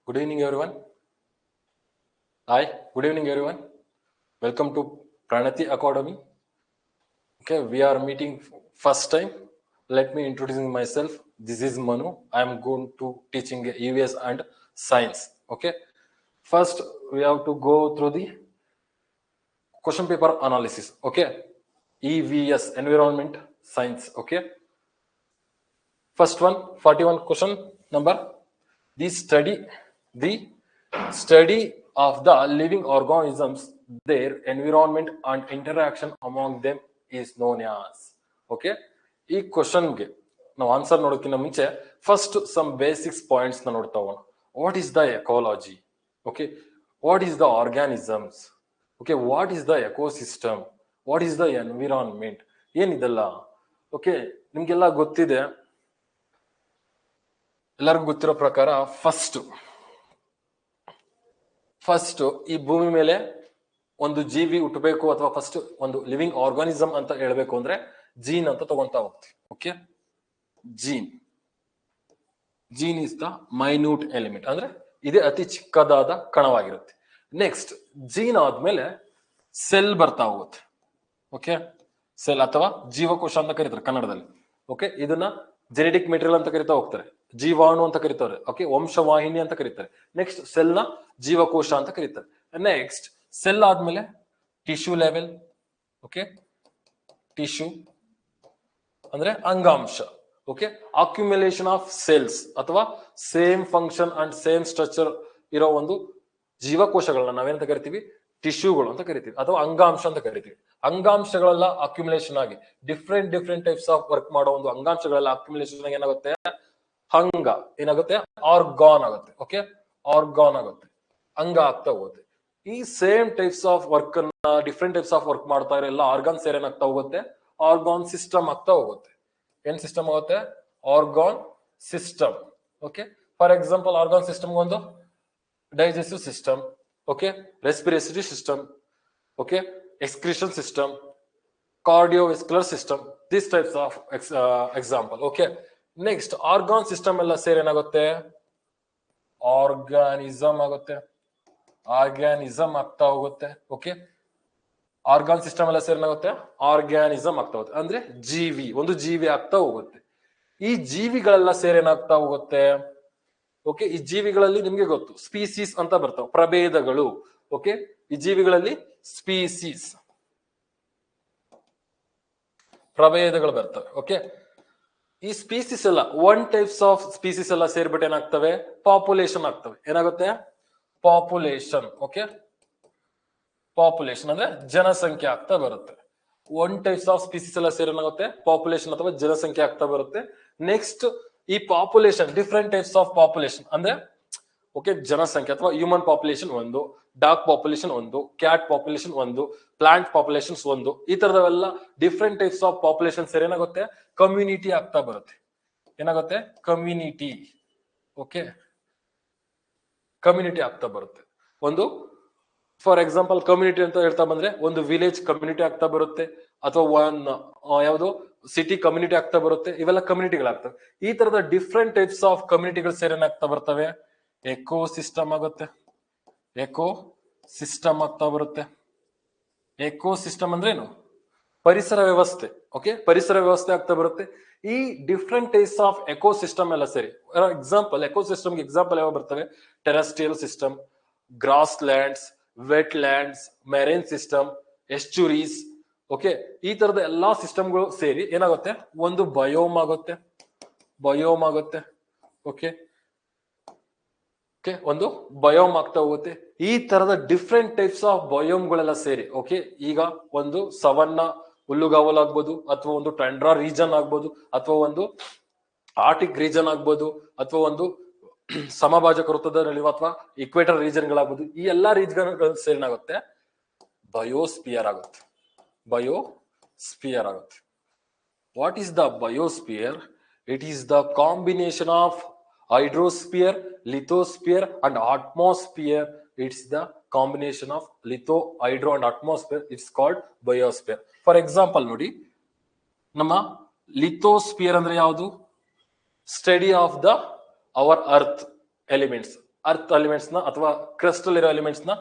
Good evening, everyone. Hi, good evening, everyone. Welcome to Pranati Academy. Okay, we are meeting first time. Let me introducing myself. This is Manu. I am going to teaching EVS and science. Okay, first we have to go through the question paper analysis. Okay, EVS Environment Science. Okay, first one 41 question number. The study of the living organisms, their environment and interaction among them is known as. Okay, ಈ ಕ್ವಶನ್ಗೆ ನಾವು answer ನೋಡೋಕ್ಕಿಂತ ಮುಂಚೆ first some basics points ನ ನೋಡ್ತಾ ಹೋಗೋಣ. What is the ecology? Okay, what is the organisms? Okay, what is the ecosystem? What is the environment? ಏನಿದೆಲ್ಲ okay ನಿಮ್ಗೆಲ್ಲ ಗೊತ್ತಿದೆ. ಎಲ್ಲರಿಗೂ ಗೊತ್ತಿರೋ ಪ್ರಕಾರ ಫಸ್ಟ್ ಈ ಭೂಮಿ ಮೇಲೆ ಒಂದು ಜೀವಿ ಹುಟ್ಟಬೇಕು ಅಥವಾ ಫಸ್ಟ್ ಒಂದು ಲಿವಿಂಗ್ ಆರ್ಗಾನಿಸಮ್ ಅಂತ ಹೇಳ್ಬೇಕು ಅಂದ್ರೆ ಜೀನ್ ಅಂತ ತಗೊಂತಾ ಹೋಗ್ತೀವಿ. Okay, gene is the minute element, ಅಂದ್ರೆ ಇದೇ ಅತಿ ಚಿಕ್ಕದಾದ ಕಣವಾಗಿರುತ್ತೆ. ನೆಕ್ಸ್ಟ್ ಜೀನ್ ಆದ್ಮೇಲೆ ಸೆಲ್ ಬರ್ತಾ ಹೋಗುತ್ತೆ. ಓಕೆ, ಸೆಲ್ ಅಥವಾ ಜೀವಕೋಶ ಅಂತ ಕರೀತಾರೆ ಕನ್ನಡದಲ್ಲಿ. ಓಕೆ, ಇದನ್ನ ಜೆನೆಟಿಕ್ ಮೆಟೀರಿಯಲ್ ಅಂತ ಕರಿತಾ ಹೋಗ್ತಾರೆ, ಜೀವಾಣು ಅಂತ ಕರೀತಾರೆ. ಓಕೆ, ವಂಶವಾಹಿನಿ ಅಂತ ಕರೀತಾರೆ. ನೆಕ್ಸ್ಟ್ ಸೆಲ್ ನ ಜೀವಕೋಶ ಅಂತ ಕರೀತಾರೆ. ನೆಕ್ಸ್ಟ್ ಸೆಲ್ ಆದ್ಮೇಲೆ ಟಿಶ್ಯೂ ಲೆವೆಲ್. ಓಕೆ, ಟಿಶ್ಯೂ ಅಂದ್ರೆ ಅಂಗಾಂಶ. ಓಕೆ, ಅಕ್ಯುಮುಲೇಷನ್ ಆಫ್ ಸೆಲ್ಸ್ ಅಥವಾ same function and same structure ಇರೋ ಒಂದು ಜೀವಕೋಶಗಳನ್ನ ನಾವೇನಂತ ಕರಿತೀವಿ? ಟಿಶ್ಯೂಗಳು ಅಂತ ಕರಿತೀವಿ ಅಥವಾ ಅಂಗಾಂಶ ಅಂತ ಕರಿತೀವಿ. ಅಂಗಾಂಶಗಳೆಲ್ಲ ಅಕ್ಯುಮುಲೇಷನ್ ಆಗಿ ಡಿಫ್ರೆಂಟ್ ಟೈಪ್ಸ್ ಆಫ್ ವರ್ಕ್ ಮಾಡೋ ಒಂದು ಅಂಗಾಂಶಗಳೆಲ್ಲ ಅಕ್ಯುಮುಲೇಷನ್ ಆಗಿ ಏನಾಗುತ್ತೆ? ಏನಾಗುತ್ತೆ? ಆರ್ಗಾನ್ ಆಗುತ್ತೆ. ಓಕೆ, ಆರ್ಗಾನ್ ಆಗುತ್ತೆ, ಅಂಗ ಆಗ್ತಾ ಹೋಗುತ್ತೆ. ಈ ಸೇಮ್ ಟೈಪ್ಸ್ ಆಫ್ ವರ್ಕ್ ಅನ್ನ ಡಿಫ್ರೆಂಟ್ ಟೈಪ್ಸ್ ಆಫ್ ವರ್ಕ್ ಮಾಡ್ತಾ ಇರೋ ಎಲ್ಲ ಆರ್ಗಾನ್ಸ್ ಏನಾಗ್ತಾ ಹೋಗುತ್ತೆ? ಆರ್ಗಾನ್ ಸಿಸ್ಟಮ್ ಆಗ್ತಾ ಹೋಗುತ್ತೆ. ಏನ್ ಸಿಸ್ಟಮ್ ಆಗುತ್ತೆ? Organ system. Okay, for example organ system ಒಂದು digestive system, okay, respiratory system, okay, excretion system, cardiovascular system, this types of example. Okay, next organ system ಎಲ್ಲ ಸೇರಿ ಏನಾಗುತ್ತೆ? ಆರ್ಗಾನಿಸಮ್ ಆಗುತ್ತೆ, ಆರ್ಗ್ಯಾನಿಸಮ್ ಆಗ್ತಾ ಹೋಗುತ್ತೆ. ಓಕೆ, ಆರ್ಗಾನ್ ಸಿಸ್ಟಮ್ ಎಲ್ಲ ಸೇರಿ ಏನಾಗುತ್ತೆ? ಆರ್ಗ್ಯಾನಿಸಮ್ ಆಗ್ತಾ ಹೋಗುತ್ತೆ, ಅಂದ್ರೆ ಜೀವಿ, ಒಂದು ಜೀವಿ ಆಗ್ತಾ ಹೋಗುತ್ತೆ. ಈ ಜೀವಿಗಳೆಲ್ಲ ಸೇರಿ ಏನಾಗ್ತಾ ಹೋಗುತ್ತೆ? ಓಕೆ, ಈ ಜೀವಿಗಳಲ್ಲಿ ನಿಮ್ಗೆ ಗೊತ್ತು ಸ್ಪೀಸೀಸ್ ಅಂತ ಬರ್ತಾವ, ಪ್ರಭೇದಗಳು. ಓಕೆ, ಈ ಜೀವಿಗಳಲ್ಲಿ ಸ್ಪೀಸೀಸ್, ಪ್ರಭೇದಗಳು ಬರ್ತವೆ. ಓಕೆ, ಈ ಸ್ಪೀಸೀಸ್ ಎಲ್ಲ ಒನ್ ಟೈಪ್ಸ್ ಆಫ್ ಸ್ಪೀಸೀಸ್ ಎಲ್ಲ ಸೇರ್ಬಿಟ್ಟು ಏನಾಗ್ತವೆ? ಪಾಪ್ಯುಲೇಷನ್ ಆಗ್ತವೆ. ಏನಾಗುತ್ತೆ? ಪಾಪ್ಯುಲೇಷನ್. ಓಕೆ, ಪಾಪ್ಯುಲೇಷನ್ ಅಂದ್ರೆ ಜನಸಂಖ್ಯೆ ಆಗ್ತಾ ಬರುತ್ತೆ. ಒನ್ ಟೈಪ್ಸ್ ಆಫ್ ಸ್ಪೀಸೀಸ್ ಎಲ್ಲ ಸೇರಿ ಏನಾಗುತ್ತೆ? ಪಾಪ್ಯುಲೇಷನ್ ಅಥವಾ ಜನಸಂಖ್ಯೆ ಆಗ್ತಾ ಬರುತ್ತೆ. ನೆಕ್ಸ್ಟ್ ಈ population different types of population ಅಂದ್ರೆ ಓಕೆ, ಜನಸಂಖ್ಯೆ ಅಥವಾ ಹ್ಯೂಮನ್ ಪಾಪ್ಯುಲೇಷನ್ ಒಂದು, ಡಾಗ್ ಪಾಪ್ಯುಲೇಷನ್ ಒಂದು, ಕ್ಯಾಟ್ ಪಾಪ್ಯುಲೇಷನ್ ಒಂದು, ಪ್ಲಾಂಟ್ ಪಾಪ್ಯುಲೇಷನ್ಸ್ ಒಂದು, ಈ ತರದವೆಲ್ಲ ಡಿಫ್ರೆಂಟ್ ಟೈಪ್ಸ್ ಆಫ್ ಪಾಪ್ಯುಲೇಷನ್ ಸೇರಿ ಏನಾಗುತ್ತೆ? ಕಮ್ಯುನಿಟಿ ಆಗ್ತಾ ಬರುತ್ತೆ. ಏನಾಗುತ್ತೆ? ಕಮ್ಯುನಿಟಿ. ಓಕೆ, ಕಮ್ಯುನಿಟಿ ಆಗ್ತಾ ಬರುತ್ತೆ. ಒಂದು ಫಾರ್ ಎಕ್ಸಾಂಪಲ್ ಕಮ್ಯುನಿಟಿ ಅಂತ ಹೇಳ್ತಾ ಬಂದ್ರೆ ಒಂದು ವಿಲೇಜ್ ಕಮ್ಯುನಿಟಿ ಆಗ್ತಾ ಬರುತ್ತೆ, ಅಥವಾ ಒನ್ ಯಾವುದು ಸಿಟಿ ಕಮ್ಯುನಿಟಿ ಆಗ್ತಾ ಬರುತ್ತೆ. ಇವೆಲ್ಲ ಕಮ್ಯುನಿಟಿಗಳಾಗ್ತವೆ. ಈ ತರದ ಡಿಫ್ರೆಂಟ್ ಟೈಪ್ಸ್ ಆಫ್ ಕಮ್ಯುನಿಟಿಗಳು ಸೇರೇನಾಗ್ತಾ ಬರ್ತವೆ? ಎಕೋ ಸಿಸ್ಟಮ್ ಆಗುತ್ತೆ. ಎಕೋ ಸಿಸ್ಟಮ್ ಆಗ್ತಾ ಬರುತ್ತೆ. ಎಕೋ ಸಿಸ್ಟಮ್ ಅಂದ್ರೆ ಏನು? ಪರಿಸರ ವ್ಯವಸ್ಥೆ. ಓಕೆ, ಪರಿಸರ ವ್ಯವಸ್ಥೆ ಆಗ್ತಾ ಬರುತ್ತೆ. ಈ different types of ecosystem ಎಲ್ಲ ಸೇರಿ ಎಕ್ಸಾಂಪಲ್, ಎಕೋ ಸಿಸ್ಟಮ್ಗೆ ಎಕ್ಸಾಂಪಲ್ ಯಾವ ಬರ್ತವೆ? Terrestrial system, grasslands, wetlands, marine system, estuaries. Okay, ಈ ತರದ ಎಲ್ಲಾ ಸಿಸ್ಟಮ್ಗಳು ಸೇರಿ ಏನಾಗುತ್ತೆ? ಒಂದು ಬಯೋಮ್ ಆಗುತ್ತೆ. ಬಯೋಮ್ ಆಗುತ್ತೆ. ಓಕೆ, ಒಂದು ಬಯೋಮ್ ಆಗ್ತಾ ಹೋಗುತ್ತೆ. ಈ ತರದ ಡಿಫ್ರೆಂಟ್ ಟೈಪ್ಸ್ ಆಫ್ ಬಯೋಮ್ಗಳೆಲ್ಲ ಸೇರಿ ಓಕೆ, ಈಗ ಒಂದು ಸವನ್ನ ಹುಲ್ಲುಗಾವಲು ಆಗ್ಬೋದು, ಅಥವಾ ಒಂದು ಟಂಡ್ರಾ ರೀಜನ್ ಆಗ್ಬೋದು, ಅಥವಾ ಒಂದು ಆರ್ಟಿಕ್ ರೀಜನ್ ಆಗ್ಬೋದು, ಅಥವಾ ಒಂದು ಸಮಭಾಜಕ ವೃತ್ತದಲ್ಲಿ ಅಥವಾ ಇಕ್ವೇಟರ್ ರೀಜನ್ ಗಳಾಗ್ಬೋದು. ಈ ಎಲ್ಲಾ ರೀಜನ್ ಸೇರಿ ಏನಾಗುತ್ತೆ? ಬಯೋಸ್ಪಿಯರ್ ಆಗುತ್ತೆ. ಬಯೋಸ್ಪಿಯರ್ ಆಗುತ್ತೆ. What is the biosphere? It is the combination of hydrosphere, lithosphere and atmosphere. It's the combination of litho, hydro and atmosphere. It's called biosphere. For example ನೋಡಿ, ನಮ್ಮ lithosphere ಅಂದ್ರೆ ಯಾವುದು? Study of the our earth elements. Earth elements ನ ಅಥವಾ ಕ್ರಸ್ಟಲ್ ಇರೋ elements ನ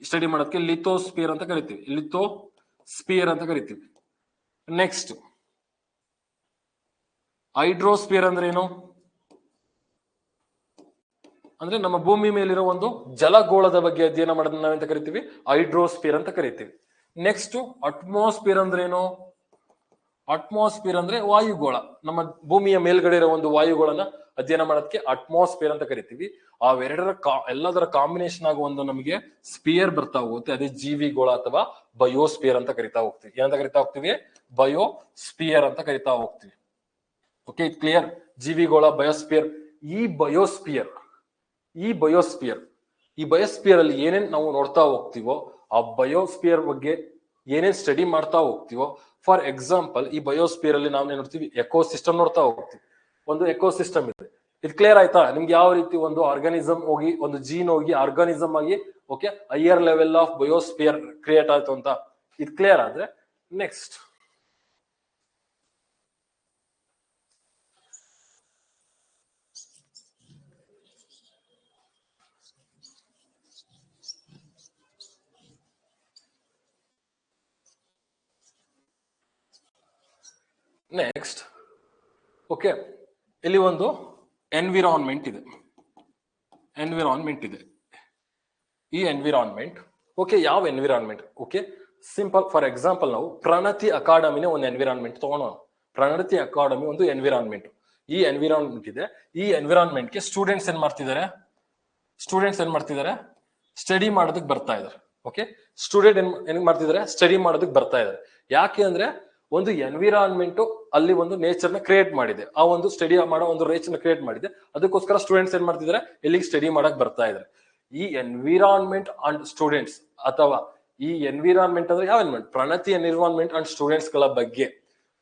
study ಮಾಡೋದಕ್ಕೆ lithosphere ಅಂತ ಕರಿತೀವಿ. ಲಿಥೋಸ್ಪಿಯರ್ ಅಂತ ಕರಿತೀವಿ. ನೆಕ್ಸ್ಟ್ ಹೈಡ್ರೋಸ್ಪಿಯರ್ ಅಂದ್ರೆ ಏನು? ಅಂದ್ರೆ ನಮ್ಮ ಭೂಮಿ ಮೇಲಿರೋ ಒಂದು ಜಲಗೋಳದ ಬಗ್ಗೆ ಅಧ್ಯಯನ ಮಾಡೋದನ್ನ ನಾವೆಂತ ಕರಿತೀವಿ? ಹೈಡ್ರೋಸ್ಪಿಯರ್ ಅಂತ ಕರಿತೀವಿ. ನೆಕ್ಸ್ಟ್ ಅಟ್ಮಾಸ್ಫಿಯರ್ ಅಂದ್ರೆ ಏನು? ಅಟ್ಮಾಸ್ಫಿಯರ್ ಅಂದ್ರೆ ವಾಯುಗೋಳ. ನಮ್ಮ ಭೂಮಿಯ ಮೇಲ್ಗಡೆ ಇರೋ ಒಂದು ವಾಯುಗೋಳನ ಅಧ್ಯಯನ ಮಾಡೋದಕ್ಕೆ ಅಟ್ಮಾಸ್ಫಿಯರ್ ಅಂತ ಕರಿತೀವಿ. ಅವೆರಡರ ಎಲ್ಲದರ ಕಾಂಬಿನೇಷನ್ ಆಗಿ ಒಂದು ನಮಗೆ ಸ್ಪಿಯರ್ ಬರ್ತಾ ಹೋಗುತ್ತೆ, ಅದೇ ಜೀವಿಗೋಳ ಅಥವಾ ಬಯೋಸ್ಪಿಯರ್ ಅಂತ ಕರಿತಾ ಹೋಗ್ತೀವಿ. ಏನಂತ ಕರಿತಾ ಹೋಗ್ತೀವಿ? ಬಯೋಸ್ಪಿಯರ್ ಅಂತ ಕರಿತಾ ಹೋಗ್ತೀವಿ. Okay, clear? ಜೀವಿಗೋಳ, ಬಯೋಸ್ಪಿಯರ್. ಈ ಬಯೋಸ್ಪಿಯರ್ ಅಲ್ಲಿ ಏನೇನ್ ನಾವು ನೋಡ್ತಾ ಹೋಗ್ತೀವೋ, ಆ ಬಯೋಸ್ಪಿಯರ್ ಬಗ್ಗೆ ಏನೇನ್ ಸ್ಟಡಿ ಮಾಡ್ತಾ ಹೋಗ್ತೀವೋ, ಫಾರ್ ಎಕ್ಸಾಂಪಲ್ ಈ ಬಯೋಸ್ಪಿಯರ್ ಅಲ್ಲಿ ನಾವು ನೋಡ್ತೀವಿ ಎಕೋಸಿಸ್ಟಮ್ ನೋಡ್ತಾ ಹೋಗ್ತೀವಿ. ಒಂದು ಎಕೋಸಿಸ್ಟಮ್ ಇದೆ. ಇದು ಕ್ಲಿಯರ್ ಆಯ್ತಾ ನಿಮ್ಗೆ? ಯಾವ ರೀತಿ ಒಂದು ಆರ್ಗಾನಿಸಮ್ ಹೋಗಿ, ಒಂದು ಜೀನ್ ಹೋಗಿ ಆರ್ಗಾನಿಸಮ್ ಆಗಿ okay higher level of biosphere create ಆಯ್ತು ಅಂತ ಇದು ಕ್ಲಿಯರ್ ಆದ್ರೆ, ನೆಕ್ಸ್ಟ್ ಓಕೆ, ಇಲ್ಲಿ ಒಂದು ಎನ್ವಿರಾನ್ಮೆಂಟ್ ಇದೆ. ಈ ಎನ್ವಿರಾನ್ಮೆಂಟ್ ಓಕೆ, ಯಾವ environment? Okay, simple. For example ನಾವು ಪ್ರಣತಿ ಅಕಾಡೆಮಿನ ಒಂದು ಎನ್ವಿರಾನ್ಮೆಂಟ್ ತಗೊಳ್ಳೋಣ. ಪ್ರಣತಿ ಅಕಾಡೆಮಿ ಒಂದು ಎನ್ವಿರಾನ್ಮೆಂಟ್. ಈ ಎನ್ವಿರಾನ್ಮೆಂಟ್ ಇದೆ. ಈ ಎನ್ವಿರಾನ್ಮೆಂಟ್ಗೆ ಸ್ಟೂಡೆಂಟ್ಸ್ ಏನ್ ಮಾಡ್ತಿದ್ದಾರೆ? ಸ್ಟಡಿ ಮಾಡೋದಕ್ಕೆ ಬರ್ತಾ ಇದ್ದಾರೆ. ಓಕೆ, ಸ್ಟೂಡೆಂಟ್ ಏನ್ ಮಾಡ್ತಿದ್ದಾರೆ? ಸ್ಟಡಿ ಮಾಡೋದಕ್ಕೆ ಬರ್ತಾ ಇದ್ದಾರೆ. ಯಾಕೆ ಅಂದ್ರೆ ಒಂದು ಎನ್ವಿರಾನ್ಮೆಂಟ್ ಅಲ್ಲಿ ಒಂದು ನೇಚರ್ ನ ಕ್ರಿಯೇಟ್ ಮಾಡಿದೆ, ಆ ಒಂದು ಸ್ಟಡಿ ಮಾಡೋ ಒಂದು ನೇಚರ್ ನ ಕ್ರಿಯೇಟ್ ಮಾಡಿದೆ. ಅದಕ್ಕೋಸ್ಕರ ಸ್ಟೂಡೆಂಟ್ಸ್ ಏನ್ ಮಾಡ್ತಿದ್ದಾರೆ? ಎಲ್ಲಿಗೆ ಸ್ಟಡಿ ಮಾಡಕ್ ಬರ್ತಾ ಇದ್ದಾರೆ. ಈ ಎನ್ವಿರಾನ್ಮೆಂಟ್ ಅಂಡ್ ಸ್ಟೂಡೆಂಟ್ಸ್, ಅಥವಾ ಈ ಎನ್ವಿರಾನ್ಮೆಂಟ್ ಅಂದ್ರೆ ಯಾವ environment? Pranati environment and students ಗಳ ಬಗ್ಗೆ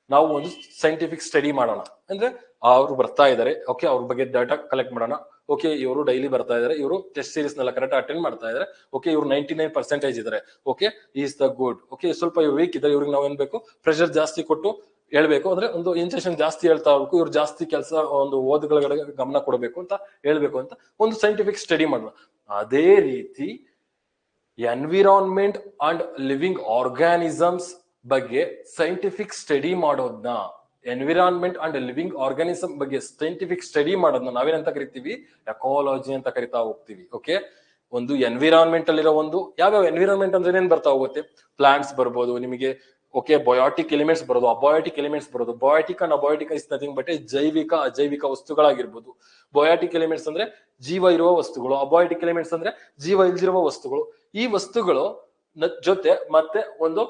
ನಾವು ಒಂದು ಸೈಂಟಿಫಿಕ್ ಸ್ಟಡಿ ಮಾಡೋಣ. ಅಂದ್ರೆ ಅವ್ರು ಬರ್ತಾ ಇದ್ದಾರೆ, ಓಕೆ, ಅವ್ರ ಬಗ್ಗೆ ಡಾಟಾ ಕಲೆಕ್ಟ್ ಮಾಡೋಣ. ಓಕೆ, ಇವರು ಡೈಲಿ ಬರ್ತಾ ಇದಾರೆ, ಇವರು ಟೆಸ್ಟ್ ಸೀರೀಸ್ ನೆಲ್ಲ ಕರೆಕ್ಟ್ ಅಟೆಂಡ್ ಮಾಡ್ತಾ ಇದಾರೆ. ಓಕೆ, ಇವ್ರು 99% ಇದಾರೆ. Okay, is the good. Okay, ಸ್ವಲ್ಪ ಇವ್ರು ವೀಕ್ ಇದ್ದಾರೆ, ಇವ್ರಿಗೆ ನಾವ್ ಏನ್ ಬೇಕು? ಪ್ರೆಷರ್ ಜಾಸ್ತಿ ಕೊಟ್ಟು ಹೇಳ್ಬೇಕು. ಅಂದ್ರೆ ಒಂದು ಇಂಜೆಕ್ಷನ್ ಜಾಸ್ತಿ ಹೇಳ್ತಾ ಹೋಗ್ಬೇಕು, ಇವ್ರು ಜಾಸ್ತಿ ಕೆಲಸ, ಒಂದು ಓದುಗಳ ಗಮನ ಕೊಡಬೇಕು ಅಂತ ಹೇಳ್ಬೇಕು ಅಂತ ಒಂದು ಸೈಂಟಿಫಿಕ್ ಸ್ಟಡಿ ಮಾಡೋಣ. ಅದೇ ರೀತಿ ಎನ್ವಿರಾನ್ಮೆಂಟ್ ಅಂಡ್ ಲಿವಿಂಗ್ ಆರ್ಗಾನಿಸಮ್ಸ್ ಬಗ್ಗೆ ಸೈಂಟಿಫಿಕ್ ಸ್ಟಡಿ ಮಾಡೋದನ್ನ, ಎನ್ವಿರಾನ್ಮೆಂಟ್ ಅಂಡ್ ಲಿವಿಂಗ್ ಆರ್ಗಾನಿಸಮ್ ಬಗ್ಗೆ ಸೈಂಟಿಫಿಕ್ ಸ್ಟಡಿ ಮಾಡೋದನ್ನ ನಾವೇನಂತ ಕರಿತೀವಿ? ಎಕಾಲಜಿ ಅಂತ ಕರಿತಾ ಹೋಗ್ತೀವಿ. ಓಕೆ, ಒಂದು ಎನ್ವಿರಾನ್ಮೆಂಟ್ ಅಲ್ಲಿರೋ ಒಂದು ಯಾವ್ಯಾವ ಎನ್ವಿರಾನ್ಮೆಂಟ್ ಅಂದ್ರೆ ಏನೇನ್ ಬರ್ತಾ ಹೋಗುತ್ತೆ? ಪ್ಲಾಂಟ್ಸ್ ಬರ್ಬೋದು ನಿಮಗೆ. ಓಕೆ, ಬಯೋಟಿಕ್ ಎಲಿಮೆಂಟ್ಸ್ ಬರೋದು, ಅಬಯೋಟಿಕ್ ಎಲಿಮೆಂಟ್ಸ್ ಬರೋದು. Biotic and abiotic is nothing but ಜೈವಿಕ, ಅಜೈವಿಕ ವಸ್ತುಗಳಾಗಿರ್ಬೋದು. ಬಯೋಟಿಕ್ ಎಲಿಮೆಂಟ್ಸ್ ಅಂದ್ರೆ ಜೀವ ಇರುವ ವಸ್ತುಗಳು, ಅಬಯೋಟಿಕ್ ಎಲಿಮೆಂಟ್ಸ್ ಅಂದ್ರೆ ಜೀವ ಇಲ್ದಿರುವ ವಸ್ತುಗಳು. ಈ ವಸ್ತುಗಳು ಜೊತೆ ಮತ್ತೆ ಒಂದು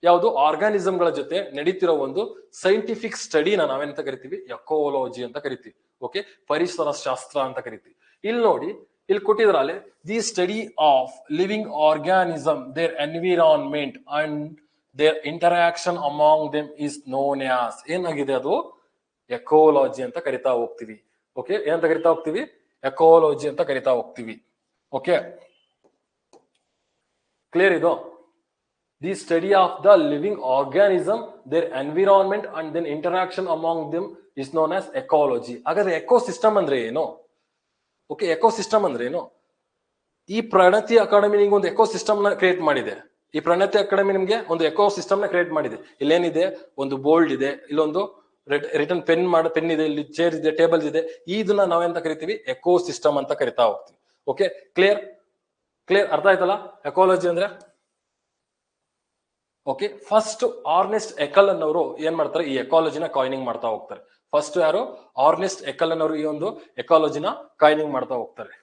ಯಾವುದು ಆರ್ಗಾನಿಸಮ್ಗಳ ಜೊತೆ ನಡೀತಿರೋ ಒಂದು ಸೈಂಟಿಫಿಕ್ ಸ್ಟಡಿನ ನಾವೇನಂತ ಕರಿತೀವಿ? ಎಕೋಲಜಿ ಅಂತ ಕರಿತೀವಿ. ಓಕೆ, ಪರಿಸರ ಶಾಸ್ತ್ರ ಅಂತ ಕರಿತೀವಿ. ಇಲ್ಲಿ ನೋಡಿ, ಇಲ್ಲಿ ಕೊಟ್ಟಿದ್ರಲ್ಲಿ the study of living organism, their environment and their interaction among them is known as, ಏನಾಗಿದೆ ಅದು? ಎಕೋಲಜಿ ಅಂತ ಕರಿತಾ ಹೋಗ್ತೀವಿ. ಓಕೆ, ಏನಂತ ಕರಿತಾ ಹೋಗ್ತೀವಿ? ಎಕೋಲಜಿ ಅಂತ ಕರಿತಾ ಹೋಗ್ತೀವಿ. ಓಕೆ, ಕ್ಲಿಯರ್ ಇದು? The study of the living organism, their environment and then interaction among them is known as ecology. ಹಾಗಾದ್ರೆ ಎಕೋಸಿಸ್ಟಮ್ ಅಂದ್ರೆ ಏನು? ಓಕೆ, ಎಕೋಸಿಸ್ಟಮ್ ಅಂದ್ರೆ ಏನು? ಈ ಪ್ರಣತಿ ಅಕಾಡೆಮಿ ನಿಮ್ಗೆ ಒಂದು ಎಕೋಸಿಸ್ಟಮ್ ನ ಕ್ರಿಯೇಟ್ ಮಾಡಿದೆ. ಈ ಪ್ರಣತಿ ಅಕಾಡೆಮಿ ನಿಮ್ಗೆ ಒಂದು ಎಕೋಸಿಸ್ಟಮ್ ನ ಕ್ರಿಯೇಟ್ ಮಾಡಿದೆ. ಇಲ್ಲೇನಿದೆ? ಒಂದು ಬೋಲ್ಡ್ ಇದೆ, ಇಲ್ಲೊಂದು ರಿಟರ್ನ್ ಪೆನ್ ಇದೆ, ಇಲ್ಲಿ ಚೇರ್ ಇದೆ, ಟೇಬಲ್ ಇದೆ. ಇದನ್ನ ನಾವೆಂತ ಕರಿತೀವಿ? ಎಕೋಸಿಸ್ಟಮ್ ಅಂತ ಕರಿತಾ ಹೋಗ್ತೀವಿ. Okay, clear? ಅರ್ಥ ಆಯ್ತಲ್ಲ ಎಕೋಲಜಿ ಅಂದ್ರೆ? ಓಕೆ, ಫಸ್ಟ್ ಆರ್ನೆಸ್ಟ್ ಎಕಲ್ ಅನ್ನೋರು ಏನ್ ಮಾಡ್ತಾರೆ? ಈ ಎಕಾಲಜಿನ ಕಾಯಿನಿಂಗ್ ಮಾಡ್ತಾ ಹೋಗ್ತಾರೆ. ಫಸ್ಟ್ ಯಾರು? ಆರ್ನೆಸ್ಟ್ ಎಕಲ್ ಅನ್ನೋರು ಈ ಒಂದು ಎಕಾಲಜಿನ ಕಾಯಿನಿಂಗ್ ಮಾಡ್ತಾ ಹೋಗ್ತಾರೆ.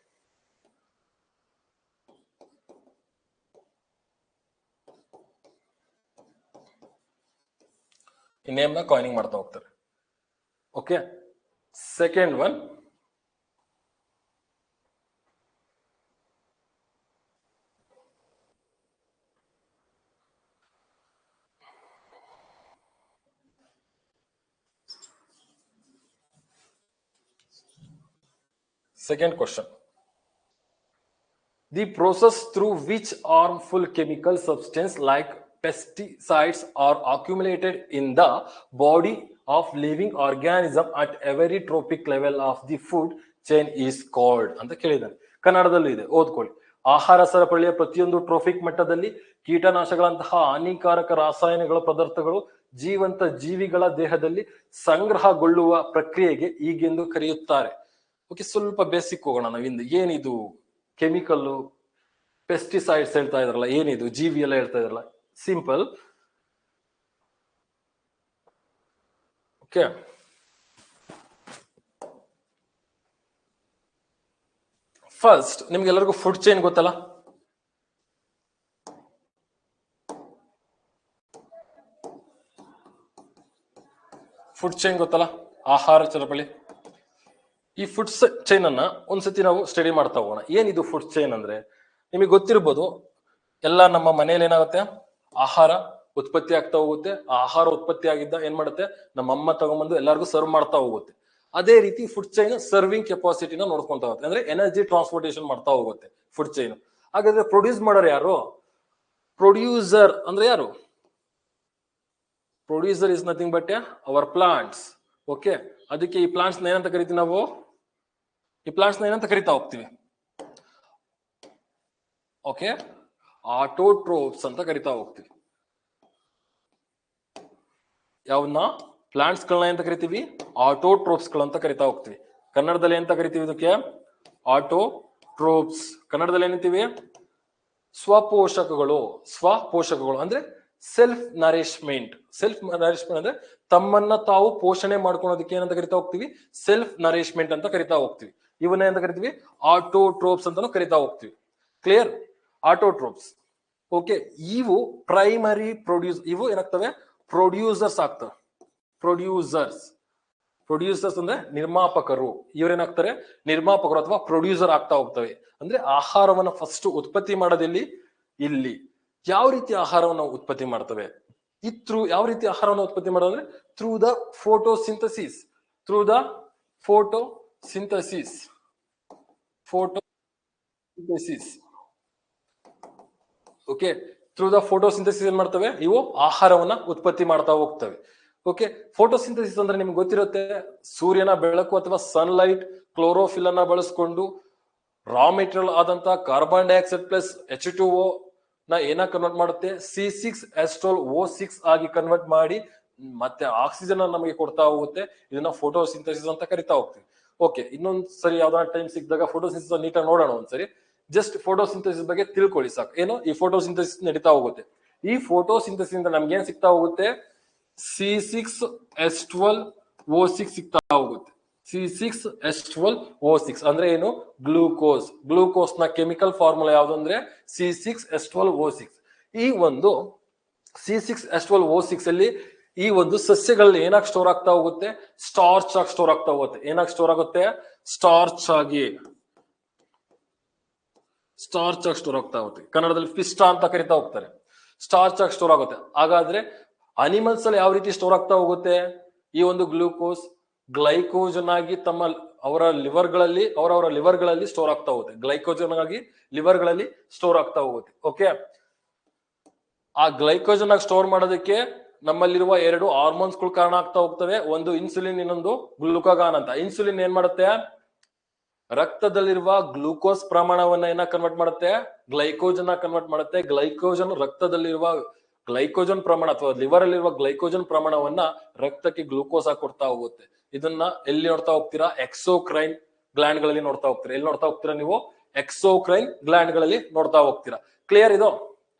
ಈ ನೇಮ್ ನ ಕಾಯಿನಿಂಗ್ ಮಾಡ್ತಾ ಹೋಗ್ತಾರೆ. Okay, second one second question. The process through which harmful chemical substance like pesticides are accumulated in the body of living organism at every trophic level of the food chain is called ಅಂತ ಕೇಳಿದಾನೆ. ಕನ್ನಡದಲ್ಲೂ ಇದೆ, ಓದ್ಕೊಳ್ಳಿ. ಆಹಾರ ಸರಪಳಿಯ ಪ್ರತಿಯೊಂದು trophic ಮಟ್ಟದಲ್ಲಿ ಕೀಟನಾಶಗಳಂತಹ ಹಾನಿಕಾರಕ ರಾಸಾಯನಿಕ ಪದಾರ್ಥಗಳು ಜೀವಂತ ಜೀವಿಗಳ ದೇಹದಲ್ಲಿ ಸಂಗ್ರಹಗೊಳ್ಳುವ ಪ್ರಕ್ರಿಯೆಗೆ ಹೀಗೆಂದು ಕರೆಯುತ್ತಾರೆ. ಓಕೆ, ಸ್ವಲ್ಪ ಬೇಸಿಕ್ ಹೋಗೋಣ ನಾವಿಂದ. ಏನಿದು ಕೆಮಿಕಲ್, ಪೆಸ್ಟಿಸೈಡ್ಸ್ ಹೇಳ್ತಾ ಇದ್ರಲ್ಲ, ಏನಿದು ಜೀವಿ ಎಲ್ಲ ಹೇಳ್ತಾ ಇದ್ರಲ್ಲ, ಸಿಂಪಲ್. ಓಕೆ, ಫಸ್ಟ್ ನಿಮ್ಗೆಲ್ಲರಿಗೂ ಫುಡ್ ಚೈನ್ ಗೊತ್ತಲ್ಲ? ಫುಡ್ ಚೈನ್ ಗೊತ್ತಲ್ಲ, ಆಹಾರ ಸರಪಳಿ. ಈ ಫುಡ್ ಚೈನ್ ಅನ್ನ ಒಂದ್ಸತಿ ನಾವು ಸ್ಟಡಿ ಮಾಡ್ತಾ ಹೋಗೋಣ. ಏನಿದು ಫುಡ್ ಚೈನ್ ಅಂದ್ರೆ, ನಿಮಗೆ ಗೊತ್ತಿರ್ಬೋದು, ಎಲ್ಲ ನಮ್ಮ ಮನೇಲಿ ಏನಾಗುತ್ತೆ, ಆಹಾರ ಉತ್ಪತ್ತಿ ಆಗ್ತಾ ಹೋಗುತ್ತೆ. ಆ ಆಹಾರ ಉತ್ಪತ್ತಿ ಆಗಿದ್ದ ಏನ್ ಮಾಡುತ್ತೆ, ನಮ್ಮ ಅಮ್ಮ ತಗೊಂಡ್ಬಂದು ಎಲ್ಲರಿಗೂ ಸರ್ವ್ ಮಾಡ್ತಾ ಹೋಗುತ್ತೆ. ಅದೇ ರೀತಿ ಫುಡ್ ಚೈನ್ ಸರ್ವಿಂಗ್ ಕೆಪಾಸಿಟಿನ ನೋಡ್ಕೊಂತ ಹೋಗುತ್ತೆ, ಅಂದ್ರೆ ಎನರ್ಜಿ ಟ್ರಾನ್ಸ್ಪೋರ್ಟೇಷನ್ ಮಾಡ್ತಾ ಹೋಗುತ್ತೆ ಫುಡ್ ಚೈನ್. ಹಾಗಾದ್ರೆ ಪ್ರೊಡ್ಯೂಸ್ ಮಾಡೋರು ಯಾರು? ಪ್ರೊಡ್ಯೂಸರ್ ಅಂದ್ರೆ ಯಾರು? Producer is nothing but hour plants. Okay, ಅದಕ್ಕೆ ಈ ಪ್ಲಾಂಟ್ಸ್ ಏನಂತ ಕರಿತೀವಿ ನಾವು? ಈ ಪ್ಲಾಂಟ್ಸ್ ಏನಂತ ಕರಿತಾ ಹೋಗ್ತೀವಿ? ಓಕೆ, ಆಟೋಟ್ರೋಪ್ಸ್ ಅಂತ ಕರಿತಾ ಹೋಗ್ತೀವಿ. ಯಾವನ್ನ? ಪ್ಲಾಂಟ್ಸ್ ಗಳನ್ನ ಅಂತ ಕರಿತೀವಿ? ಆಟೋಟ್ರೋಪ್ಸ್ ಗಳಂತ ಕರಿತಾ ಹೋಗ್ತೀವಿ. ಕನ್ನಡದಲ್ಲಿ ಎಂತ ಕರಿತೀವಿ ಇದಕ್ಕೆ? ಆಟೋಟ್ರೋಪ್ಸ್. ಕನ್ನಡದಲ್ಲಿ ಏನಂತೀವಿ? ಸ್ವಪೋಷಕಗಳು. ಸ್ವಪೋಷಕಗಳು ಅಂದ್ರೆ ಸೆಲ್ಫ್ ನರಿಶ್ಮೆಂಟ್. ಸೆಲ್ಫ್ ನರಿಶ್ಮೆಂಟ್ ಅಂದ್ರೆ ತಮ್ಮನ್ನ ತಾವು ಪೋಷಣೆ ಮಾಡ್ಕೊಳೋದಕ್ಕೆ ಏನಂತ ಕರಿತಾ ಹೋಗ್ತೀವಿ? ಸೆಲ್ಫ್ ನರಿಶ್ಮೆಂಟ್ ಅಂತ ಕರಿತಾ ಹೋಗ್ತೀವಿ. ಇವನ್ನ ಎಂತ ಕರಿತೀವಿ? ಆಟೋಟ್ರೋಪ್ಸ್ ಅಂತಾನು ಕರಿತಾ ಹೋಗ್ತೀವಿ. ಕ್ಲಿಯರ್? ಆಟೋಟ್ರೋಪ್ಸ್. ಓಕೆ, ಇವು ಪ್ರೈಮರಿ ಪ್ರೊಡ್ಯೂಸ್, ಇವು ಏನಾಗ್ತವೆ? ಪ್ರೊಡ್ಯೂಸರ್ಸ್ ಆಗ್ತವೆ. ಪ್ರೊಡ್ಯೂಸರ್ಸ್. ಪ್ರೊಡ್ಯೂಸರ್ಸ್ ಅಂದ್ರೆ ನಿರ್ಮಾಪಕರು. ಇವ್ರೇನಾಗ್ತಾರೆ? ನಿರ್ಮಾಪಕರು ಅಥವಾ ಪ್ರೊಡ್ಯೂಸರ್ ಆಗ್ತಾ ಹೋಗ್ತವೆ. ಅಂದ್ರೆ ಆಹಾರವನ್ನ ಫಸ್ಟ್ ಉತ್ಪತ್ತಿ ಮಾಡೋದಿಲ್ಲಿ, ಇಲ್ಲಿ. ಯಾವ ರೀತಿ ಆಹಾರವನ್ನು ಉತ್ಪತ್ತಿ ಮಾಡ್ತವೆ? ಯಾವ ರೀತಿ ಆಹಾರವನ್ನು ಉತ್ಪತ್ತಿ ಮಾಡೋದಂದ್ರೆ through the photosynthesis. Through the photosynthesis. Photosynthesis. Okay, through the photosynthesis ಏನ್ ಮಾಡ್ತವೆ? ಇವು ಆಹಾರವನ್ನ ಉತ್ಪತ್ತಿ ಮಾಡ್ತಾ ಹೋಗ್ತವೆ. ಓಕೆ, ಫೋಟೋಸಿಂಥಸಿಸ್ ಅಂದ್ರೆ ನಿಮ್ಗೆ ಗೊತ್ತಿರುತ್ತೆ, ಸೂರ್ಯನ ಬೆಳಕು ಅಥವಾ ಸನ್ಲೈಟ್, ಕ್ಲೋರೋಫಿಲ್ ಅನ್ನ ಬಳಸ್ಕೊಂಡು ರಾ ಮೆಟೀರಿಯಲ್ ಆದಂತ ಕಾರ್ಬನ್ ಡೈಆಕ್ಸೈಡ್ ಪ್ಲಸ್ H2O ನ ಏನ ಕನ್ವರ್ಟ್ ಮಾಡುತ್ತೆ? C6H12O6 ಆಗಿ ಕನ್ವರ್ಟ್ ಮಾಡಿ ಮತ್ತೆ ಆಕ್ಸಿಜನ್ ನಮಗೆ ಕೊಡ್ತಾ ಹೋಗುತ್ತೆ. ಇದನ್ನ ಫೋಟೋಸಿಂಥಸಿಸ್ ಅಂತ ಕರಿತಾ ಹೋಗ್ತೀವಿ. ಓಕೆ, ಇನ್ನೊಂದ್ ಸರಿ ಯಾವ್ದಾರ ಟೈಮ್ ಸಿಕ್ಕಿದಾಗ ಫೋಟೋಸಿಂಥಸಿಸ್ ನೀಟಾಗಿ ನೋಡೋಣ ಒಂದ್ಸರಿ. ಜಸ್ಟ್ ಫೋಟೋಸಿಂಥಸಿಸ್ ಬಗ್ಗೆ ತಿಳ್ಕೊಳ್ಳಿ ಸಾಕು. ಏನು ಈ ಫೋಟೋಸಿಂಥಸಿಸ್ ನಡೀತಾ ಹೋಗುತ್ತೆ. ಈ ಫೋಟೋಸಿಂಥಸಿಸ್ ಇಂದ ನಮ್ಗೆ ಏನ್ ಸಿಗ್ತಾ ಹೋಗುತ್ತೆ? C6H12O6 ಸಿಗ್ತಾ ಹೋಗುತ್ತೆ. C6H12O6 ಅಂದ್ರೆ ಏನು? ಗ್ಲೂಕೋಸ್. ಗ್ಲೂಕೋಸ್ ನ ಕೆಮಿಕಲ್ ಫಾರ್ಮುಲಾ ಯಾವ್ದು ಅಂದ್ರೆ C6H12O6. ಈ ಒಂದು C6H12O6 ಅಲ್ಲಿ ಈ ಒಂದು ಸಸ್ಯಗಳಲ್ಲಿ ಏನಾಗಿ ಸ್ಟೋರ್ ಆಗ್ತಾ ಹೋಗುತ್ತೆ? ಸ್ಟಾರ್ಚ್ ಆಗಿ ಸ್ಟೋರ್ ಆಗ್ತಾ ಹೋಗುತ್ತೆ. ಏನಾಗಿ ಸ್ಟೋರ್ ಆಗುತ್ತೆ? ಸ್ಟಾರ್ಚ್ ಆಗಿ. ಸ್ಟಾರ್ಚ್ ಆಗಿ ಸ್ಟೋರ್ ಆಗ್ತಾ ಹೋಗುತ್ತೆ. ಕನ್ನಡದಲ್ಲಿ ಪಿಷ್ಟ ಅಂತ ಕರಿತಾ ಹೋಗ್ತಾರೆ. ಸ್ಟಾರ್ಚ್ ಆಗಿ ಸ್ಟೋರ್ ಆಗುತ್ತೆ. ಹಾಗಾದ್ರೆ ಅನಿಮಲ್ಸ್ ಅಲ್ಲಿ ಯಾವ ರೀತಿ ಸ್ಟೋರ್ ಆಗ್ತಾ ಹೋಗುತ್ತೆ? ಈ ಒಂದು ಗ್ಲೂಕೋಸ್ ಗ್ಲೈಕೋಜನ್ ಆಗಿ ಅವರ ಲಿವರ್ಗಳಲ್ಲಿ ಸ್ಟೋರ್ ಆಗ್ತಾ ಹೋಗುತ್ತೆ. ಗ್ಲೈಕೋಜನ್ ಆಗಿ ಲಿವರ್ಗಳಲ್ಲಿ ಸ್ಟೋರ್ ಆಗ್ತಾ ಹೋಗುತ್ತೆ. ಓಕೆ, ಆ ಗ್ಲೈಕೋಜನ್ ಆಗಿ ಸ್ಟೋರ್ ಮಾಡೋದಕ್ಕೆ ನಮ್ಮಲ್ಲಿರುವ 2 ಹಾರ್ಮೋನ್ಸ್ಗಳು ಕಾರಣ ಆಗ್ತಾ ಹೋಗ್ತವೆ. ಒಂದು ಇನ್ಸುಲಿನ್, ಇನ್ನೊಂದು ಗ್ಲೂಕಾಗಾನ್ ಅಂತ. ಇನ್ಸುಲಿನ್ ಏನ್ ಮಾಡುತ್ತೆ? ರಕ್ತದಲ್ಲಿರುವ ಗ್ಲೂಕೋಸ್ ಪ್ರಮಾಣವನ್ನ ಕನ್ವರ್ಟ್ ಮಾಡುತ್ತೆ? ಗ್ಲೈಕೋಜನ್ ಕನ್ವರ್ಟ್ ಮಾಡುತ್ತೆ. ಗ್ಲೈಕೋಜನ್ ರಕ್ತದಲ್ಲಿರುವ ಗ್ಲೈಕೋಜನ್ ಪ್ರಮಾಣ ಅಥವಾ ಲಿವರ್ ಅಲ್ಲಿರುವ ಗ್ಲೈಕೋಜನ್ ಪ್ರಮಾಣವನ್ನ ರಕ್ತಕ್ಕೆ ಗ್ಲೂಕೋಸ್ ಆಗಿ ಕೊಡ್ತಾ ಹೋಗುತ್ತೆ. ಇದನ್ನ ಎಲ್ಲಿ ನೋಡ್ತಾ ಹೋಗ್ತೀರಾ? ಎಕ್ಸೋಕ್ರೈನ್ ಗ್ಲ್ಯಾಂಡ್ ಗಳಲ್ಲಿ ನೋಡ್ತಾ ಹೋಗ್ತೀರಾ. ಎಲ್ಲಿ ನೋಡ್ತಾ ಹೋಗ್ತೀರಾ ನೀವು? ಎಕ್ಸೋಕ್ರೈನ್ ಗ್ಲ್ಯಾಂಡ್ ಗಳಲ್ಲಿ ನೋಡ್ತಾ ಹೋಗ್ತೀರಾ. ಕ್ಲಿಯರ್ ಇದು?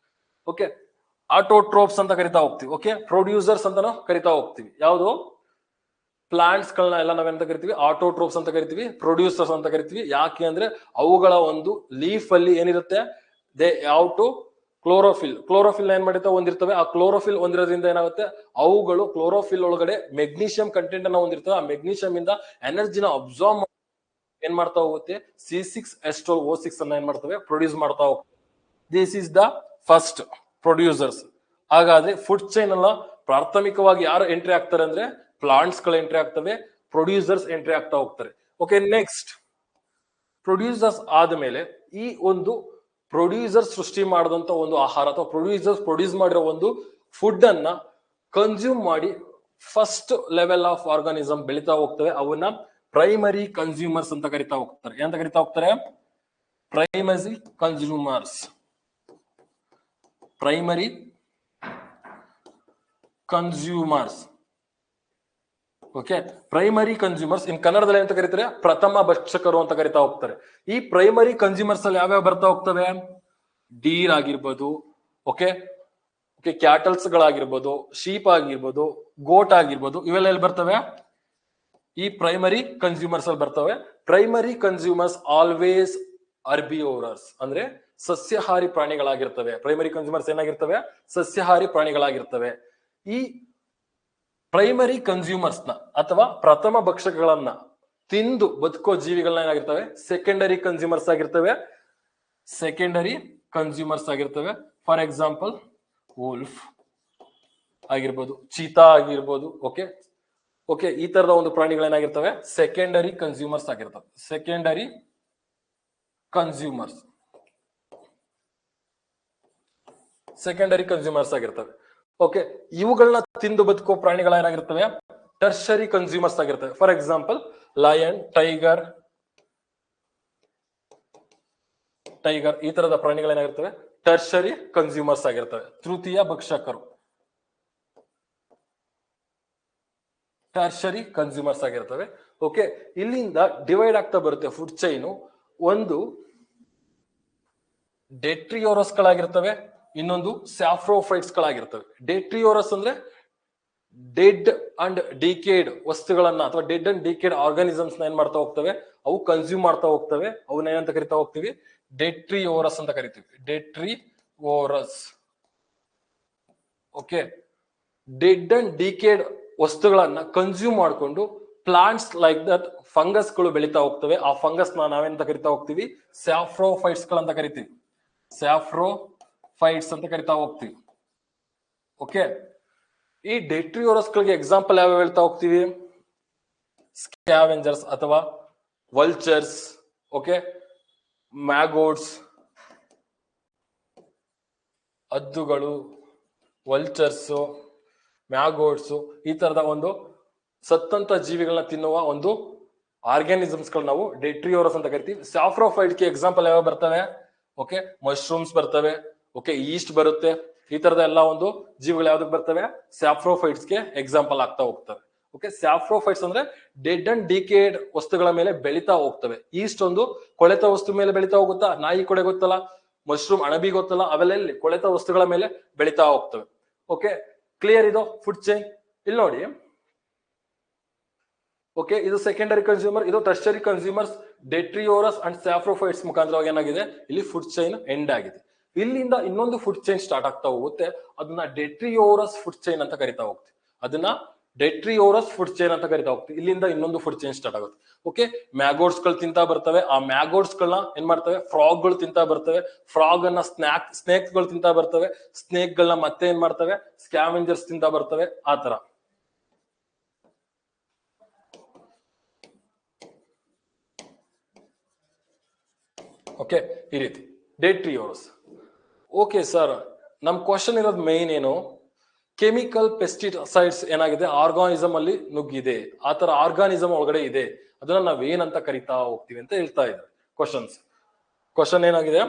ಓಕೆ, ಆಟೋಟ್ರೋಪ್ಸ್ ಅಂತ ಕರಿತಾ ಹೋಗ್ತೀವಿ. ಓಕೆ, ಪ್ರೊಡ್ಯೂಸರ್ಸ್ ಅಂತಾನು ಕರಿತಾ ಹೋಗ್ತೀವಿ. ಯಾವುದು? ಪ್ಲಾಂಟ್ಸ್ ಗಳನ್ನ ಎಲ್ಲ ನಾವೆಂತ ಕರಿತೀವಿ? ಆಟೋಟ್ರೋಪ್ಸ್ ಅಂತ ಕರಿತೀವಿ. ಪ್ರೊಡ್ಯೂಸರ್ಸ್ ಅಂತ ಕರಿತೀವಿ. ಯಾಕೆ ಅಂದ್ರೆ ಅವುಗಳ ಒಂದು ಲೀಫ್ ಅಲ್ಲಿ ಏನಿರುತ್ತೆ? ದೇ ಯಾವ್ ಟು ಕ್ಲೋರೋಫಿಲ್. ಕ್ಲೋರೋಫಿಲ್ ಏನ್ ಮಾಡಿರ್ತಾವೆ? ಹೊಂದಿರ್ತವೆ. ಆ ಕ್ಲೋರೋಫಿಲ್ ಹೊಂದಿರೋದ್ರಿಂದ ಏನಾಗುತ್ತೆ? ಅವುಗಳು ಕ್ಲೋರೋಫಿಲ್ ಒಳಗಡೆ ಮೆಗ್ನೀಷಿಯಂ ಕಂಟೆಂಟ್ ಅನ್ನ ಹೊಂದಿರ್ತವೆ. ಆ ಮೆಗ್ನೀಷಿಯಂ ಇಂದ ಎನರ್ಜಿನ ಅಬ್ಸಾರ್ವ್ ಏನ್ ಮಾಡ್ತಾ ಹೋಗುತ್ತೆ? C6H12O6 ಅನ್ನ ಏನ್ ಮಾಡ್ತವೆ? ಪ್ರೊಡ್ಯೂಸ್ ಮಾಡ್ತಾ ಹೋಗ್ತವೆ. This is the first producers. ಹಾಗಾದ್ರೆ ಫುಡ್ ಚೈನ್ ಅಲ್ಲ ಪ್ರಾಥಮಿಕವಾಗಿ ಯಾರು ಎಂಟ್ರಿ ಆಗ್ತಾರೆ ಅಂದ್ರೆ ಪ್ಲಾಂಟ್ಸ್ ಗಳು ಎಂಟ್ರಿ ಆಗ್ತವೆ, ಪ್ರೊಡ್ಯೂಸರ್ಸ್ ಎಂಟ್ರಿ ಆಗ್ತಾ ಹೋಗ್ತಾರೆ. ಓಕೆ, ನೆಕ್ಸ್ಟ್ ಪ್ರೊಡ್ಯೂಸರ್ಸ್ ಆದ್ಮೇಲೆ ಈ ಒಂದು ಪ್ರೊಡ್ಯೂಸರ್ ಸೃಷ್ಟಿ ಮಾಡಿದಂತ ಒಂದು ಆಹಾರ ಅಥವಾ ಪ್ರೊಡ್ಯೂಸರ್ಸ್ ಪ್ರೊಡ್ಯೂಸ್ ಮಾಡಿರೋ ಒಂದು ಫುಡ್ ಅನ್ನ ಕನ್ಸ್ಯೂಮ್ ಮಾಡಿ ಫಸ್ಟ್ ಲೆವೆಲ್ ಆಫ್ ಆರ್ಗಾನಿಸಮ್ ಬೆಳಿತಾ ಹೋಗ್ತವೆ. ಅವನ್ನ ಪ್ರೈಮರಿ ಕನ್ಸ್ಯೂಮರ್ಸ್ ಅಂತ ಕರಿತಾ ಹೋಗ್ತಾರೆ. ಏನಂತ ಕರಿತಾ ಹೋಗ್ತಾರೆ? Primary consumers. Okay, primary consumers in ಕನ್ನಡದಲ್ಲಿ ಅಂತ ಕರೀತಾರೆ ಪ್ರಥಮ ಭಕ್ಷಕರು ಅಂತ ಕರಿತಾ ಹೋಗ್ತಾರೆ. ಈ ಪ್ರೈಮರಿ ಕನ್ಸ್ಯೂಮರ್ಸ್ ಅಲ್ಲಿ ಯಾವ್ಯಾವ ಬರ್ತಾ ಹೋಗ್ತವೆ? ಡೀರ್ ಆಗಿರ್ಬೋದು, ಓಕೆ ಓಕೆ, ಕ್ಯಾಟಲ್ಸ್ ಗಳಾಗಿರ್ಬೋದು, ಶೀಪ್ ಆಗಿರ್ಬೋದು, ಗೋಟ್ ಆಗಿರ್ಬೋದು, ಇವೆಲ್ಲ ಎಲ್ಲಿ ಬರ್ತವೆ? ಈ ಪ್ರೈಮರಿ ಕನ್ಸ್ಯೂಮರ್ಸ್ ಅಲ್ಲಿ ಬರ್ತವೆ. ಪ್ರೈಮರಿ ಕನ್ಸ್ಯೂಮರ್ಸ್ ಆಲ್ವೇಸ್ ಅರ್ಬಿಯೋರಸ್, ಅಂದ್ರೆ ಸಸ್ಯಾಹಾರಿ ಪ್ರಾಣಿಗಳಾಗಿರ್ತವೆ. Primary consumers ಏನಾಗಿರ್ತವೆ? ಸಸ್ಯಾಹಾರಿ ಪ್ರಾಣಿಗಳಾಗಿರ್ತವೆ. ಈ ಪ್ರೈಮರಿ ಕನ್ಸ್ಯೂಮರ್ಸ್ ನ ಅಥವಾ ಪ್ರಥಮ ಭಕ್ಷಕಗಳನ್ನ ತಿಂದು ಬದುಕೋ ಜೀವಿಗಳನ್ನ ಏನಾಗಿರ್ತವೆ? ಸೆಕೆಂಡರಿ ಕನ್ಸ್ಯೂಮರ್ಸ್ ಆಗಿರ್ತವೆ. ಫಾರ್ ಎಕ್ಸಾಂಪಲ್ ವೂಲ್ಫ್ ಆಗಿರ್ಬೋದು, ಚೀತಾ ಆಗಿರ್ಬೋದು. ಓಕೆ ಓಕೆ, ಈ ತರದ ಒಂದು ಪ್ರಾಣಿಗಳೇನಾಗಿರ್ತವೆ? ಸೆಕೆಂಡರಿ ಕನ್ಸ್ಯೂಮರ್ಸ್ ಆಗಿರ್ತವೆ. ಸೆಕೆಂಡರಿ ಕನ್ಸ್ಯೂಮರ್ಸ್ ಆಗಿರ್ತವೆ. ಓಕೆ, ಇವುಗಳನ್ನ ತಿಂದು ಬದುಕೋ ಪ್ರಾಣಿಗಳೇನಾಗಿರ್ತವೆ? ಟರ್ಷರಿ ಕನ್ಸ್ಯೂಮರ್ಸ್ ಆಗಿರ್ತವೆ. ಫಾರ್ ಎಕ್ಸಾಂಪಲ್ ಲಯನ್, ಟೈಗರ್, ಈ ತರದ ಪ್ರಾಣಿಗಳೇನಾಗಿರ್ತವೆ? ಟರ್ಷರಿ ಕನ್ಸ್ಯೂಮರ್ಸ್ ಆಗಿರ್ತವೆ. ತೃತೀಯ ಭಕ್ಷಕರು ಟರ್ಷರಿ ಕನ್ಸ್ಯೂಮರ್ಸ್ ಆಗಿರ್ತವೆ. ಓಕೆ, ಇಲ್ಲಿಂದ ಡಿವೈಡ್ ಆಗ್ತಾ ಬರುತ್ತೆ ಫುಡ್ ಚೈನು. ಒಂದು ಡೆಟ್ರಿಯೋರಸ್ ಗಳಾಗಿರ್ತವೆ, ಇನ್ನೊಂದು ಸ್ಯಾಫ್ರೋಫೈಟ್ಸ್ ಗಳಾಗಿರ್ತವೆ. ಡೆಟ್ರಿಯೋರಸ್ ಅಂದ್ರೆ ಡೆಡ್ ಅಂಡ್ ಡಿಕೇಡ್ ವಸ್ತುಗಳನ್ನ ಅಥವಾ ಡೆಡ್ ಅಂಡ್ ಡಿಕೇಡ್ ಆರ್ಗಾನಿಸಮ್ಸ್ ಏನ್ ಮಾಡ್ತಾ ಹೋಗ್ತವೆ? ಅವು ಕನ್ಸ್ಯೂಮ್ ಮಾಡ್ತಾ ಹೋಗ್ತವೆ. ಅವನ್ನ ಏನಂತ ಕರಿತಾ ಹೋಗ್ತೀವಿ? ಡೆಟ್ರಿಯೋರಸ್ ಅಂತ ಕರಿತೀವಿ. ಡೆಟ್ರಿಯೋರಸ್. ಓಕೆ, ಡೆಡ್ ಅಂಡ್ ಡಿಕೇಡ್ ವಸ್ತುಗಳನ್ನ ಕನ್ಸ್ಯೂಮ್ ಮಾಡಿಕೊಂಡು ಪ್ಲಾಂಟ್ಸ್ ಲೈಕ್ ದಟ್ ಫಂಗಸ್ ಗಳು ಬೆಳೀತಾ ಹೋಗ್ತವೆ. ಆ ಫಂಗಸ್ ನಾವೇನಂತ ಕರಿತಾ ಹೋಗ್ತೀವಿ? ಸ್ಯಾಫ್ರೋಫೈಟ್ಸ್ ಗಳಂತ ಕರಿತೀವಿ. ಸ್ಯಾಫ್ರೋಫೈಟ್ಸ್ ಅಂತ ಕರಿತಾ ಹೋಗ್ತೀವಿ. ಓಕೆ, ಈ ಡೆಟ್ರಿಯೋರಸ್ ಗಳಿಗೆ ಎಕ್ಸಾಂಪಲ್ ಯಾವ್ಯಾವ ಹೇಳ್ತಾ ಹೋಗ್ತೀವಿ? ಸ್ಕ್ಯಾವೆಂಜರ್ಸ್ ಅಥವಾ ವಲ್ಚರ್ಸ್, ಓಕೆ, ಮ್ಯಾಗೋಟ್ಸ್, ಹದ್ದುಗಳು, ವಲ್ಚರ್ಸ್, ಮ್ಯಾಗೋಟ್ಸ್, ಈ ತರದ ಒಂದು ಸತ್ತಂತ ಜೀವಿಗಳನ್ನ ತಿನ್ನುವ ಒಂದು ಆರ್ಗ್ಯಾನಿಸಮ್ಸ್ ಗಳು ನಾವು ಡೆಟ್ರಿಯೋರಸ್ ಅಂತ ಕರಿತೀವಿ. ಸ್ಯಾಫ್ರೋಫೈಟ್ ಗೆ ಎಕ್ಸಾಂಪಲ್ ಯಾವ ಬರ್ತವೆ? ಓಕೆ, ಮಶ್ರೂಮ್ಸ್ ಬರ್ತವೆ. ಓಕೆ, ಈಸ್ಟ್ ಬರುತ್ತೆ. ಈ ತರದ ಎಲ್ಲ ಒಂದು ಜೀವಿಗಳು ಯಾವ್ದಕ್ಕೆ ಬರ್ತವೆ? ಸ್ಯಾಫ್ರೋಫೈಟ್ಸ್ ಗೆ ಎಕ್ಸಾಂಪಲ್ ಆಗ್ತಾ ಹೋಗ್ತವೆ. ಓಕೆ, ಸ್ಯಾಫ್ರೋಫೈಟ್ಸ್ ಅಂದ್ರೆ ಡೆಡ್ ಅಂಡ್ ಡಿಕೇಡ್ ವಸ್ತುಗಳ ಮೇಲೆ ಬೆಳೀತಾ ಹೋಗ್ತವೆ. ಈಸ್ಟ್ ಒಂದು ಕೊಳೆತ ವಸ್ತು ಮೇಲೆ ಬೆಳೀತಾ ಹೋಗುತ್ತಾ? ನಾಯಿ ಕೊಡೆ ಗೊತ್ತಲ್ಲ, ಮಶ್ರೂಮ್ ಅಣಬಿ ಗೊತ್ತಲ್ಲ, ಅವೆಲ್ಲ ಕೊಳೆತ ವಸ್ತುಗಳ ಮೇಲೆ ಬೆಳೀತಾ ಹೋಗ್ತವೆ. ಓಕೆ, ಕ್ಲಿಯರ್ ಇದು ಫುಡ್ ಚೈನ್? ಇಲ್ಲಿ ನೋಡಿ, ಓಕೆ, ಇದು ಸೆಕೆಂಡರಿ ಕನ್ಸ್ಯೂಮರ್, ಇದು ಟರ್ಷರಿ ಕನ್ಸ್ಯೂಮರ್ಸ್. ಡೆಟ್ರಿಯೋರಸ್ ಅಂಡ್ ಸ್ಯಾಫ್ರೋಫೈಟ್ಸ್ ಮುಖಾಂತರವಾಗಿ ಏನಾಗಿದೆ? ಇಲ್ಲಿ ಫುಡ್ ಚೈನ್ ಎಂಡ್ ಆಗಿದೆ. ಇಲ್ಲಿಂದ ಇನ್ನೊಂದು ಫುಡ್ ಚೈನ್ ಸ್ಟಾರ್ಟ್ ಆಗ್ತಾ ಹೋಗುತ್ತೆ. ಅದನ್ನ ಡೆಟ್ರಿಯೋರಸ್ ಫುಡ್ ಚೈನ್ ಅಂತ ಕರಿತಾ ಹೋಗ್ತೀವಿ. ಇಲ್ಲಿಂದ ಇನ್ನೊಂದು ಫುಡ್ ಚೈನ್ ಸ್ಟಾರ್ಟ್ ಆಗುತ್ತೆ. ಓಕೆ, ಮ್ಯಾಗೋಟ್ಸ್ ಗಳು ತಿಂತಾ ಬರ್ತವೆ. ಆ ಮ್ಯಾಗೋಟ್ಸ್ ಗಳನ್ನ ಏನ್ ಮಾಡ್ತವೆ? ಫ್ರಾಗ್ ಗಳು ತಿಂತಾ ಬರ್ತವೆ. ಫ್ರಾಗ್ ಅನ್ನ ಸ್ನೇಕ್ ಗಳು ತಿಂತಾ ಬರ್ತವೆ. ಸ್ನೇಕ್ ಗಳನ್ನ ಮತ್ತೆ ಏನ್ ಮಾಡ್ತವೆ? ಸ್ಕ್ಯಾವೆಂಜರ್ಸ್ ತಿಂತಾ ಬರ್ತವೆ. ಆತರ. ಓಕೆ, ಈ ರೀತಿ ಡೆಟ್ರಿಯೋರಸ್. ಓಕೆ ಸರ್, ನಮ್ ಕ್ವಶನ್ ಇರೋದು ಮೇನ್ ಏನು? ಕೆಮಿಕಲ್ ಪೆಸ್ಟಿಸೈಡ್ಸ್ ಏನಾಗಿದೆ? ಆರ್ಗಾನಿಸಮ್ ಅಲ್ಲಿ ನುಗ್ಗಿದೆ. ಆತರ ಆರ್ಗಾನಿಸಮ್ ಒಳಗಡೆ ಇದೆ. ಅದನ್ನ ನಾವ್ ಏನಂತ ಕರಿತಾ ಹೋಗ್ತೀವಿ ಅಂತ ಹೇಳ್ತಾ ಇದ್ದಾರೆ. ಕ್ವಶನ್ ಏನಾಗಿದೆ?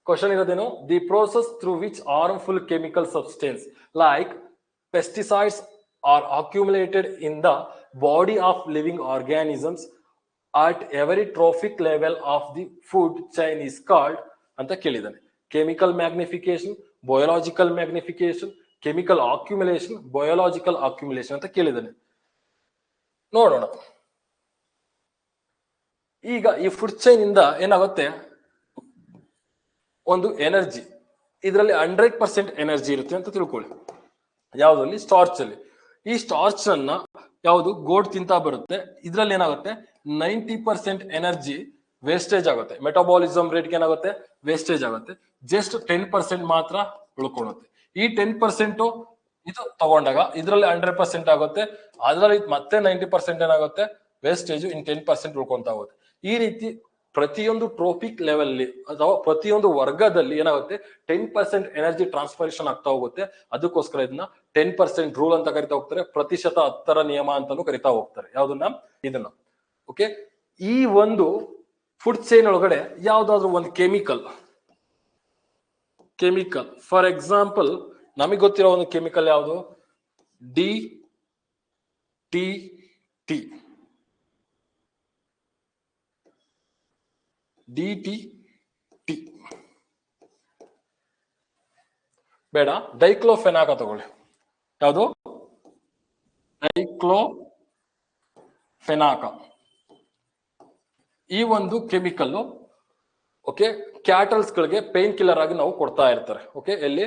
ಕ್ವಶನ್ ಇರೋದೇನು? The process through which harmful chemical substance like pesticides are accumulated in the body of living organisms at every trophic level of the food chain is called ಅಂತ ಕೇಳಿದಾನೆ. Chemical magnification, biological magnification, chemical accumulation, biological accumulation ಅಂತ ಕೇಳಿದಾನೆ. ನೋಡೋಣ. ಈಗ ಈ food chain ಇಂದ ಏನಾಗುತ್ತೆ? ಒಂದು ಎನರ್ಜಿ, ಇದರಲ್ಲಿ 100% ಎನರ್ಜಿ ಇರುತ್ತೆ ಅಂತ ತಿಳ್ಕೊಳ್ಳಿ. ಯಾವ್ದ್ರಲ್ಲಿ? ಸ್ಟಾರ್ಚ್ ಅಲ್ಲಿ. ಈ ಸ್ಟಾರ್ಚ್ ಅನ್ನ ಯಾವುದು ಗೋಡ್ ತಿಂತಾ ಬರುತ್ತೆ. ಇದ್ರಲ್ಲಿ ಏನಾಗುತ್ತೆ? 90% ಎನರ್ಜಿ ವೇಸ್ಟೇಜ್ ಆಗುತ್ತೆ. ಮೆಟಾಬಾಲಿಸಮ್ ರೇಟ್ ಏನಾಗುತ್ತೆ? ವೇಸ್ಟೇಜ್ ಆಗುತ್ತೆ. ಜಸ್ಟ್ 10% ಮಾತ್ರ ಉಳ್ಕೊಳ್ಳುತ್ತೆ. ಈ 10% ಇದು ತಗೊಂಡಾಗ ಇದ್ರಲ್ಲಿ 100% ಆಗುತ್ತೆ. ಅದ್ರಲ್ಲಿ ಮತ್ತೆ 90% ಏನಾಗುತ್ತೆ? ವೇಸ್ಟೇಜ್. ಇನ್ 10% ಉಳ್ಕೊಂತ ಹೋಗುತ್ತೆ. ಈ ರೀತಿ ಪ್ರತಿಯೊಂದು ಟ್ರೋಪಿಕ್ ಲೆವೆಲ್ ಅಥವಾ ಪ್ರತಿಯೊಂದು ವರ್ಗದಲ್ಲಿ ಏನಾಗುತ್ತೆ? 10% ಎನರ್ಜಿ ಟ್ರಾನ್ಸ್ಫರೇಷನ್ ಆಗ್ತಾ ಹೋಗುತ್ತೆ. ಅದಕ್ಕೋಸ್ಕರ ಇದನ್ನ 10% ರೂಲ್ ಅಂತ ಕರಿತಾ ಹೋಗ್ತಾರೆ. ಪ್ರತಿಶತ 10ರ ನಿಯಮ ಅಂತಾನು ಕರಿತಾ ಹೋಗ್ತಾರೆ. ಯಾವ್ದನ್ನ? ಇದನ್ನ. ಓಕೆ, ಈ ಒಂದು ಫುಡ್ ಚೈನ್ ಒಳಗಡೆ ಯಾವ್ದಾದ್ರು ಒಂದು ಕೆಮಿಕಲ್ ಫಾರ್ ಎಕ್ಸಾಂಪಲ್ ನಮಗೆ ಗೊತ್ತಿರೋ ಒಂದು ಕೆಮಿಕಲ್ ಯಾವುದು? D T T D T T ಬೇಡ, ಡೈಕ್ಲೋಫೆನಾಕ ತಗೊಳ್ಳಿ. ಯಾವುದು? ಡೈಕ್ಲೋಫೆನಾಕ. ಈ ಒಂದು ಕೆಮಿಕಲ್ ಓಕೆ ಕ್ಯಾಟಲ್ಸ್ ಗಳಿಗೆ ಪೇನ್ ಕಿಲ್ಲರ್ ಆಗಿ ನಾವು ಕೊಡ್ತಾ ಇರ್ತಾರೆ. ಓಕೆ, ಎಲ್ಲಿ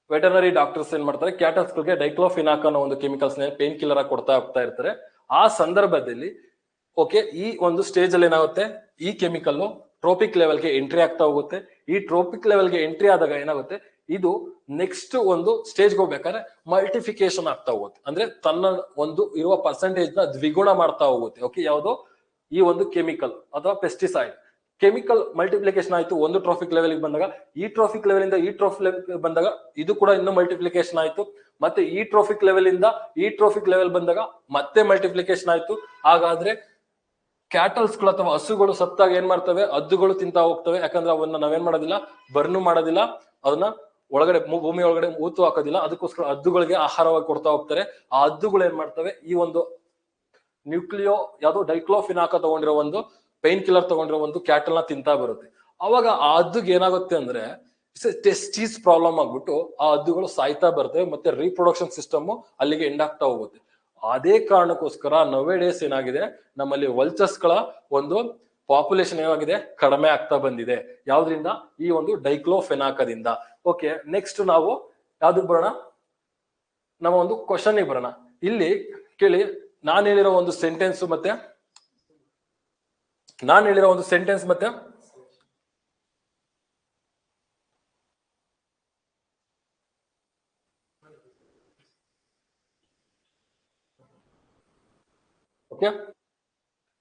ವೆಟರ್ನರಿ ಡಾಕ್ಟರ್ಸ್ ಏನ್ ಮಾಡ್ತಾರೆ, ಕ್ಯಾಟಲ್ಸ್ ಗಳಿಗೆ ಡೈಕ್ಲೋಫಿನಾಕ್ ಅನ್ನೋ ಒಂದು ಕೆಮಿಕಲ್ಸ್ ಪೇನ್ ಕಿಲ್ಲರ್ ಆಗಿ ಕೊಡ್ತಾ ಹೋಗ್ತಾ ಇರ್ತಾರೆ. ಆ ಸಂದರ್ಭದಲ್ಲಿ ಓಕೆ ಈ ಒಂದು ಸ್ಟೇಜ್ ಅಲ್ಲಿ ಏನಾಗುತ್ತೆ, ಈ ಕೆಮಿಕಲ್ ಟ್ರೋಪಿಕ್ ಲೆವೆಲ್ಗೆ ಎಂಟ್ರಿ ಆಗ್ತಾ ಹೋಗುತ್ತೆ. ಈ ಟ್ರೋಪಿಕ್ ಲೆವೆಲ್ಗೆ ಎಂಟ್ರಿ ಆದಾಗ ಏನಾಗುತ್ತೆ, ಇದು ನೆಕ್ಸ್ಟ್ ಒಂದು ಸ್ಟೇಜ್ಗೆ ಹೋಗ್ಬೇಕಾದ್ರೆ ಮಲ್ಟಿಫಿಕೇಶನ್ ಆಗ್ತಾ ಹೋಗುತ್ತೆ. ಅಂದ್ರೆ ತನ್ನ ಒಂದು ಇರುವ ಪರ್ಸೆಂಟೇಜ್ ನ ದ್ವಿಗುಣ ಮಾಡ್ತಾ ಹೋಗುತ್ತೆ. ಓಕೆ, ಯಾವುದು? ಈ ಒಂದು ಕೆಮಿಕಲ್ ಅಥವಾ ಪೆಸ್ಟಿಸೈಡ್ ಕೆಮಿಕಲ್ ಮಲ್ಟಿಪ್ಲಿಕೇಶನ್ ಆಯ್ತು ಒಂದು ಟ್ರೋಫಿಕ್ ಲೆವೆಲ್ ಬಂದಾಗ, ಈ ಟ್ರೋಫಿಕ್ ಲೆವೆಲ್ ಇಂದ ಈ ಟ್ರೋಫಿಕ್ ಲೆವೆಲ್ ಬಂದಾಗ ಇದು ಕೂಡ ಇನ್ನೂ ಮಲ್ಟಿಪ್ಲಿಕೇಶನ್ ಆಯ್ತು. ಮತ್ತೆ ಈ ಟ್ರೋಫಿಕ್ ಲೆವೆಲ್ ಇಂದ ಈ ಟ್ರೋಫಿಕ್ ಲೆವೆಲ್ ಬಂದಾಗ ಮತ್ತೆ ಮಲ್ಟಿಪ್ಲಿಕೇಶನ್ ಆಯ್ತು. ಹಾಗಾದ್ರೆ ಕ್ಯಾಟಲ್ಸ್ ಗಳು ಅಥವಾ ಹಸುಗಳು ಸತ್ತಾಗ ಏನ್ ಮಾಡ್ತವೆ, ಹದ್ದುಗಳು ತಿಂತಾ ಹೋಗ್ತವೆ. ಯಾಕಂದ್ರೆ ಅವನ್ನ ನಾವೇನ್ ಮಾಡೋದಿಲ್ಲ, ಬರ್ನು ಮಾಡೋದಿಲ್ಲ, ಅದನ್ನ ಒಳಗಡೆ ಭೂಮಿ ಒಳಗಡೆ ಊತು ಹಾಕೋದಿಲ್ಲ. ಅದಕ್ಕೋಸ್ಕರ ಹದ್ದುಗಳಿಗೆ ಆಹಾರವಾಗಿ ಕೊಡ್ತಾ ಹೋಗ್ತಾರೆ. ಆ ಹದ್ದುಗಳು ಏನ್ ಮಾಡ್ತವೆ, ಈ ಒಂದು ನ್ಯೂಕ್ಲಿಯೋ ಯಾವುದು ಡೈಕ್ಲೋಫಿನಾಕ ತಗೊಂಡಿರೋ ಒಂದು ಪೈನ್ ಕಿಲ್ಲರ್ ತಗೊಂಡಿರೋ ಒಂದು ಕ್ಯಾಟಲ್ ನ ತಿಂತಾ ಬರುತ್ತೆ. ಅವಾಗ ಆ ಹದ್ದುಗೆ ಏನಾಗುತ್ತೆ ಅಂದ್ರೆ ಟೆಸ್ಟೀಸ್ ಪ್ರಾಬ್ಲಮ್ ಆಗ್ಬಿಟ್ಟು ಆ ಹದ್ದುಗಳು ಸಾಯ್ತಾ ಬರ್ತವೆ. ಮತ್ತೆ ರೀಪ್ರೊಡಕ್ಷನ್ ಸಿಸ್ಟಮ್ ಅಲ್ಲಿಗೆ ಎಂಡ್ ಆಗ್ತಾ ಹೋಗುತ್ತೆ. ಅದೇ ಕಾರಣಕ್ಕೋಸ್ಕರ ನವೆ ಡೇಸ್ ಏನಾಗಿದೆ, ನಮ್ಮಲ್ಲಿ ವಲ್ಚರ್ಸ್ ಗಳ ಒಂದು ಪಾಪ್ಯುಲೇಷನ್ ಏನಾಗಿದೆ, ಕಡಿಮೆ ಆಗ್ತಾ ಬಂದಿದೆ. ಯಾವ್ದ್ರಿಂದ? ಈ ಒಂದು ಡೈಕ್ಲೋಫೆನಾಕದಿಂದ. ಓಕೆ, ನೆಕ್ಸ್ಟ್ ನಾವು ಯಾವ್ದು ಬರೋಣ, ನಮ್ಮ ಒಂದು ಕ್ವಶನ್ ಬರೋಣ. ಇಲ್ಲಿ ಕೇಳಿ, ನಾನು ಹೇಳಿರೋ ಒಂದು ಸೆಂಟೆನ್ಸ್ ಮತ್ತೆ okay,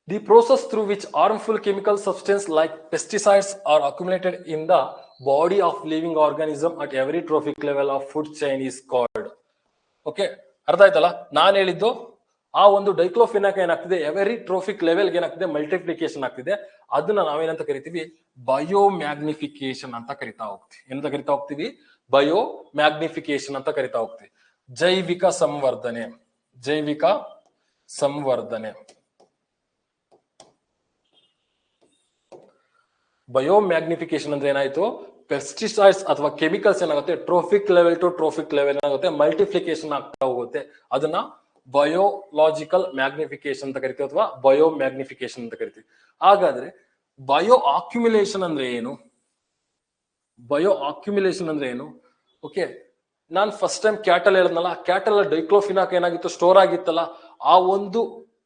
the process through which harmful chemical substance like pesticides are accumulated in the body of living organism at every trophic level of food chain is called. Okay, ಅರ್ಥ ಆಯ್ತಲ್ಲ? ನಾನು ಹೇಳಿದ್ದು ಆ ಒಂದು ಡೈಕ್ಲೋಫಿನಾಕ ಏನಾಗ್ತಿದೆ, ಎವರಿ ಟ್ರೋಫಿಕ್ ಲೆವೆಲ್ ಏನಾಗ್ತಿದೆ, multiplication ಆಗ್ತಿದೆ. ಅದನ್ನ ನಾವೇನಂತ ಕರಿತೀವಿ, ಬಯೋಮ್ಯಾಗ್ನಿಫಿಕೇಶನ್ ಅಂತ ಕರಿತಾ ಹೋಗ್ತೀವಿ. ಏನಂತ ಕರಿತಾ ಹೋಗ್ತೀವಿ? ಬಯೋಮ್ಯಾಗ್ನಿಫಿಕೇಶನ್ ಅಂತ ಕರಿತಾ ಹೋಗ್ತೀವಿ. ಜೈವಿಕ ಸಂವರ್ಧನೆ. ಬಯೋಮ್ಯಾಗ್ನಿಫಿಕೇಶನ್ ಅಂದ್ರೆ ಏನಾಯ್ತು, ಪೆಸ್ಟಿಸೈಡ್ಸ್ ಅಥವಾ ಕೆಮಿಕಲ್ಸ್ ಏನಾಗುತ್ತೆ, trophic level to trophic level ಏನಾಗುತ್ತೆ, ಮಲ್ಟಿಪ್ಲಿಕೇಶನ್ ಆಗ್ತಾ ಹೋಗುತ್ತೆ. ಅದನ್ನ ಬಯೋಲಾಜಿಕಲ್ ಮ್ಯಾಗ್ನಿಫಿಕೇಶನ್ ಅಂತ ಕರಿತೀವಿ ಅಥವಾ ಬಯೋಮ್ಯಾಗ್ನಿಫಿಕೇಶನ್ ಅಂತ ಕರಿತೀವಿ. ಹಾಗಾದ್ರೆ ಬಯೋ ಆಕ್ಯುಮಿಲೇಷನ್ ಅಂದ್ರೆ ಏನು? ಓಕೆ, ನಾನು ಫಸ್ಟ್ ಟೈಮ್ ಕ್ಯಾಟಲ್ ಹೇಳಿದ್ನಲ್ಲ, ಕ್ಯಾಟಲ್ ಡೈಕ್ಲೋಫಿನಾಕ್ ಏನಾಗಿತ್ತು, ಸ್ಟೋರ್ ಆಗಿತ್ತಲ್ಲ, ಆ ಒಂದು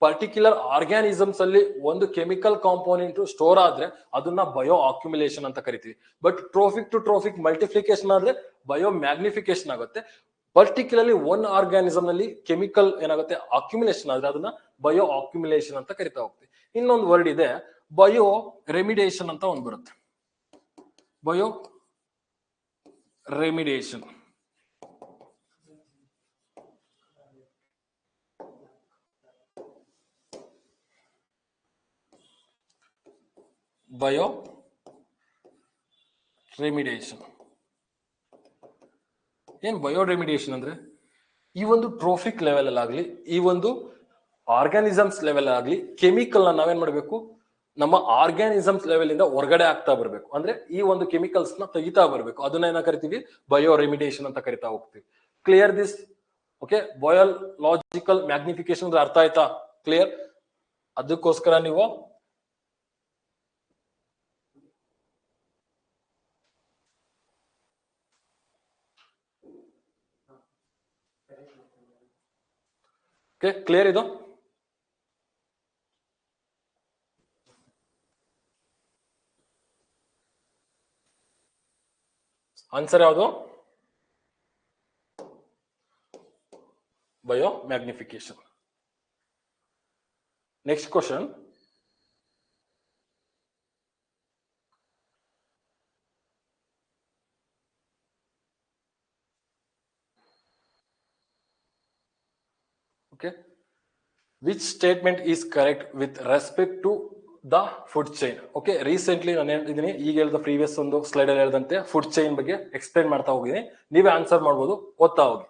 ಪರ್ಟಿಕ್ಯುಲರ್ ಆರ್ಗ್ಯಾನಿಸಮ್ಸ್ ಅಲ್ಲಿ ಒಂದು ಕೆಮಿಕಲ್ ಕಾಂಪೋನೆಂಟ್ ಸ್ಟೋರ್ ಆದ್ರೆ ಅದನ್ನ ಬಯೋ ಆಕ್ಯುಮಿಲೇಷನ್ ಅಂತ ಕರಿತೀವಿ. But trophic to trophic multiplication ಆದ್ರೆ ಬಯೋ ಮ್ಯಾಗ್ನಿಫಿಕೇಶನ್ ಆಗುತ್ತೆ. ಪರ್ಟಿಕ್ಯುಲರ್ಲಿ ಒನ್ ಆರ್ಗ್ಯಾನಿಸಮ್ ನಲ್ಲಿ ಕೆಮಿಕಲ್ ಏನಾಗುತ್ತೆ, ಅಕ್ಯುಮಿಲೇಷನ್ ಆದ್ರೆ ಅದನ್ನ ಬಯೋ ಆಕ್ಯುಮಿಲೇಷನ್ ಅಂತ ಕರಿತಾ ಹೋಗ್ತೀವಿ. ಇನ್ನೊಂದು ವರ್ಡ್ ಇದೆ, ಬಯೋ ರೆಮಿಡೇಷನ್ ಅಂತ ಒಂದು ಬರುತ್ತೆ. ಬಯೋ ರೆಮಿಡೇಷನ್. ಬಯೋ ರೆಮಿಡೇಷನ್ ಏನ್? ಬಯೋ ರೆಮಿಡೇಷನ್ ಅಂದ್ರೆ ಈ ಒಂದು ಟ್ರೋಫಿಕ್ ಲೆವೆಲ್ ಅಲ್ಲಾಗ್ಲಿ, ಈ ಒಂದು ಆರ್ಗ್ಯಾನಿಸಮ್ಸ್ ಲೆವೆಲ್ ಆಗಲಿ, ಕೆಮಿಕಲ್ ನ ನಾವೇನ್ ಮಾಡ್ಬೇಕು, ನಮ್ಮ ಆರ್ಗ್ಯಾನಿಸಮ್ಸ್ ಲೆವೆಲ್ ಇಂದ ಹೊರಗಡೆ ಆಗ್ತಾ ಬರ್ಬೇಕು. ಅಂದ್ರೆ ಈ ಒಂದು ಕೆಮಿಕಲ್ಸ್ ನ ತೆಗಿತಾ ಬರ್ಬೇಕು. ಅದನ್ನ ಏನ ಕರಿತೀವಿ, ಬಯೋ ರೆಮಿಡೇಷನ್ ಅಂತ ಕರಿತಾ ಹೋಗ್ತೀವಿ. Clear this? Okay, biological magnification ಅಂದ್ರೆ ಅರ್ಥ ಆಯ್ತಾ? ಕ್ಲಿಯರ್? ಅದಕ್ಕೋಸ್ಕರ ನೀವು ಕ್ಲಿಯರ್ ಇದು? ಆನ್ಸರ್ ಯಾವುದು? Bio magnification. Next question. Okay, which statement is correct with respect to the food chain. Okay, recently ನಾನು ಹೇಳಿದ್ದೀನಿ, ಈಗ ಹೇಳಿದ ಪ್ರೀವಿಯಸ್ ಒಂದು ಸ್ಲೈಡ್ ಅಲ್ಲಿ ಹೇಳಿದಂತೆ ಫುಡ್ ಚೈನ್ ಬಗ್ಗೆ ಎಕ್ಸ್ಪ್ಲೈನ್ ಮಾಡ್ತಾ ಹೋಗಿದ್ದೀನಿ. ನೀವೇ ಆನ್ಸರ್ ಮಾಡ್ಬೋದು, ಓದ್ತಾ ಹೋಗಿ.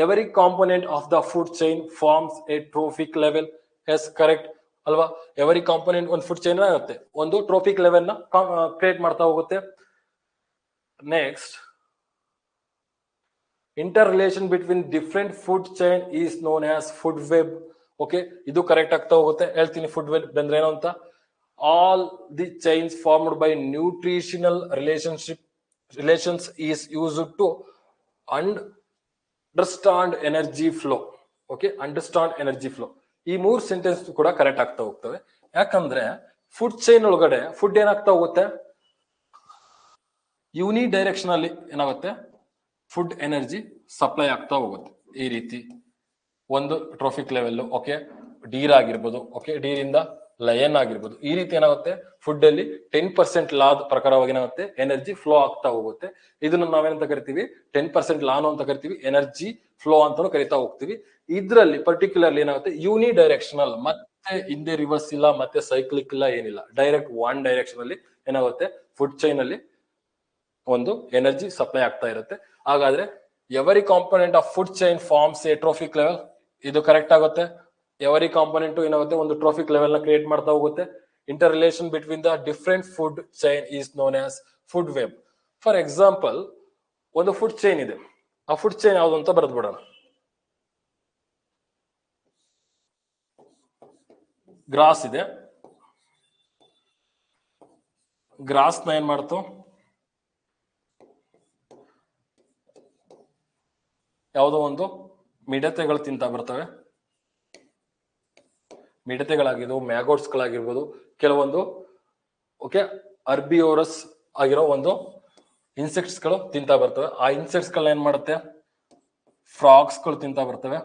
Every component of the food chain forms a trophic level. Yes, correct ಅಲ್ವಾ? ಎವರಿ ಕಾಂಪೋನೆಂಟ್ ಒಂದು ಫುಡ್ ಚೈನ್ ಆಗುತ್ತೆ, ಒಂದು ಟ್ರೋಫಿಕ್ ಲೆವೆಲ್ ನ ಕ್ರಿಯೇಟ್ ಮಾಡ್ತಾ ಹೋಗುತ್ತೆ. Next, inter relation between different food chain is known as food web. ಓಕೆ, ಇದು correct ಆಗ್ತಾ ಹೋಗುತ್ತೆ. ಹೇಳ್ತೀನಿ ಫುಡ್ ವೆಬ್ ಅಂದ್ರೆ ಏನು ಅಂತ. All the chains formed by nutritional relations is used to understand energy flow. Okay, understand energy flow. ಈ 3 sentence ಕೂಡ ಕರೆಕ್ಟ್ ಆಗ್ತಾ ಹೋಗ್ತವೆ. ಯಾಕಂದ್ರೆ ಫುಡ್ ಚೈನ್ ಒಳಗಡೆ ಫುಡ್ ಏನಾಗ್ತಾ ಹೋಗುತ್ತೆ, ಯೂನಿ ಡೈರೆಕ್ಷನ್ ಅಲ್ಲಿ ಏನಾಗುತ್ತೆ, ಫುಡ್ ಎನರ್ಜಿ ಸಪ್ಲೈ ಆಗ್ತಾ ಹೋಗುತ್ತೆ. ಈ ರೀತಿ ಒಂದು ಟ್ರೋಫಿಕ್ ಲೆವೆಲ್, ಓಕೆ, ಡೀರ್ ಆಗಿರ್ಬೋದು, ಓಕೆ, ಡೀರಿಂದ ಲಯನ್ ಆಗಿರ್ಬೋದು. ಈ ರೀತಿ ಏನಾಗುತ್ತೆ, ಫುಡ್ ಅಲ್ಲಿ 10% ಲಾದ ಪ್ರಕಾರವಾಗಿ ಏನಾಗುತ್ತೆ, ಎನರ್ಜಿ ಫ್ಲೋ ಆಗ್ತಾ ಹೋಗುತ್ತೆ. ಇದನ್ನ ನಾವೇನಂತ ಕರಿತೀವಿ, 10% ಲಾನು ಅಂತ ಕರಿತೀವಿ, ಎನರ್ಜಿ ಫ್ಲೋ ಅಂತಾನು ಕರಿತಾ ಹೋಗ್ತೀವಿ. ಇದ್ರಲ್ಲಿ ಪರ್ಟಿಕ್ಯುಲರ್ಲಿ ಏನಾಗುತ್ತೆ, ಯೂನಿ ಡೈರೆಕ್ಷನಲ್, ಮತ್ತೆ ಹಿಂದೆ ರಿವರ್ಸ್ ಇಲ್ಲ, ಮತ್ತೆ ಸೈಕ್ಲಿಕ್ ಇಲ್ಲ, ಏನಿಲ್ಲ, ಡೈರೆಕ್ಟ್ ಒನ್ ಡೈರೆಕ್ಷನ್ ಅಲ್ಲಿ ಏನಾಗುತ್ತೆ, ಫುಡ್ ಚೈನ್ ಅಲ್ಲಿ ಒಂದು ಎನರ್ಜಿ ಸಪ್ಲೈ ಆಗ್ತಾ ಇರುತ್ತೆ. ಹಾಗಾದ್ರೆ every component of food chain forms a trophic level, ಇದು ಕರೆಕ್ಟ್ ಆಗುತ್ತೆ. ಎವರಿ ಕಾಂಪೋನೆಂಟ್ ಏನಾಗುತ್ತೆ, ಒಂದು ಟ್ರೋಫಿಕ್ ಲೆವೆಲ್ ನ ಕ್ರಿಯೇಟ್ ಮಾಡ್ತಾ ಹೋಗುತ್ತೆ. Inter relation between the different food chain is known as food web. For example, ಒಂದು ಫುಡ್ ಚೈನ್ ಇದೆ, ಆ ಫುಡ್ ಚೈನ್ ಯಾವುದು ಅಂತ ಬರೆದ್ಬಿಡೋಣ. ಗ್ರಾಸ್ ಇದೆ, ಗ್ರಾಸ್ ನ ಏನ್ ಮಾಡ್ತು, ಯಾವುದೋ ಒಂದು ಮಿಡತೆಗಳು ತಿಂತ ಬರ್ತವೆ. ಮಿಡತೆಗಳಾಗಿರ್ಬೋದು, ಮ್ಯಾಗೋಟ್ಸ್ ಗಳಾಗಿರ್ಬೋದು, ಕೆಲವೊಂದು ಓಕೆ ಅರ್ಬಿಯೋರಸ್ ಆಗಿರೋ ಒಂದು ಇನ್ಸೆಕ್ಟ್ಸ್ ಗಳು ತಿಂತಾ ಬರ್ತವೆ. ಆ ಇನ್ಸೆಕ್ಟ್ಸ್ ಗಳನ್ನ ಏನ್ ಮಾಡುತ್ತೆ, ಫ್ರಾಗ್ಸ್ ಗಳು ತಿಂತಾ ಬರ್ತವೆ,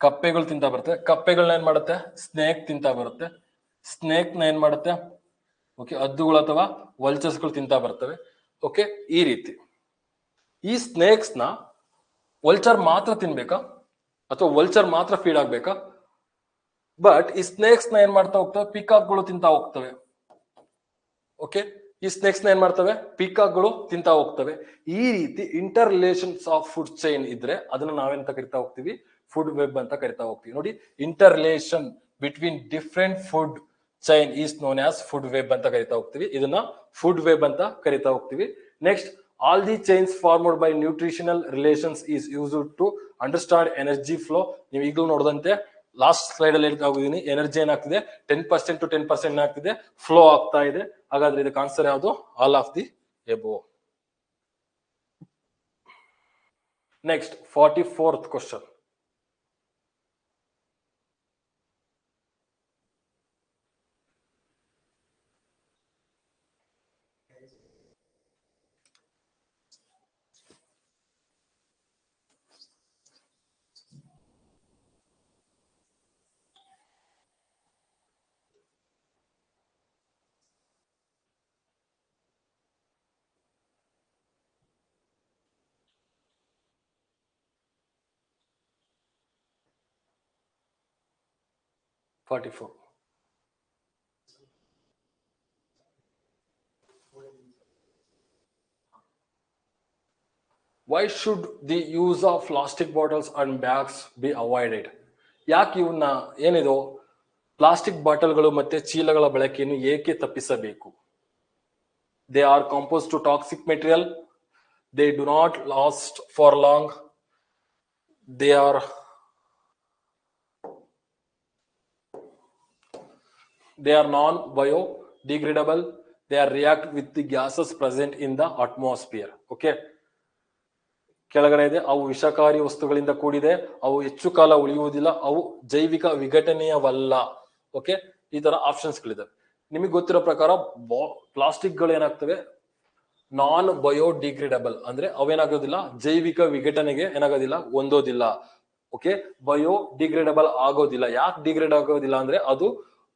ಕಪ್ಪೆಗಳು ತಿಂತಾ ಬರ್ತವೆ. ಕಪ್ಪೆಗಳನ್ನ ಏನ್ ಮಾಡುತ್ತೆ, ಸ್ನೇಕ್ ತಿಂತಾ ಬರುತ್ತೆ. ಸ್ನೇಕ್ ನ ಏನ್ ಮಾಡುತ್ತೆ, ಓಕೆ, ಹದ್ದುಗಳು ಅಥವಾ ವಲ್ಚರ್ಸ್ ಗಳು ತಿಂತಾ ಬರ್ತವೆ. ಓಕೆ, ಈ ರೀತಿ ಈ ಸ್ನೇಕ್ಸ್ ನ ವಲ್ಚರ್ ಮಾತ್ರ ತಿನ್ಬೇಕಾ ಅಥವಾ ವಲ್ಚರ್ ಮಾತ್ರ ಫೀಡ್ ಆಗ್ಬೇಕಾ? ಬಟ್ ಈ ಸ್ನೇಕ್ಸ್ ನ ಏನ್ ಮಾಡ್ತಾ ಹೋಗ್ತವೆ, ಪಿಕಾಕ್ ಗಳು ತಿಂತಾ ಹೋಗ್ತವೆ. ಓಕೆ, ಈ ಸ್ನೇಕ್ಸ್ ನ ಏನ್ ಮಾಡ್ತವೆ, ಪಿಕಾಕ್ ಗಳು ತಿಂತಾ ಹೋಗ್ತವೆ. ಈ ರೀತಿ inter relations of food chain ಇದ್ರೆ ಅದನ್ನ ನಾವೆಂತ ಕರಿತಾ ಹೋಗ್ತೀವಿ, ಫುಡ್ ವೆಬ್ ಅಂತ ಕರಿತಾ ಹೋಗ್ತೀವಿ. ನೋಡಿ, inter relation between different food chain is known as food web ಅಂತ ಕರಿತಾ ಹೋಗ್ತೀವಿ. ಇದನ್ನ ಫುಡ್ ವೆಬ್ ಅಂತ ಕರಿತಾ ಹೋಗ್ತೀವಿ. Next, all the chains formed by nutritional relations is used to understand energy flow. ನೀವು ಈಗಲೂ ನೋಡಿದಂತೆ ಲಾಸ್ಟ್ ಸ್ಲೈಡ್ ಅಲ್ಲಿ ಹೇಳ್ತಾ ಹೋಗಿದ್ದೀನಿ, ಎನರ್ಜಿ ಏನಾಗ್ತಿದೆ, 10% to 10% ಆಗ್ತಿದೆ, ಫ್ಲೋ ಆಗ್ತಾ ಇದೆ. ಹಾಗಾದ್ರೆ ಇದಕ್ಕೆ ಆನ್ಸರ್ ಯಾವುದು, all of the above. Next 44th question. Why should the use of plastic bottles and bags be avoided? ಯಾಕೆ ಇವನ್ನ ಏನಿದು ಪ್ಲಾಸ್ಟಿಕ್ ಬಾಟಲ್ಗಳು ಮತ್ತೆ ಚೀಲಗಳ ಬಳಕೆಯನ್ನು ಏಕೆ ತಪ್ಪಿಸಬೇಕು? They are composed to toxic material. They do not last for long. They are non-biodegradable. They are react with the gases present in the atmosphere. Okay. ಕೆಳಗಡೆ ಇದೆ, ಅವು ವಿಷಕಾರಿ ವಸ್ತುಗಳಿಂದ ಕೂಡಿದೆ, ಅವು ಹೆಚ್ಚು ಕಾಲ ಉಳಿಯುವುದಿಲ್ಲ, ಅವು ಜೈವಿಕ ವಿಘಟನೀಯವಲ್ಲ. ಓಕೆ, ಈ ತರ ಆಪ್ಷನ್ಸ್ ಗಳಿದಾವೆ. ನಿಮಗೆ ಗೊತ್ತಿರೋ ಪ್ರಕಾರ ಪ್ಲಾಸ್ಟಿಕ್ ಗಳು ಏನಾಗ್ತವೆ, ನಾನ್ ಬಯೋಡಿಗ್ರೇಡಬಲ್, ಅಂದ್ರೆ ಅವೇನಾಗೋದಿಲ್ಲ, ಜೈವಿಕ ವಿಘಟನೆಗೆ ಏನಾಗೋದಿಲ್ಲ, ಹೊಂದೋದಿಲ್ಲ. ಓಕೆ, ಬಯೋಡಿಗ್ರೇಡಬಲ್ ಆಗೋದಿಲ್ಲ. ಯಾಕೆ ಡಿಗ್ರೇಡ್ ಆಗೋದಿಲ್ಲ ಅಂದ್ರೆ ಅದು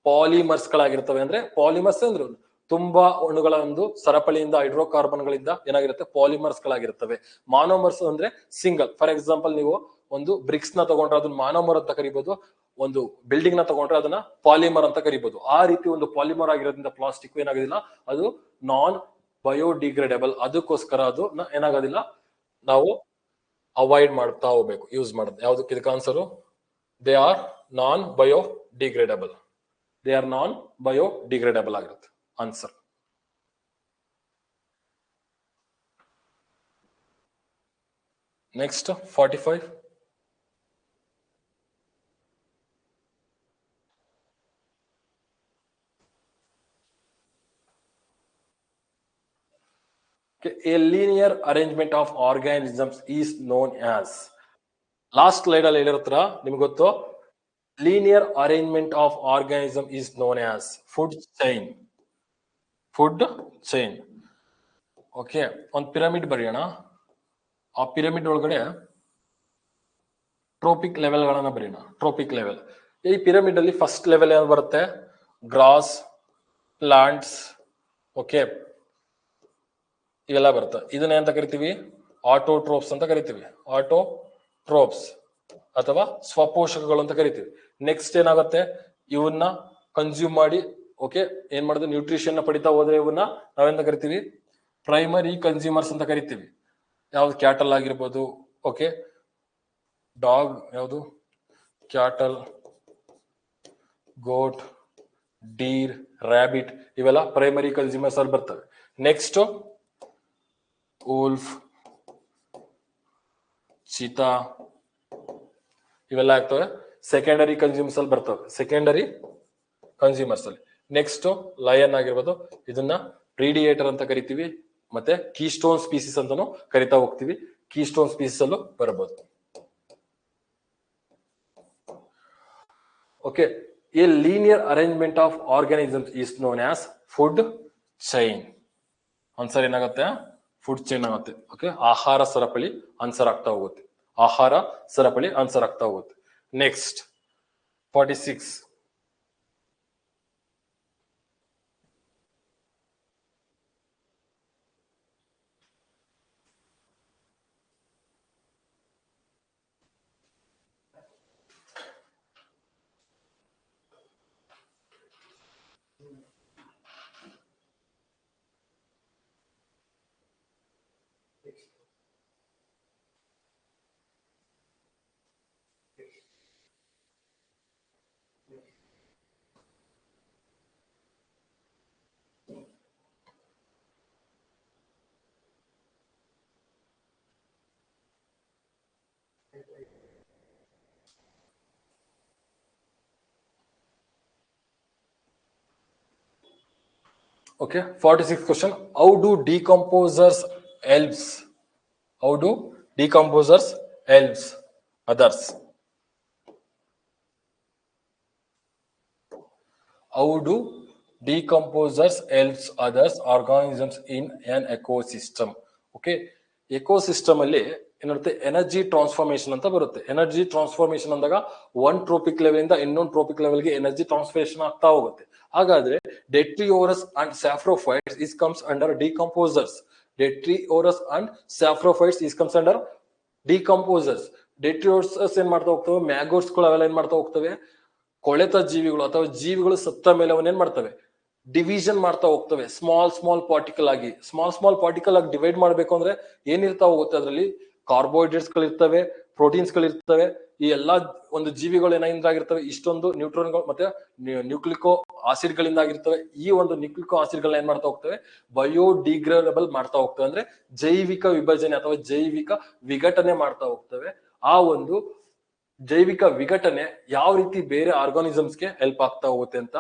ಪಾಲಿಮರ್ಸ್ ಗಳಾಗಿರ್ತವೆ. ಅಂದ್ರೆ ಪಾಲಿಮರ್ಸ್ ಅಂದ್ರೆ ತುಂಬಾ ಅಣುಗಳ ಒಂದು ಸರಪಳಿಯಿಂದ ಹೈಡ್ರೋಕಾರ್ಬನ್ಗಳಿಂದ ಏನಾಗಿರುತ್ತೆ ಪಾಲಿಮರ್ಸ್ ಗಳಾಗಿರುತ್ತವೆ. ಮಾನೋಮರ್ಸ್ ಅಂದ್ರೆ ಸಿಂಗಲ್. ಫಾರ್ ಎಕ್ಸಾಂಪಲ್ ನೀವು ಒಂದು ಬ್ರಿಕ್ಸ್ ನ ತಗೊಂಡ್ರೆ ಅದನ್ನ ಮಾನೋಮರ್ ಅಂತ ಕರಿಬಹುದು, ಒಂದು ಬಿಲ್ಡಿಂಗ್ ನ ತಗೊಂಡ್ರೆ ಅದನ್ನ ಪಾಲಿಮರ್ ಅಂತ ಕರಿಬಹುದು. ಆ ರೀತಿ ಒಂದು ಪಾಲಿಮರ್ ಆಗಿರೋದ್ರಿಂದ ಪ್ಲಾಸ್ಟಿಕ್ ಏನಾಗೋದಿಲ್ಲ, ಅದು ನಾನ್ ಬಯೋಡಿಗ್ರೇಡೇಬಲ್. ಅದಕ್ಕೋಸ್ಕರ ಅದು ಏನಾಗೋದಿಲ್ಲ, ನಾವು ಅವಾಯ್ಡ್ ಮಾಡ್ತಾ ಹೋಗ್ಬೇಕು ಯೂಸ್ ಮಾಡೋದು. ಯಾವ್ದಕ್ಕೆ ಇದಕ್ಕೆ answer they are non biodegradable. They are non biodegradable ಆಗಿರುತ್ತೆ answer. Next 45. A linear arrangement of organisms is known as. Last slide ಅಲ್ಲಿ ಹೇಳಿರ್ತೀರ ನಿಮ್ಗೆ ಗೊತ್ತು, linear arrangement of organism is known as food chain. Food chain. Okay, ಒಂದು pyramid ಬರೆಯೋಣ. ಆ pyramid ಒಳಗಡೆ trophic level ಗಳನ್ನ ಬರೆಯೋಣ. Trophic level. ಈ ಪಿರಮಿಡ್ ಅಲ್ಲಿ ಫಸ್ಟ್ ಲೆವೆಲ್ ಏನು ಬರುತ್ತೆ, ಗ್ರಾಸ್, ಪ್ಲಾಂಟ್ಸ್, ಓಕೆ, ಇವೆಲ್ಲ ಬರುತ್ತೆ. ಇದನ್ನ ಎಂತ ಕರಿತೀವಿ, ಆಟೋಟ್ರೋಪ್ಸ್ ಅಂತ ಕರಿತೀವಿ. ಆಟೋಟ್ರೋಪ್ಸ್ ಅಥವಾ ಸ್ವಪೋಷಕಗಳು ಅಂತ ಕರಿತೀವಿ. ನೆಕ್ಸ್ಟ್ ಏನಾಗುತ್ತೆ, ಇವನ್ನ ಕನ್ಸ್ಯೂಮ್ ಮಾಡಿ ಓಕೆ ಏನ್ ಮಾಡೋದು, ನ್ಯೂಟ್ರಿಷನ್ ಪಡಿತಾ ಹೋದ್ರೆ ಇವನ್ನ ನಾವೆಂತ ಕರಿತೀವಿ, ಪ್ರೈಮರಿ ಕನ್ಸ್ಯೂಮರ್ಸ್ ಅಂತ ಕರಿತೀವಿ. ಯಾವ್ದು, ಕ್ಯಾಟಲ್ ಆಗಿರ್ಬೋದು, ಓಕೆ, ಡಾಗ್, ಯಾವುದು ಕ್ಯಾಟಲ್, ಗೋಟ್, ಡೀರ್, ರ್ಯಾಬಿಟ್, ಇವೆಲ್ಲ ಪ್ರೈಮರಿ ಕನ್ಸ್ಯೂಮರ್ಸ್ ಅಲ್ಲಿ ಬರ್ತವೆ. ನೆಕ್ಸ್ಟ್ ಉಲ್ಫ್, ಚೀತಾ, ಇವೆಲ್ಲ ಆಗ್ತವೆ ಸೆಕೆಂಡರಿ ಕನ್ಸ್ಯೂಮರ್ಸ್ ಅಲ್ಲಿ ಬರ್ತವೆ. ಸೆಕೆಂಡರಿ ಕನ್ಸ್ಯೂಮರ್ಸ್ ಅಲ್ಲಿ ನೆಕ್ಸ್ಟ್ ಲಯನ್ ಆಗಿರ್ಬೋದು, ಇದನ್ನ ಪ್ರೀಡಿಯೇಟರ್ ಅಂತ ಕರಿತೀವಿ. ಮತ್ತೆ ಕೀಸ್ಟೋನ್ ಸ್ಪೀಸಿಸ್ ಅಂತಾನು ಕರಿತಾ ಹೋಗ್ತೀವಿ. ಕೀಸ್ಟೋನ್ ಸ್ಪೀಸಿಸ್ ಅಲ್ಲೂ ಬರಬಹುದು. Okay, A linear arrangement of organisms is known as food chain. Answer ಏನಾಗುತ್ತೆ, ಫುಡ್ ಚೈನ್ ಆಗುತ್ತೆ. ಓಕೆ, ಆಹಾರ ಸರಪಳಿ ಆನ್ಸರ್ ಆಗ್ತಾ ಹೋಗುತ್ತೆ. ಆಹಾರ ಸರಪಳಿ ಆನ್ಸರ್ ಆಗ್ತಾ ಹೋಗುತ್ತೆ. Next 46. Okay, 46th question. How do decomposers helps? How do decomposers helps others? How do decomposers helps others organisms in an ecosystem? Okay, ecosystem ಅಲ್ಲಿ ಏನಿರುತ್ತೆ, ಎನರ್ಜಿ ಟ್ರಾನ್ಸ್ಫಾರ್ಮೇಶನ್ ಅಂತ ಬರುತ್ತೆ. ಎನರ್ಜಿ ಟ್ರಾನ್ಸ್ಫಾರ್ಮೇಶನ್ ಅಂದಾಗ ಒನ್ ಟ್ರೋಪಿಕ್ ಲೆವೆಲ್ ಇಂದ ಇನ್ನೊಂದು trophic ಲೆವೆಲ್ಗೆ energy transformation ಆಗ್ತಾ ಹೋಗುತ್ತೆ. ಹಾಗಾದ್ರೆ detritivores and saprophytes is comes under decomposers. Detritivores and saprophytes is comes under decomposers. Detritivores ಏನ್ ಮಾಡ್ತಾ ಹೋಗ್ತವೆ, ಮ್ಯಾಗೋಟ್ಸ್ ಗಳು ಅವೆಲ್ಲ ಏನ್ ಮಾಡ್ತಾ ಹೋಗ್ತವೆ, ಕೊಳೆತ ಜೀವಿಗಳು ಅಥವಾ ಜೀವಿಗಳು ಸತ್ತ ಮೇಲೆ ಅವನ್ನ ಏನ್ ಮಾಡ್ತವೆ, ಡಿವಿಷನ್ ಮಾಡ್ತಾ ಹೋಗ್ತವೆ. ಸ್ಮಾಲ್ ಸ್ಮಾಲ್ ಪಾರ್ಟಿಕಲ್ ಆಗಿ, ಸ್ಮಾಲ್ ಪಾರ್ಟಿಕಲ್ ಆಗಿ ಡಿವೈಡ್ ಮಾಡ್ಬೇಕು ಅಂದ್ರೆ ಏನಿರ್ತಾ ಹೋಗುತ್ತೆ, ಅದರಲ್ಲಿ ಕಾರ್ಬೋಹೈಡ್ರೇಟ್ಸ್ ಗಳಿರ್ತವೆ, ಪ್ರೋಟೀನ್ಸ್ ಗಳಿರ್ತವೆ. ಈ ಎಲ್ಲಾ ಒಂದು ಜೀವಿಗಳು ಏನಾಗಿರ್ತವೆ, ಇಷ್ಟೊಂದು ನ್ಯೂಟ್ರಾನ್ಗಳು ಮತ್ತೆ ನ್ಯೂಕ್ಲಿಕೋ ಆಸಿಡ್ ಗಳಿಂದ ಆಗಿರ್ತವೆ. ಈ ಒಂದು ನ್ಯೂಕ್ಲಿಕೋ ಆಸಿಡ್ ಗಳನ್ನ ಏನ್ ಮಾಡ್ತಾ ಹೋಗ್ತವೆ, ಬಯೋಡಿಗ್ರೇಡಬಲ್ ಮಾಡ್ತಾ ಹೋಗ್ತವೆ. ಅಂದ್ರೆ ಜೈವಿಕ ವಿಭಜನೆ ಅಥವಾ ಜೈವಿಕ ವಿಘಟನೆ ಮಾಡ್ತಾ ಹೋಗ್ತವೆ. ಆ ಒಂದು ಜೈವಿಕ ವಿಘಟನೆ ಯಾವ ರೀತಿ ಬೇರೆ ಆರ್ಗಾನಿಸಮ್ಸ್ಗೆ ಹೆಲ್ಪ್ ಆಗ್ತಾ ಹೋಗುತ್ತೆ ಅಂತ,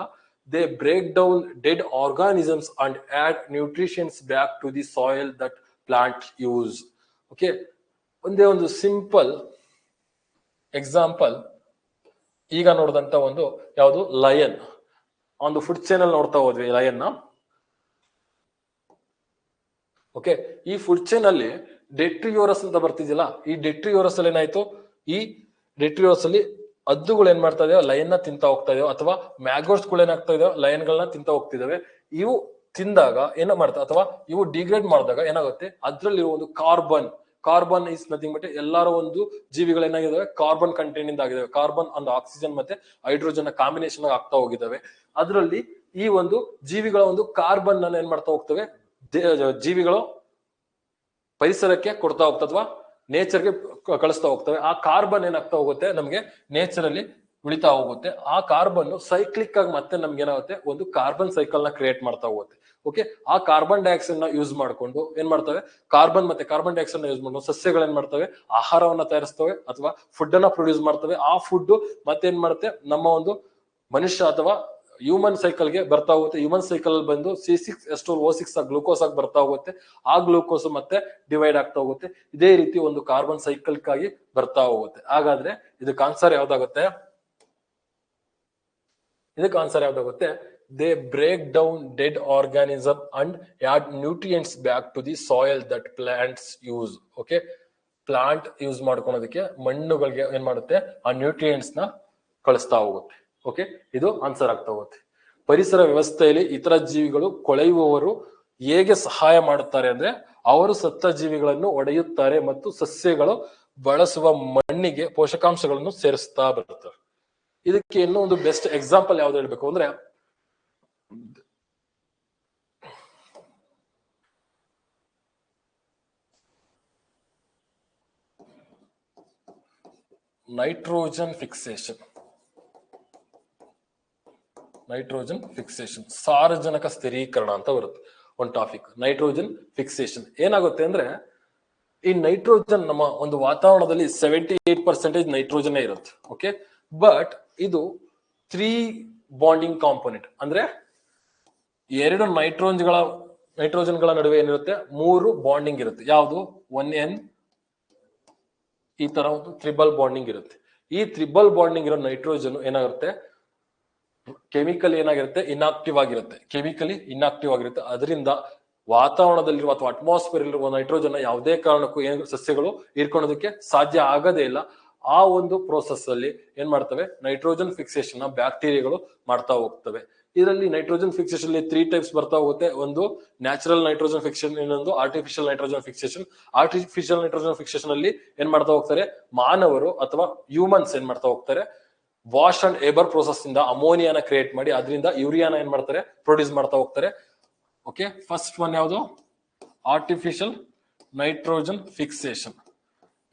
they break down dead organisms and add nutritions back to the soil that plant use. Okay, ಒಂದೇ ಒಂದು ಸಿಂಪಲ್ ಎಕ್ಸಾಂಪಲ್ ಈಗ ನೋಡಿದಂತ ಒಂದು ಯಾವುದು, ಲಯನ್. ಒಂದು ಫುಡ್ ಚೈನ್ ಅಲ್ಲಿ ನೋಡ್ತಾ ಹೋದ್ವಿ ಲಯನ್ ನ. ಓಕೆ, ಈ ಫುಡ್ ಚೈನ್ ಅಲ್ಲಿ ಡೆಟ್ರಿಯೋರಸ್ ಅಂತ ಬರ್ತಿದ್ಯಲ್ಲ, ಈ ಡೆಟ್ರಿಯೋರಸ್ ಅಲ್ಲಿ ಏನಾಯ್ತು, ಈ ಡೆಟ್ರಿಯೋರಸ್ ಅಲ್ಲಿ ಹದ್ದುಗಳು ಏನ್ ಮಾಡ್ತಾ ಇದಾವೆ, ಲಯನ್ ನ ತಿಂತಾ ಹೋಗ್ತಾ ಇದಾವೆ, ಅಥವಾ ಮ್ಯಾಗೋಟ್ಸ್ ಗಳು ಏನಾಗ್ತಾ ಇದಾವೆ, ಲಯನ್ ಗಳನ್ನ ತಿಂತಾ ಹೋಗ್ತಿದಾವೆ. ಇವು ತಿಂದಾಗ ಏನ ಮಾಡ್ತಾರೆ, ಅಥವಾ ಇವು ಡಿಗ್ರೇಡ್ ಮಾಡಿದಾಗ ಏನಾಗುತ್ತೆ, ಅದ್ರಲ್ಲಿರುವ ಒಂದು ಕಾರ್ಬನ್ ಇಸ್ ನಥಿಂಗ್ ಬಟ್ ಎಲ್ಲಾರು ಒಂದು ಜೀವಿಗಳೇನಾಗಿದ್ದಾವೆ ಕಾರ್ಬನ್ ಕಂಟೆಂಟ್ ಇಂದ ಆಗಿದಾವೆ. ಕಾರ್ಬನ್ ಅಂಡ್ ಆಕ್ಸಿಜನ್ ಮತ್ತೆ ಹೈಡ್ರೋಜನ್ ಕಾಂಬಿನೇಷನ್ ಆಗ್ತಾ ಹೋಗಿದ್ದಾವೆ. ಅದರಲ್ಲಿ ಈ ಒಂದು ಜೀವಿಗಳ ಒಂದು ಕಾರ್ಬನ್ ಅನ್ನ ಏನ್ ಮಾಡ್ತಾ ಹೋಗ್ತವೆ, ಜೀವಿಗಳು ಪರಿಸರಕ್ಕೆ ಕೊಡ್ತಾ ಹೋಗ್ತವೆ ಅಥವಾ ನೇಚರ್ಗೆ ಕಳಿಸ್ತಾ ಹೋಗ್ತವೆ. ಆ ಕಾರ್ಬನ್ ಏನಾಗ್ತಾ ಹೋಗುತ್ತೆ, ನಮ್ಗೆ ನೇಚರ್ ಅಲ್ಲಿ ಉಳಿತಾ ಹೋಗುತ್ತೆ. ಆ ಕಾರ್ಬನ್ ಸೈಕ್ಲಿಕ್ ಆಗಿ ಮತ್ತೆ ನಮ್ಗೆ ಏನಾಗುತ್ತೆ, ಒಂದು ಕಾರ್ಬನ್ ಸೈಕಲ್ ನ ಕ್ರಿಯೇಟ್ ಮಾಡ್ತಾ ಹೋಗುತ್ತೆ. ಓಕೆ, ಆ ಕಾರ್ಬನ್ ಡೈಆಕ್ಸೈಡ್ ನ ಯೂಸ್ ಮಾಡ್ಕೊಂಡು ಏನ್ ಮಾಡ್ತವೆ, ಕಾರ್ಬನ್ ಮತ್ತೆ ಕಾರ್ಬನ್ ಡೈಆಕ್ಸೈಡ್ ನ ಯೂಸ್ ಮಾಡ್ಕೊಂಡು ಸಸ್ಯಗಳು ಏನ್ ಮಾಡ್ತವೆ, ಆಹಾರವನ್ನ ತಯಾರಿಸ್ತವೆ ಅಥವಾ ಫುಡ್ ಅನ್ನ ಪ್ರೊಡ್ಯೂಸ್ ಮಾಡ್ತವೆ. ಆ ಫುಡ್ ಮತ್ತೆ ಏನ್ ಮಾಡುತ್ತೆ, ನಮ್ಮ ಒಂದು ಮನುಷ್ಯ ಅಥವಾ ಹ್ಯೂಮನ್ ಸೈಕಲ್ ಗೆ ಬರ್ತಾ ಹೋಗುತ್ತೆ. ಹ್ಯೂಮನ್ ಸೈಕಲ್ ಬಂದು C6H12O6 ಗ್ಲೂಕೋಸ್ ಆಗಿ ಬರ್ತಾ ಹೋಗುತ್ತೆ. ಆ ಗ್ಲೂಕೋಸ್ ಮತ್ತೆ ಡಿವೈಡ್ ಆಗ್ತಾ ಹೋಗುತ್ತೆ. ಇದೇ ರೀತಿ ಒಂದು ಕಾರ್ಬನ್ ಸೈಕಲ್ ಆಗಿ ಬರ್ತಾ ಹೋಗುತ್ತೆ. ಹಾಗಾದ್ರೆ ಇದಕ್ಕೆ ಆನ್ಸರ್ ಯಾವ್ದಾಗುತ್ತೆ, they break down dead organism and add nutrients back to the soil that plants use. Okay, plant use ಮಾಡ್ಕೊಳೋದಕ್ಕೆ ಮಣ್ಣುಗಳಿಗೆ ಏನ್ ಮಾಡುತ್ತೆ, ಆ ನ್ಯೂಟ್ರಿಯೆಂಟ್ಸ್ ನ ಕಳಿಸ್ತಾ ಹೋಗುತ್ತೆ. ಓಕೆ, ಇದು ಆನ್ಸರ್ ಆಗ್ತಾ ಹೋಗುತ್ತೆ. ಪರಿಸರ ವ್ಯವಸ್ಥೆಯಲ್ಲಿ ಇತರ ಜೀವಿಗಳು ಕೊಳೆಯುವವರು ಹೇಗೆ ಸಹಾಯ ಮಾಡುತ್ತಾರೆ ಅಂದ್ರೆ, ಅವರು ಸತ್ತ ಜೀವಿಗಳನ್ನು ಒಡೆಯುತ್ತಾರೆ ಮತ್ತು ಸಸ್ಯಗಳು ಬಳಸುವ ಮಣ್ಣಿಗೆ ಪೋಷಕಾಂಶಗಳನ್ನು ಸೇರಿಸ್ತಾ ಬರುತ್ತಾರೆ. ಇದಕ್ಕೆ ಇನ್ನೂ ಒಂದು ಬೆಸ್ಟ್ ಎಕ್ಸಾಂಪಲ್ ಯಾವ್ದು ಹೇಳ್ಬೇಕು ಅಂದ್ರೆ, ನೈಟ್ರೋಜನ್ ಫಿಕ್ಸೇಷನ್, ಸಾರಜನಕ ಸ್ಥಿರೀಕರಣ ಅಂತ ಬರುತ್ತೆ ಒಂದು ಟಾಪಿಕ್. ನೈಟ್ರೋಜನ್ ಫಿಕ್ಸೇಷನ್ ಏನಾಗುತ್ತೆ ಅಂದ್ರೆ, ಈ ನೈಟ್ರೋಜನ್ ನಮ್ಮ ಒಂದು ವಾತಾವರಣದಲ್ಲಿ 78% ನೈಟ್ರೋಜನ್ ಇರುತ್ತೆ. ಓಕೆ, ಬಟ್ ಇದು 3 ಬಾಂಡಿಂಗ್ ಕಾಂಪೋನೆಂಟ್ ಅಂದ್ರೆ ಎರಡು ನೈಟ್ರೋಜನ್ಗಳ ನಡುವೆ ಏನಿರುತ್ತೆ, 3 ಬಾಂಡಿಂಗ್ ಇರುತ್ತೆ. ಯಾವುದು, 1N, ಈ ತರ ಒಂದು ಟ್ರಿಬಲ್ ಬಾಂಡಿಂಗ್ ಇರುತ್ತೆ. ಈ ಟ್ರಿಬಲ್ ಬಾಂಡಿಂಗ್ ಇರೋ ನೈಟ್ರೋಜನ್ ಏನಾಗಿರುತ್ತೆ, ಕೆಮಿಕಲ್ ಏನಾಗಿರುತ್ತೆ, ಇನ್ಆಕ್ಟಿವ್ ಆಗಿರುತ್ತೆ. ಅದರಿಂದ ವಾತಾವರಣದಲ್ಲಿರುವ ಅಥವಾ ಅಟ್ಮಾಸ್ಫಿಯರ್ ಇರುವ ನೈಟ್ರೋಜನ್ ಯಾವುದೇ ಕಾರಣಕ್ಕೂ ಸಸ್ಯಗಳು ಹೀರ್ಕೊಳ್ಳೋದಕ್ಕೆ ಸಾಧ್ಯ ಆಗದೇ ಇಲ್ಲ. ಆ ಒಂದು ಪ್ರೋಸೆಸ್ ಅಲ್ಲಿ ಏನ್ ಮಾಡ್ತವೆ, ನೈಟ್ರೋಜನ್ ಫಿಕ್ಸೇಷನ್ ಬ್ಯಾಕ್ಟೀರಿಯಾಗಳು ಮಾಡ್ತಾ ಹೋಗ್ತವೆ. ಇದರಲ್ಲಿ ನೈಟ್ರೋಜನ್ ಫಿಕ್ಸೇಷನ್ 3 ಟೈಪ್ಸ್ ಬರ್ತಾ ಹೋಗುತ್ತೆ. ಒಂದು ನ್ಯಾಚುರಲ್ ನೈಟ್ರೋಜನ್ ಫಿಕ್ಸೇಷನ್, ಇನ್ನೊಂದು artificial nitrogen fixation. Artificial nitrogen fixation ಅಲ್ಲಿ ಏನ್ ಮಾಡ್ತಾ ಹೋಗ್ತಾರೆ, ಮಾನವರು ಅಥವಾ ಹ್ಯೂಮನ್ಸ್ ಏನ್ ಮಾಡ್ತಾ ಹೋಗ್ತಾರೆ, ವಾಶ್ ಅಂಡ್ ಏಬರ್ ಪ್ರೋಸೆಸ್ ಇಂದ ಅಮೋನಿಯಾನ ಕ್ರಿಯೇಟ್ ಮಾಡಿ ಅದರಿಂದ ಯೂರಿಯಾನ ಏನ್ ಮಾಡ್ತಾರೆ, ಪ್ರೊಡ್ಯೂಸ್ ಮಾಡ್ತಾ ಹೋಗ್ತಾರೆ. ಓಕೆ, ಫಸ್ಟ್ ಒನ್ ಯಾವುದು, ಆರ್ಟಿಫಿಷಿಯಲ್ ನೈಟ್ರೋಜನ್ ಫಿಕ್ಸೇಷನ್,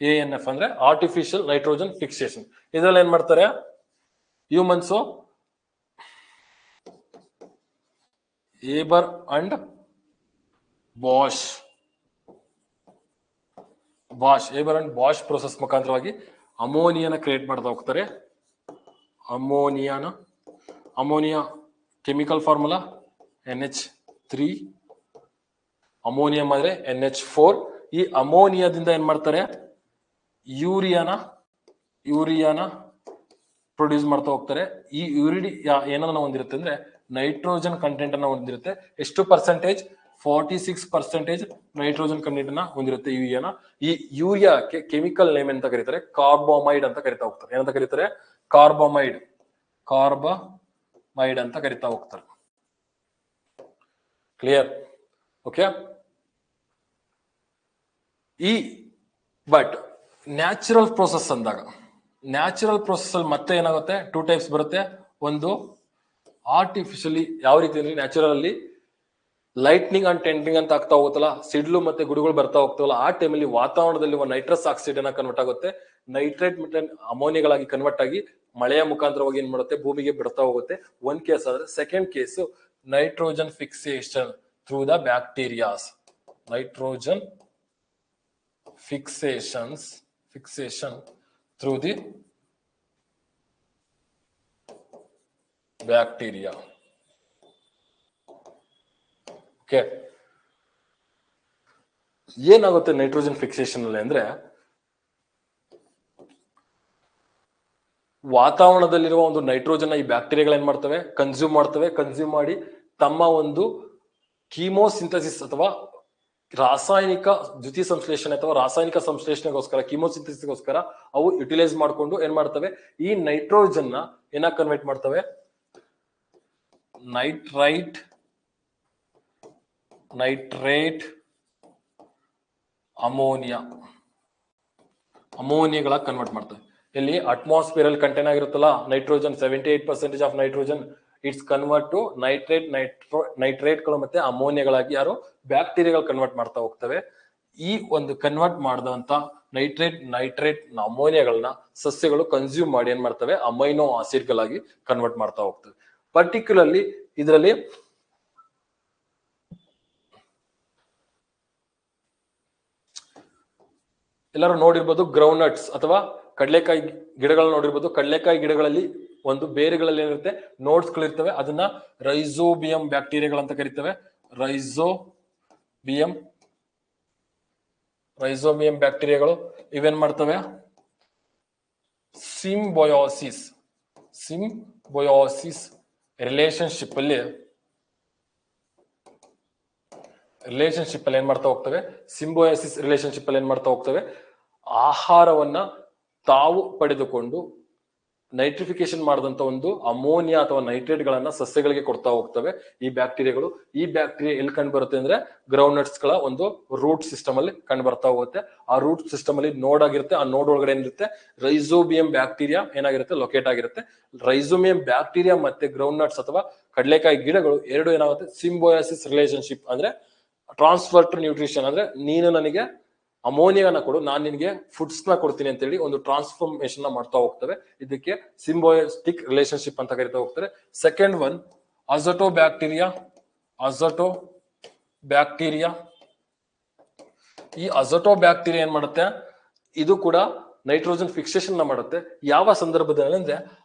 ANF ಅಂದ್ರೆ ಆರ್ಟಿಫಿಷಿಯಲ್ ನೈಟ್ರೋಜನ್ ಫಿಕ್ಸೇಷನ್. ಇದ್ರಲ್ಲಿ ಏನ್ ಮಾಡ್ತಾರೆ, ಹ್ಯೂಮನ್ಸ್ ಏಬರ್ ಅಂಡ್ ಬಾಷ್ ಪ್ರೋಸೆಸ್ ಮುಖಾಂತರವಾಗಿ ಅಮೋನಿಯಾನ ಕ್ರಿಯೇಟ್ ಮಾಡ್ತಾ ಹೋಗ್ತಾರೆ. Ammonia chemical formula NH3, ammonium ಆದ್ರೆ NH4. ಈ ಅಮೋನಿಯಾದಿಂದ ಏನ್ ಮಾಡ್ತಾರೆ, ಯೂರಿಯಾನ ಪ್ರೊಡ್ಯೂಸ್ ಮಾಡ್ತಾ ಹೋಗ್ತಾರೆ. ಈ ಯೂರಿಯಾ ಏನನ್ನ ಹೊಂದಿರುತ್ತೆ ಅಂದ್ರೆ, ನೈಟ್ರೋಜನ್ ಕಂಟೆಂಟ್ ಅನ್ನ ಹೊಂದಿರುತ್ತೆ. ಎಷ್ಟು ಪರ್ಸೆಂಟೇಜ್, 46% ನೈಟ್ರೋಜನ್ ಕಂಟೆಂಟ್ ಅನ್ನ ಹೊಂದಿರುತ್ತೆ ಯೂರಿಯಾನ. ಈ ಯೂರಿಯಾಕ್ಕೆ ಕೆಮಿಕಲ್ ನೇಮ್ ಅಂತ ಕರೀತಾರೆ, ಕಾರ್ಬಾಮೈಡ್ ಅಂತ ಕರಿತಾ ಹೋಗ್ತಾರೆ. ಏನಂತ ಕರೀತಾರೆ, ಕಾರ್ಬಾಮೈಡ್ ಅಂತ ಕರಿತಾ ಹೋಗ್ತಾರೆ. Clear? Okay, but natural process ಅಂದಾಗ, ನ್ಯಾಚುರಲ್ ಪ್ರೋಸೆಸ್ ಅಲ್ಲಿ ಮತ್ತೆ ಏನಾಗುತ್ತೆ, 2 ಟೈಪ್ಸ್ ಬರುತ್ತೆ. ಒಂದು ಆರ್ಟಿಫಿಷಿಯಲಿ, ಯಾವ ರೀತಿ ಅಂದ್ರೆ ನ್ಯಾಚುರಲ್ ಅಲ್ಲಿ ಲೈಟ್ನಿಂಗ್ ಅಂಡ್ ಟೆಂಟಿಂಗ್ ಅಂತ ಆಗ್ತಾ ಹೋಗುತ್ತಲ್ಲ, ಸಿಡ್ಲು ಮತ್ತೆ ಗುಡುಗಳು ಬರ್ತಾ ಹೋಗ್ತಾವಲ್ಲ, ಆ ಟೈಮಲ್ಲಿ ವಾತಾವರಣದಲ್ಲಿ ನೈಟ್ರಸ್ ಆಕ್ಸೈಡ್ ಅನ್ನ ಕನ್ವರ್ಟ್ ಆಗುತ್ತೆ, ನೈಟ್ರೇಟ್ ಮತ್ತೆ ಅಮೋನಿಯಾಗಳಾಗಿ ಕನ್ವರ್ಟ್ ಆಗಿ ಮಳೆಯ ಮುಖಾಂತರವಾಗಿ ಏನ್ ಮಾಡುತ್ತೆ, ಭೂಮಿಗೆ ಬಿಡ್ತಾ ಹೋಗುತ್ತೆ. ಒಂದ್ ಕೇಸ್ ಆದ್ರೆ, second case nitrogen fixation through the bacterias. Nitrogen fixation through the bacteria. Okay, ಏನಾಗುತ್ತೆ ನೈಟ್ರೋಜನ್ ಫಿಕ್ಸೇಷನ್ ಅಲ್ಲಿ ಅಂದ್ರೆ, ವಾತಾವರಣದಲ್ಲಿರುವ ಒಂದು ನೈಟ್ರೋಜನ್ ಈ ಬ್ಯಾಕ್ಟೀರಿಯಾಗಳು ಏನ್ ಮಾಡ್ತವೆ, ಕನ್ಸ್ಯೂಮ್ ಮಾಡಿ ತಮ್ಮ ಒಂದು ಕೀಮೋಸಿಂಥಸಿಸ್ ಅಥವಾ ರಾಸಾಯನಿಕ ದ್ಯುತಿ ಸಂಶ್ಲೇಷಣೆ ಅಥವಾ ರಾಸಾಯನಿಕ ಸಂಶ್ಲೇಷಣೆಗೋಸ್ಕರ, ಕೀಮೋಸಿಂಥಸಿಸ್ಗೋಸ್ಕರ ಅವು ಯುಟಿಲೈಸ್ ಮಾಡ್ಕೊಂಡು ಏನ್ ಮಾಡ್ತವೆ, ಈ ನೈಟ್ರೋಜನ್ ನ ಏನಾಗಿ ಕನ್ವರ್ಟ್ ಮಾಡ್ತವೆ, ನೈಟ್ರೈಟ್ ನೈಟ್ರೇಟ್ ಅಮೋನಿಯಾಗಳ ಕನ್ವರ್ಟ್ ಮಾಡ್ತವೆ. ಇಲ್ಲಿ ಅಟ್ಮಾಸ್ಫಿಯರ್ ಅಲ್ಲಿ ಕಂಟೈನ್ ಆಗಿರುತ್ತಲ್ಲ nitrogen 78% of nitrogen, it's convert to ನೈಟ್ರೇಟ್ಗಳು ಮತ್ತೆ ಅಮೋನಿಯಾಗಳಾಗಿ ಯಾರು ಬ್ಯಾಕ್ಟೀರಿಯಾಗಳು ಕನ್ವರ್ಟ್ ಮಾಡ್ತಾ ಹೋಗ್ತವೆ. ಈ ಒಂದು ಕನ್ವರ್ಟ್ ಮಾಡಿದಂತ ನೈಟ್ರೇಟ್ ಅಮೋನಿಯಾಗಳನ್ನ ಸಸ್ಯಗಳು ಕನ್ಸ್ಯೂಮ್ ಮಾಡಿ ಏನ್ ಮಾಡ್ತವೆ, ಅಮೈನೋ ಆಸಿಡ್ ಗಳಾಗಿ ಕನ್ವರ್ಟ್ ಮಾಡ್ತಾ ಹೋಗ್ತವೆ. ಪರ್ಟಿಕ್ಯುಲರ್ಲಿ ಇದರಲ್ಲಿ ಎಲ್ಲರೂ ನೋಡಿರ್ಬೋದು ಗ್ರೌಂಡ್ ನಟ್ಸ್ ಅಥವಾ ಕಡಲೆಕಾಯಿ ಗಿಡಗಳನ್ನ ನೋಡಿರ್ಬೋದು. ಕಡಲೆಕಾಯಿ ಗಿಡಗಳಲ್ಲಿ ಒಂದು ಬೇರುಗಳಲ್ಲಿ ಏನಿರುತ್ತೆ, ನೋಟ್ಸ್ ಗಳಿರ್ತವೆ, ಅದನ್ನ ರೈಸೋಬಿಯಂ ಬ್ಯಾಕ್ಟೀರಿಯಾಗಳಂತ ಕರಿತವೆ. ರೈಸೋಬಿಯಂ ಬ್ಯಾಕ್ಟೀರಿಯಾಗಳು ಇವೇನ್ ಮಾಡ್ತವೆ, ಸಿಂಬೋಯೋಸಿಸ್ ರಿಲೇಶನ್ಶಿಪ್ ಅಲ್ಲಿ ಏನ್ ಮಾಡ್ತಾ ಹೋಗ್ತವೆ, ಸಿಂಬೋಯೋಸಿಸ್ ರಿಲೇಶನ್ಶಿಪ್ ಅಲ್ಲಿ ಏನ್ ಮಾಡ್ತಾ ಹೋಗ್ತವೆ, ಆಹಾರವನ್ನ ತಾವು ಪಡೆದುಕೊಂಡು ನೈಟ್ರಿಫಿಕೇಶನ್ ಮಾಡಿದಂತ ಒಂದು ಅಮೋನಿಯಾ ಅಥವಾ ನೈಟ್ರೇಟ್ ಗಳನ್ನ ಸಸ್ಯಗಳಿಗೆ ಕೊಡ್ತಾ ಹೋಗ್ತವೆ ಈ ಬ್ಯಾಕ್ಟೀರಿಯಾಗಳು. ಈ ಬ್ಯಾಕ್ಟೀರಿಯಾ ಎಲ್ಲಿ ಕಂಡು ಬರುತ್ತೆ ಅಂದ್ರೆ ಗ್ರೌಂಡ್ ನಟ್ಸ್ ಗಳ ಒಂದು ರೂಟ್ ಸಿಸ್ಟಮ್ ಅಲ್ಲಿ ಕಂಡು ಬರ್ತಾ ಹೋಗುತ್ತೆ. ಆ ರೂಟ್ ಸಿಸ್ಟಮ್ ಅಲ್ಲಿ ನೋಡ್ ಆಗಿರುತ್ತೆ, ಆ ನೋಡ್ ಒಳಗಡೆ ಏನಿರುತ್ತೆ, ರೈಸೋಬಿಯಂ ಬ್ಯಾಕ್ಟೀರಿಯಾ ಏನಾಗಿರುತ್ತೆ, ಲೊಕೇಟ್ ಆಗಿರುತ್ತೆ. ರೈಸೋಬಿಯಂ ಬ್ಯಾಕ್ಟೀರಿಯಾ ಮತ್ತೆ ಗ್ರೌಂಡ್ ನಟ್ಸ್ ಅಥವಾ ಕಡಲೆಕಾಯಿ ಗಿಡಗಳು ಎರಡು ಏನಾಗುತ್ತೆ, ಸಿಂಬೋಯಾಸಿಸ್ ರಿಲೇಶನ್ಶಿಪ್ ಅಂದ್ರೆ ಟ್ರಾನ್ಸ್ಫರ್ ಟು ನ್ಯೂಟ್ರಿಷನ್, ಅಂದ್ರೆ ನೀನು ನನಗೆ ಅಮೋನಿಯಾನ ಕೊಡು, ನಾನು ನಿನಗೆ ಫುಡ್ಸ್ ನ ಕೊಡ್ತೀನಿ ಅಂತ ಹೇಳಿ ಒಂದು ಟ್ರಾನ್ಸ್ಫಾರ್ಮೇಶನ್ ಮಾಡ್ತಾ ಹೋಗ್ತವೆ. ಇದಕ್ಕೆ ಸಿಂಬೋಯಾಸ್ಟಿಕ್ ರಿಲೇಶನ್ಶಿಪ್ ಅಂತ ಕರಿತಾ ಹೋಗ್ತಾರೆ. Second one azoto bacteria. ಈ ಅಜೋಟೋ ಬ್ಯಾಕ್ಟೀರಿಯಾ ಏನ್ ಮಾಡುತ್ತೆ, ಇದು ಕೂಡ ನೈಟ್ರೋಜನ್ ಫಿಕ್ಸೇಷನ್ ನ ಮಾಡುತ್ತೆ. ಯಾವ ಸಂದರ್ಭದಲ್ಲಿ ಅಂದ್ರೆ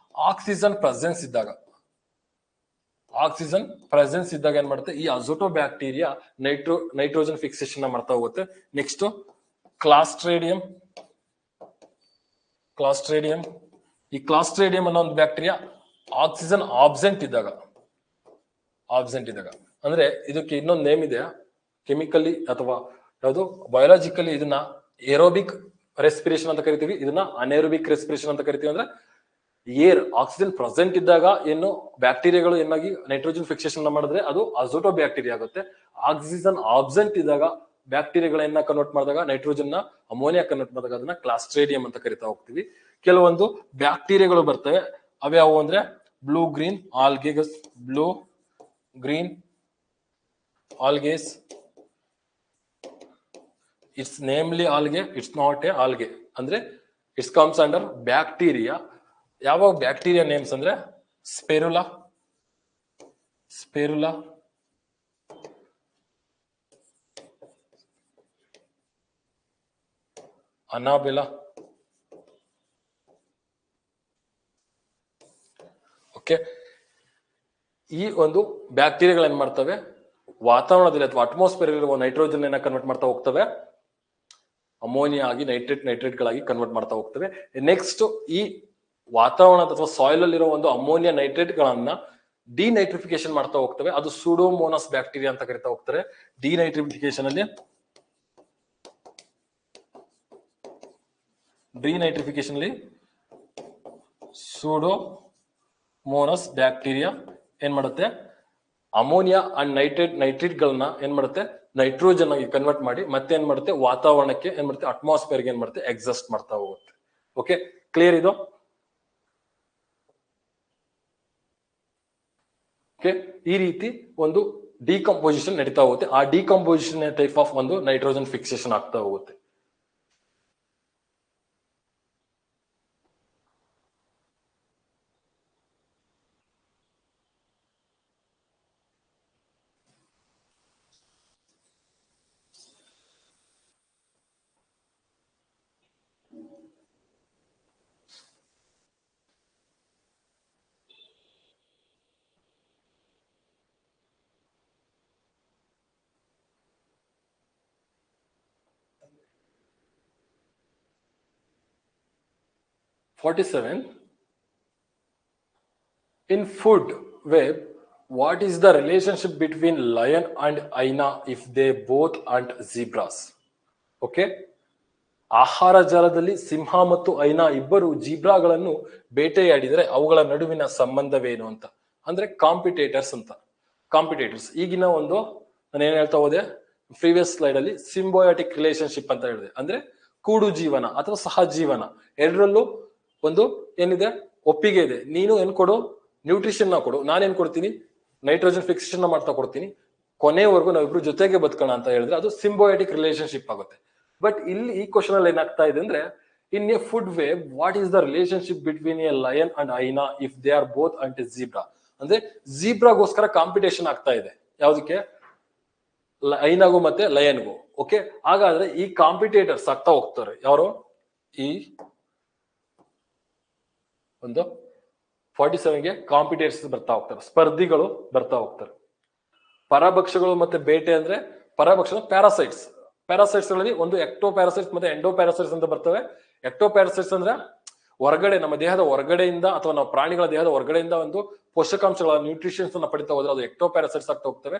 ಆಕ್ಸಿಜನ್ ಪ್ರೆಸೆನ್ಸ್ ಇದ್ದಾಗ ಏನ್ ಮಾಡುತ್ತೆ, ಈ ಅಜೋಟೋ ಬ್ಯಾಕ್ಟೀರಿಯಾ ನೈಟ್ರೋಜನ್ ಫಿಕ್ಸೇಷನ್ ಮಾಡ್ತಾ ಹೋಗುತ್ತೆ. ನೆಕ್ಸ್ಟ್ ಕ್ಲಾಸ್ಟ್ರೇಡಿಯಂ. ಈ ಕ್ಲಾಸ್ಟ್ರೇಡಿಯಂ ಅನ್ನೋ ಒಂದು ಬ್ಯಾಕ್ಟೀರಿಯಾ ಆಕ್ಸಿಜನ್ ಆಬ್ಸೆಂಟ್ ಇದ್ದಾಗ ಅಂದ್ರೆ ಇದಕ್ಕೆ ಇನ್ನೊಂದು ನೇಮ್ ಇದೆ, ಕೆಮಿಕಲಿ ಅಥವಾ ಯಾವುದು ಬಯೋಲಾಜಿಕಲಿ ಇದನ್ನ ಏರೋಬಿಕ್ ರೆಸ್ಪಿರೇಷನ್ ಅಂತ ಕರಿತೀವಿ, ಇದನ್ನ ಅನೇರೋಬಿಕ್ ರೆಸ್ಪಿರೇಷನ್ ಅಂತ ಕರಿತೀವಿ. ಅಂದ್ರೆ ಏರ್ ಆಕ್ಸಿಜನ್ ಪ್ರೆಸೆಂಟ್ ಇದ್ದಾಗ ಏನು ಬ್ಯಾಕ್ಟೀರಿಯಾಗಳು ಏನಾಗಿ ನೈಟ್ರೋಜನ್ ಫಿಕ್ಸೇಷನ್ ಮಾಡಿದ್ರೆ ಅದು ಅಜೋಟೋ ಬ್ಯಾಕ್ಟೀರಿಯಾ ಆಗುತ್ತೆ. ಆಕ್ಸಿಜನ್ ಆಬ್ಸೆಂಟ್ ಇದ್ದಾಗ ಬ್ಯಾಕ್ಟೀರಿಯಾಗಳನ್ನ ಕನ್ವರ್ಟ್ ಮಾಡಿದಾಗ ನೈಟ್ರೋಜನ್ ನ ಅಮೋನಿಯಾ ಕನ್ವರ್ಟ್ ಮಾಡಿದಾಗ ಅದನ್ನ ಕ್ಲಾಸ್ಟ್ರೇಡಿಯಂ ಅಂತ ಕರಿತಾ ಹೋಗ್ತೀವಿ. ಕೆಲವೊಂದು ಬ್ಯಾಕ್ಟೀರಿಯಾಗಳು ಬರ್ತವೆ, ಅವ್ಯಾವು ಅಂದ್ರೆ blue green algaes. It's namely algae, it's not a algae, ಅಂದ್ರೆ ಇಟ್ಸ್ ಕಮ್ಸ್ ಅಂಡರ್ ಬ್ಯಾಕ್ಟೀರಿಯಾ. ಯಾವ ಬ್ಯಾಕ್ಟೀರಿಯಾ ನೇಮ್ಸ್ ಅಂದ್ರೆ ಸ್ಪೆರುಲಾ, ಅನಾಬೆಲಾ. ಓಕೆ, ಈ ಒಂದು ಬ್ಯಾಕ್ಟೀರಿಯಾಗಳು ಏನ್ ಮಾಡ್ತವೆ, ವಾತಾವರಣದಲ್ಲಿ ಅಥವಾ ಅಟ್ಮಾಸ್ಫಿಯರ್ ಇರುವ ನೈಟ್ರೋಜನ್ ಅನ್ನ ಕನ್ವರ್ಟ್ ಮಾಡ್ತಾ ಹೋಗ್ತವೆ, ಅಮೋನಿಯಾ ಆಗಿ ನೈಟ್ರೇಟ್ ಗಳಾಗಿ ಕನ್ವರ್ಟ್ ಮಾಡ್ತಾ ಹೋಗ್ತವೆ. ನೆಕ್ಸ್ಟ್ ಈ ವಾತಾವರಣ ಅಥವಾ ಸಾಯಿಲ್ ಅಲ್ಲಿರೋ ಒಂದು ಅಮೋನಿಯಾ ನೈಟ್ರೇಟ್ ಗಳನ್ನ ಡಿನೈಟ್ರಿಫಿಕೇಶನ್ ಮಾಡ್ತಾ ಹೋಗ್ತವೆ. ಅದು ಸೂಡೋಮೋನಾಸ್ ಬ್ಯಾಕ್ಟೀರಿಯಾ ಅಂತ ಕರಿತಾ ಹೋಗ್ತಾರೆ. ಡಿನೈಟ್ರಿಫಿಕೇಶನ್ ಅಲ್ಲಿ ಸೂಡೋಮೋನಾಸ್ ಬ್ಯಾಕ್ಟೀರಿಯಾ ಏನ್ ಮಾಡುತ್ತೆ, ಅಮೋನಿಯಾ ಅಂಡ್ ನೈಟ್ರೇಟ್ ಗಳನ್ನ ಏನ್ ಮಾಡುತ್ತೆ, ನೈಟ್ರೋಜನ್ ಆಗಿ ಕನ್ವರ್ಟ್ ಮಾಡಿ ಮತ್ತೆ ಏನ್ ಮಾಡುತ್ತೆ, ವಾತಾವರಣಕ್ಕೆ ಏನ್ ಮಾಡುತ್ತೆ, ಅಟ್ಮಾಸ್ಫಿಯರ್ ಏನ್ ಮಾಡುತ್ತೆ, ಎಕ್ಸಾಸ್ಟ್ ಮಾಡ್ತಾ ಹೋಗುತ್ತೆ. ಓಕೆ, ಕ್ಲಿಯರ್ ಇದು? ಓಕೆ, ಈ ರೀತಿ ಒಂದು ಡಿಕಂಪೋಸಿಷನ್ ನಡೀತಾ ಹೋಗುತ್ತೆ. ಆ ಡಿಕಂಪೋಸಿಷನ್ ಟೈಪ್ ಆಫ್ ಒಂದು ನೈಟ್ರೋಜನ್ ಫಿಕ್ಸೇಷನ್ ಆಗ್ತಾ ಹೋಗುತ್ತೆ. In food web, what is the relationship between lion and hyena if they both hunt zebras? Okay, ಆಹಾರ ಜಾಲದಲ್ಲಿ ಸಿಂಹ ಮತ್ತು ಹೈನಾ ಇಬ್ಬರು ಜೀಬ್ರಾಗಳನ್ನು ಬೇಟೆಯಾಡಿದರೆ ಅವುಗಳ ನಡುವಿನ ಸಂಬಂಧವೇನು ಅಂತ ಅಂದ್ರೆ ಕಾಂಪಿಟೇಟರ್ಸ್. ಈಗಿನ ಒಂದು ನಾನು ಏನ್ ಹೇಳ್ತಾ ಹೋದೆ ಪ್ರೀವಿಯಸ್ ಸ್ಲೈಡ್ ಅಲ್ಲಿ ಸಿಂಬೋಯಾಟಿಕ್ ರಿಲೇಶನ್ಶಿಪ್ ಅಂತ ಹೇಳಿದೆ. ಅಂದ್ರೆ ಕೂಡು ಜೀವನ ಅಥವಾ ಸಹಜೀವನ, ಎರಡರಲ್ಲೂ ಒಂದು ಏನಿದೆ ಒಪ್ಪಿಗೆ ಇದೆ. ನೀನು ಏನ್ ಕೊಡು, ನ್ಯೂಟ್ರಿಷನ್ ನ ಕೊಡು, ನಾನೇನ್ ಕೊಡ್ತೀನಿ, ನೈಟ್ರೋಜನ್ ಫಿಕ್ಸೇಷನ್ ಮಾಡ್ತಾ ಕೊಡ್ತೀನಿ, ಕೊನೆವರೆಗೂ ನಾವಿಬ್ರು ಜೊತೆಗೆ ಬದುಕೋಣ ಅಂತ ಹೇಳಿದ್ರೆ ಅದು ಸಿಂಬೋಯಾಟಿಕ್ ರಿಲೇಶನ್ಶಿಪ್ ಆಗುತ್ತೆ. ಬಟ್ ಇಲ್ಲಿ ಈ ಕ್ವಶನ್ ಅಲ್ಲಿ ಏನಾಗ್ತಾ ಇದೆ ಅಂದ್ರೆ, in a food web what is the relationship between a lion and hyena if they are both and a zebra. ಅಂದ್ರೆ ಜೀಬ್ರಾಗೋಸ್ಕರ ಕಾಂಪಿಟೇಷನ್ ಆಗ್ತಾ ಇದೆ, ಯಾವ್ದಕ್ಕೆ, ಐನಾಗೂ ಮತ್ತೆ ಲಯನ್ಗೂ. ಓಕೆ, ಹಾಗಾದ್ರೆ ಈ ಕಾಂಪಿಟೇಟರ್ಸ್ ಆಗ್ತಾ ಹೋಗ್ತಾರೆ ಯಾರು, ಈ ಒಂದು 47ಗೆ ಕಾಂಪಿಟೇಟರ್ಸ್ ಬರ್ತಾ ಹೋಗ್ತಾರೆ, ಸ್ಪರ್ಧಿಗಳು ಬರ್ತಾ ಹೋಗ್ತಾರೆ. ಪರಭಕ್ಷಗಳು ಮತ್ತೆ ಬೇಟೆ ಅಂದ್ರೆ, ಪರಭಕ್ಷ ಪ್ಯಾರಾಸೈಟ್ಸ್, ಪ್ಯಾರಾಸೈಟ್ಸ್ ಗಳಲ್ಲಿ ಒಂದು ಎಕ್ಟೋ ಪ್ಯಾರಾಸೈಟ್ಸ್ ಮತ್ತೆ ಎಂಡೋ ಪ್ಯಾರಾಸೈಟ್ಸ್ ಅಂತ ಬರ್ತವೆ. ಎಕ್ಟೋ ಪ್ಯಾರಾಸೈಟ್ಸ್ ಅಂದ್ರೆ ಹೊರಗಡೆ, ನಮ್ಮ ದೇಹದ ಹೊರಗಡೆಯಿಂದ ಅಥವಾ ನಾವು ಪ್ರಾಣಿಗಳ ದೇಹದ ಹೊರಗಡೆಯಿಂದ ಒಂದು ಪೋಷಕಾಂಶಗಳ ನ್ಯೂಟ್ರಿಷನ್ಸ್ ಅನ್ನ ಪಡಿತಾ ಹೋದ್ರೆ ಅದು ಎಕ್ಟೋ ಪ್ಯಾರಾಸೈಟ್ಸ್ ಆಗ್ತಾ ಹೋಗ್ತವೆ.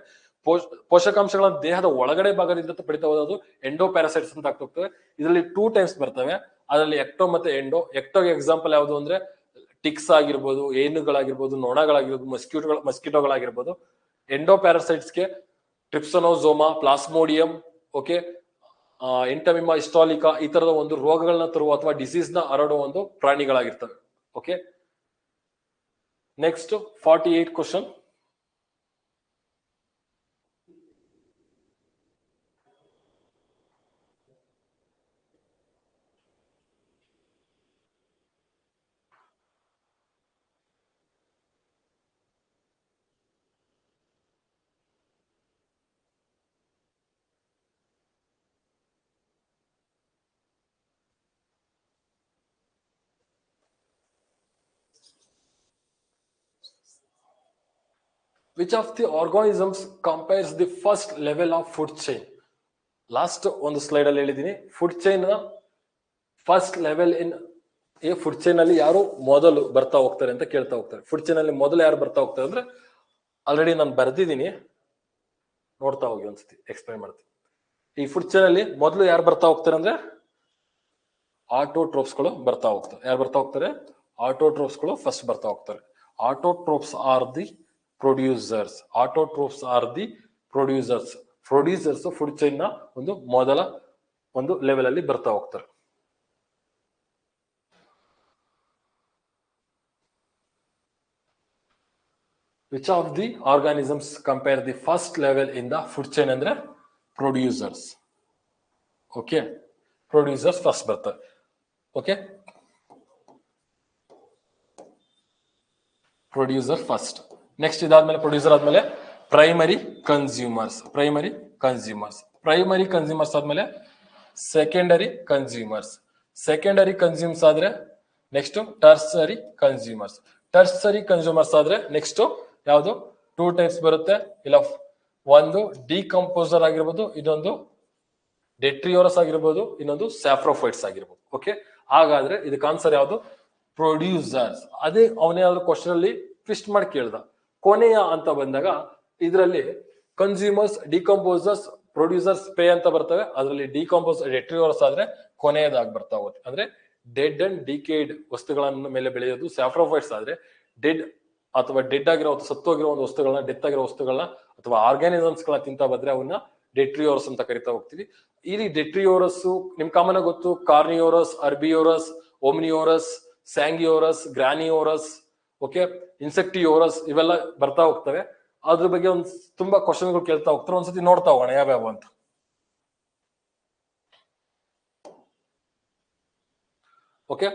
ಪೋಷಕಾಂಶಗಳ ದೇಹದ ಒಳಗಡೆ ಭಾಗದಿಂದ ಪಡಿತಾ ಹೋಗೋದು ಎಂಡೋ ಪ್ಯಾರಾಸೈಟ್ಸ್ ಅಂತ ಆಗ್ತಾ ಹೋಗ್ತವೆ. ಇದರಲ್ಲಿ 2 ಟೈಮ್ಸ್ ಬರ್ತವೆ, ಅದರಲ್ಲಿ ಎಕ್ಟೋ ಮತ್ತೆ ಎಂಡೋ. ಎಕ್ಟೋಗೆ ಎಕ್ಸಾಂಪಲ್ ಯಾವುದು ಅಂದ್ರೆ ಟಿಕ್ಸ್ ಆಗಿರ್ಬೋದು, ಏನುಗಳಾಗಿರ್ಬೋದು, ನೊಣಗಳಾಗಿರ್ಬೋದು, ಮಸ್ಕಿಟೋಗಳಾಗಿರ್ಬೋದು. ಎಂಡೋ ಪ್ಯಾರಾಸೈಟ್ಸ್ಗೆ ಟ್ರಿಪ್ಸನೋಸೋಮಾ, ಪ್ಲಾಸ್ಮೋಡಿಯಂ, ಓಕೆ, ಎಂಟಮಿಮಾ ಹಿಸ್ಟಾಲಿಕಾ, ಈ ತರದ ಒಂದು ರೋಗಗಳನ್ನ ತರುವ ಅಥವಾ ಡಿಸೀಸ್ ನ ಹರಡುವ ಒಂದು ಪ್ರಾಣಿಗಳಾಗಿರ್ತವೆ. Okay, next 48 question. Which of the organisms compares the first level of food chain? Last ಒಂದು ಸ್ಲೈಡ್ ಅಲ್ಲಿ ಹೇಳಿದೀನಿ, ಫುಡ್ ಚೈನ್ ಫಸ್ಟ್ ಲೆವೆಲ್ ಇನ್ ಈ ಫುಡ್ ಚೈನ್ ಅಲ್ಲಿ ಯಾರು ಮೊದಲು ಬರ್ತಾ ಹೋಗ್ತಾರೆ ಅಂತ ಕೇಳ್ತಾ ಹೋಗ್ತಾರೆ. ಫುಡ್ ಚೈನ್ ಅಲ್ಲಿ ಮೊದಲು ಯಾರು ಬರ್ತಾ ಹೋಗ್ತಾರೆ ಅಂದ್ರೆ ಆಲ್ರೆಡಿ ನಾನು ಬರ್ದಿದ್ದೀನಿ, ನೋಡ್ತಾ ಹೋಗಿ ಒಂದ್ಸತಿ ಎಕ್ಸ್ಪ್ಲೈನ್ ಮಾಡ್ತೀನಿ. ಈ ಫುಡ್ ಚೈನ್ ಅಲ್ಲಿ ಮೊದಲು ಯಾರು ಬರ್ತಾ ಹೋಗ್ತಾರೆ ಅಂದ್ರೆ ಆಟೋಟ್ರೋಪ್ಸ್ ಗಳು ಬರ್ತಾ ಹೋಗ್ತಾರೆ. ಯಾರು ಬರ್ತಾ ಹೋಗ್ತಾರೆ, ಆಟೋಟ್ರೋಪ್ಸ್ ಗಳು ಫಸ್ಟ್ ಬರ್ತಾ ಹೋಗ್ತಾರೆ. Autotrophs R the producers, autotrophs R the producers. Producers food chain ನ ಒಂದು ಮೊದಲ ಒಂದು ಲೆವೆಲ್ ಅಲ್ಲಿ ಬರ್ತಾ ಹೋಗ್ತಾರೆ. Which of the organisms compare the first level in the food chain ಅಂದ್ರೆ ಪ್ರೊಡ್ಯೂಸರ್ಸ್. ಓಕೆ, ಪ್ರೊಡ್ಯೂಸರ್ಸ್ ಫಸ್ಟ್ ಬರ್ತಾರೆ. Okay, producer first. ನೆಕ್ಸ್ಟ್ ಇದಾದ್ಮೇಲೆ ಪ್ರೊಡ್ಯೂಸರ್ ಆದ್ಮೇಲೆ primary consumers. Primary consumers, primary consumers ಆದ್ಮೇಲೆ ಸೆಕೆಂಡರಿ ಕನ್ಸ್ಯೂಮರ್ಸ್. ಸೆಕೆಂಡರಿ ಕನ್ಸ್ಯೂಮರ್ಸ್ ಆದ್ರೆ next tertiary consumers. Tertiary consumers ಆದ್ರೆ next ಯಾವುದು, 2 types ಬರುತ್ತೆ. ಇಲ್ಲ, ಒಂದು ಡಿಕಂಪೋಸರ್ ಆಗಿರ್ಬೋದು, ಇನ್ನೊಂದು ಡೆಟ್ರಿಯೋರಸ್ ಆಗಿರ್ಬೋದು, ಇನ್ನೊಂದು ಸ್ಯಾಫ್ರೋಫೈಟ್ಸ್ ಆಗಿರ್ಬೋದು. ಓಕೆ, ಹಾಗಾದ್ರೆ ಇದಕ್ಕೆ ಆನ್ಸರ್ ಯಾವುದು, ಪ್ರೊಡ್ಯೂಸರ್ಸ್. ಅದೇ ಅವನೇನಾದ್ರು ಕ್ವಶನ್ ಅಲ್ಲಿ ಟ್ವಿಸ್ಟ್ ಮಾಡಿ ಕೇಳ್ದ, ಕೊನೆಯ ಅಂತ ಬಂದಾಗ ಇದರಲ್ಲಿ ಕನ್ಸ್ಯೂಮರ್ಸ್, ಡಿಕಂಪೋಸರ್ಸ್, ಪ್ರೊಡ್ಯೂಸರ್ಸ್, ಪೇ ಅಂತ ಬರ್ತವೆ. ಅದರಲ್ಲಿ ಡಿಕಂಪೋಸ್ ಡೆಟ್ರಿಯೋರಸ್ ಆದ್ರೆ ಕೊನೆಯದಾಗಿ ಬರ್ತಾ ಹೋಗುತ್ತೆ. ಅಂದ್ರೆ ಡೆಡ್ ಅಂಡ್ ಡಿಕೇಡ್ ವಸ್ತುಗಳನ್ನ ಮೇಲೆ ಬೆಳೆಯೋದು. ಸ್ಯಾಫ್ರೋಫೈಟ್ಸ್ ಆದ್ರೆ ಡೆಡ್ ಅಥವಾ ಡೆಡ್ ಆಗಿರೋ ಸತ್ತೋಗಿರೋ ಒಂದು ವಸ್ತುಗಳನ್ನ, ಡೆತ್ ಆಗಿರೋ ವಸ್ತುಗಳನ್ನ ಅಥವಾ ಆರ್ಗ್ಯಾನಿಸಮ್ಸ್ ಗಳನ್ನ ತಿಂತಾ ಬಂದ್ರೆ ಅವನ್ನ ಡೆಟ್ರಿಯೋರಸ್ ಅಂತ ಕರಿತಾ ಹೋಗ್ತೀವಿ. ಇಲ್ಲಿ ಡೆಟ್ರಿಯೋರಸ್ ನಿಮ್ ಕಾಮನ್ ಗೊತ್ತು, ಕಾರ್ನಿಯೋರಸ್, ಅರ್ಬಿಯೋರಸ್, ಓಮ್ನಿಯೋರಸ್, ಸ್ಯಾಂಗಿಯೋರಸ್, ಗ್ರಾನಿಯೋರಸ್, ಓಕೆ, ಇನ್ಸೆಕ್ಟಿಯೋರಸ್, ಇವೆಲ್ಲ ಬರ್ತಾ ಹೋಗ್ತವೆ. ಅದ್ರ ಬಗ್ಗೆ ಒಂದ್ ತುಂಬಾ ಕ್ವಶನ್ಗಳು ಕೇಳ್ತಾ ಹೋಗ್ತಾರೆ. ಒಂದ್ಸತಿ ನೋಡ್ತಾ ಹೋಗೋಣ ಯಾವ್ಯಾವ ಅಂತ. ಓಕೆ,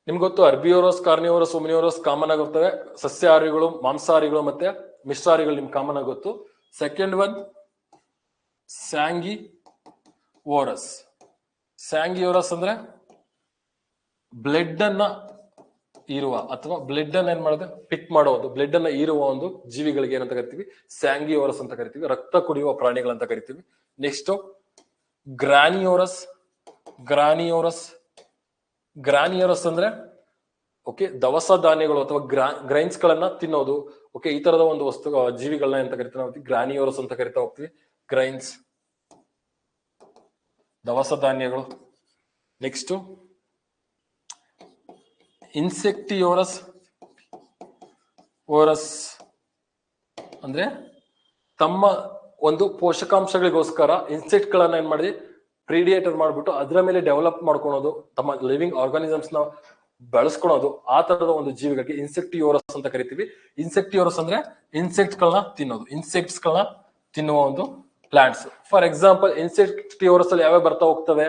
ನಿಮ್ಗೆ ಗೊತ್ತು ಅರ್ಬಿಯೋರಸ್, ಕಾರ್ನಿಯೋರಸ್, ಒಮ್ನಿಯೋರಸ್ ಕಾಮನ್ ಆಗಿರ್ತವೆ. ಸಸ್ಯಾಹಾರಿಗಳು, ಮಾಂಸಾಹಾರಿಗಳು ಮತ್ತೆ ಮಿಶ್ರಾಹಾರಿಗಳು ನಿಮ್ಗೆ ಕಾಮನ್ ಆಗಿ ಗೊತ್ತು. Second one ಸ್ಯಾಂಗಿ ಓರಸ್. ಸ್ಯಾಂಗಿಯೋರಸ್ ಅಂದ್ರೆ ಬ್ಲಡ್ ಅನ್ನ ಇರುವ ಅಥವಾ ಬ್ಲಡ್ ಅನ್ನ ಏನ್ ಮಾಡೋದು, ಪಿಕ್ ಮಾಡೋದು, ಬ್ಲಡ್ ಅನ್ನ ಇರುವ ಒಂದು ಜೀವಿಗಳಿಗೆ ಏನಂತ ಕರಿತೀವಿ, ಸ್ಯಾಂಗಿಯೋರಸ್ ಅಂತ ಕರಿತೀವಿ. ರಕ್ತ ಕುಡಿಯುವ ಪ್ರಾಣಿಗಳಂತ ಕರಿತೀವಿ. ನೆಕ್ಸ್ಟ್ ಗ್ರಾನಿಯೋರಸ್. ಗ್ರಾನಿಯೋರಸ್, ಗ್ರಾನಿಯೋರಸ್ ಅಂದ್ರೆ ಓಕೆ, ದವಸ ಧಾನ್ಯಗಳು ಅಥವಾ ಗ್ರೈನ್ಸ್ ಗಳನ್ನ ತಿನ್ನೋದು. ಓಕೆ, ಈ ತರದ ಒಂದು ವಸ್ತು ಜೀವಿಗಳನ್ನ ಅಂತ ಕರಿತಾ ಹೋಗ್ತೀವಿ, ಗ್ರಾನಿಯೋರಸ್ ಅಂತ ಕರಿತಾ ಹೋಗ್ತೀವಿ. ಗ್ರೈನ್ಸ್, ದವಸ ಧಾನ್ಯಗಳು. ನೆಕ್ಸ್ಟ್ ಇನ್ಸೆಕ್ಟಿಯೋರಸ್. ಓರಸ್ ಅಂದ್ರೆ ತಮ್ಮ ಒಂದು ಪೋಷಕಾಂಶಗಳಿಗೋಸ್ಕರ ಇನ್ಸೆಕ್ಟ್ ಗಳನ್ನ ಏನ್ ಮಾಡಿ ಪ್ರಿಡಿಯೇಟರ್ ಮಾಡ್ಬಿಟ್ಟು ಅದರ ಮೇಲೆ ಡೆವಲಪ್ ಮಾಡ್ಕೊಳೋದು, ತಮ್ಮ ಲಿವಿಂಗ್ ಆರ್ಗಾನಿಸಮ್ಸ್ ನ ಬೆಳೆಸ್ಕೊಳೋದು, ಆ ತರದ ಒಂದು ಜೀವಿಗಳಿಗೆ ಇನ್ಸೆಕ್ಟಿಯೋರಸ್ ಅಂತ ಕರಿತೀವಿ. ಇನ್ಸೆಕ್ಟಿಯೋರಸ್ ಅಂದ್ರೆ ಇನ್ಸೆಕ್ಟ್ ಗಳನ್ನ ತಿನ್ನೋದು, ಇನ್ಸೆಕ್ಟ್ಸ್ ಗಳನ್ನ ತಿನ್ನುವ ಒಂದು ಪ್ಲಾಂಟ್ಸ್. ಫಾರ್ ಎಕ್ಸಾಂಪಲ್ ಇನ್ಸೆಕ್ಟಿಯೋರಸ್ ಅಲ್ಲಿ ಯಾವ್ಯಾವ ಬರ್ತಾ ಹೋಗ್ತವೆ?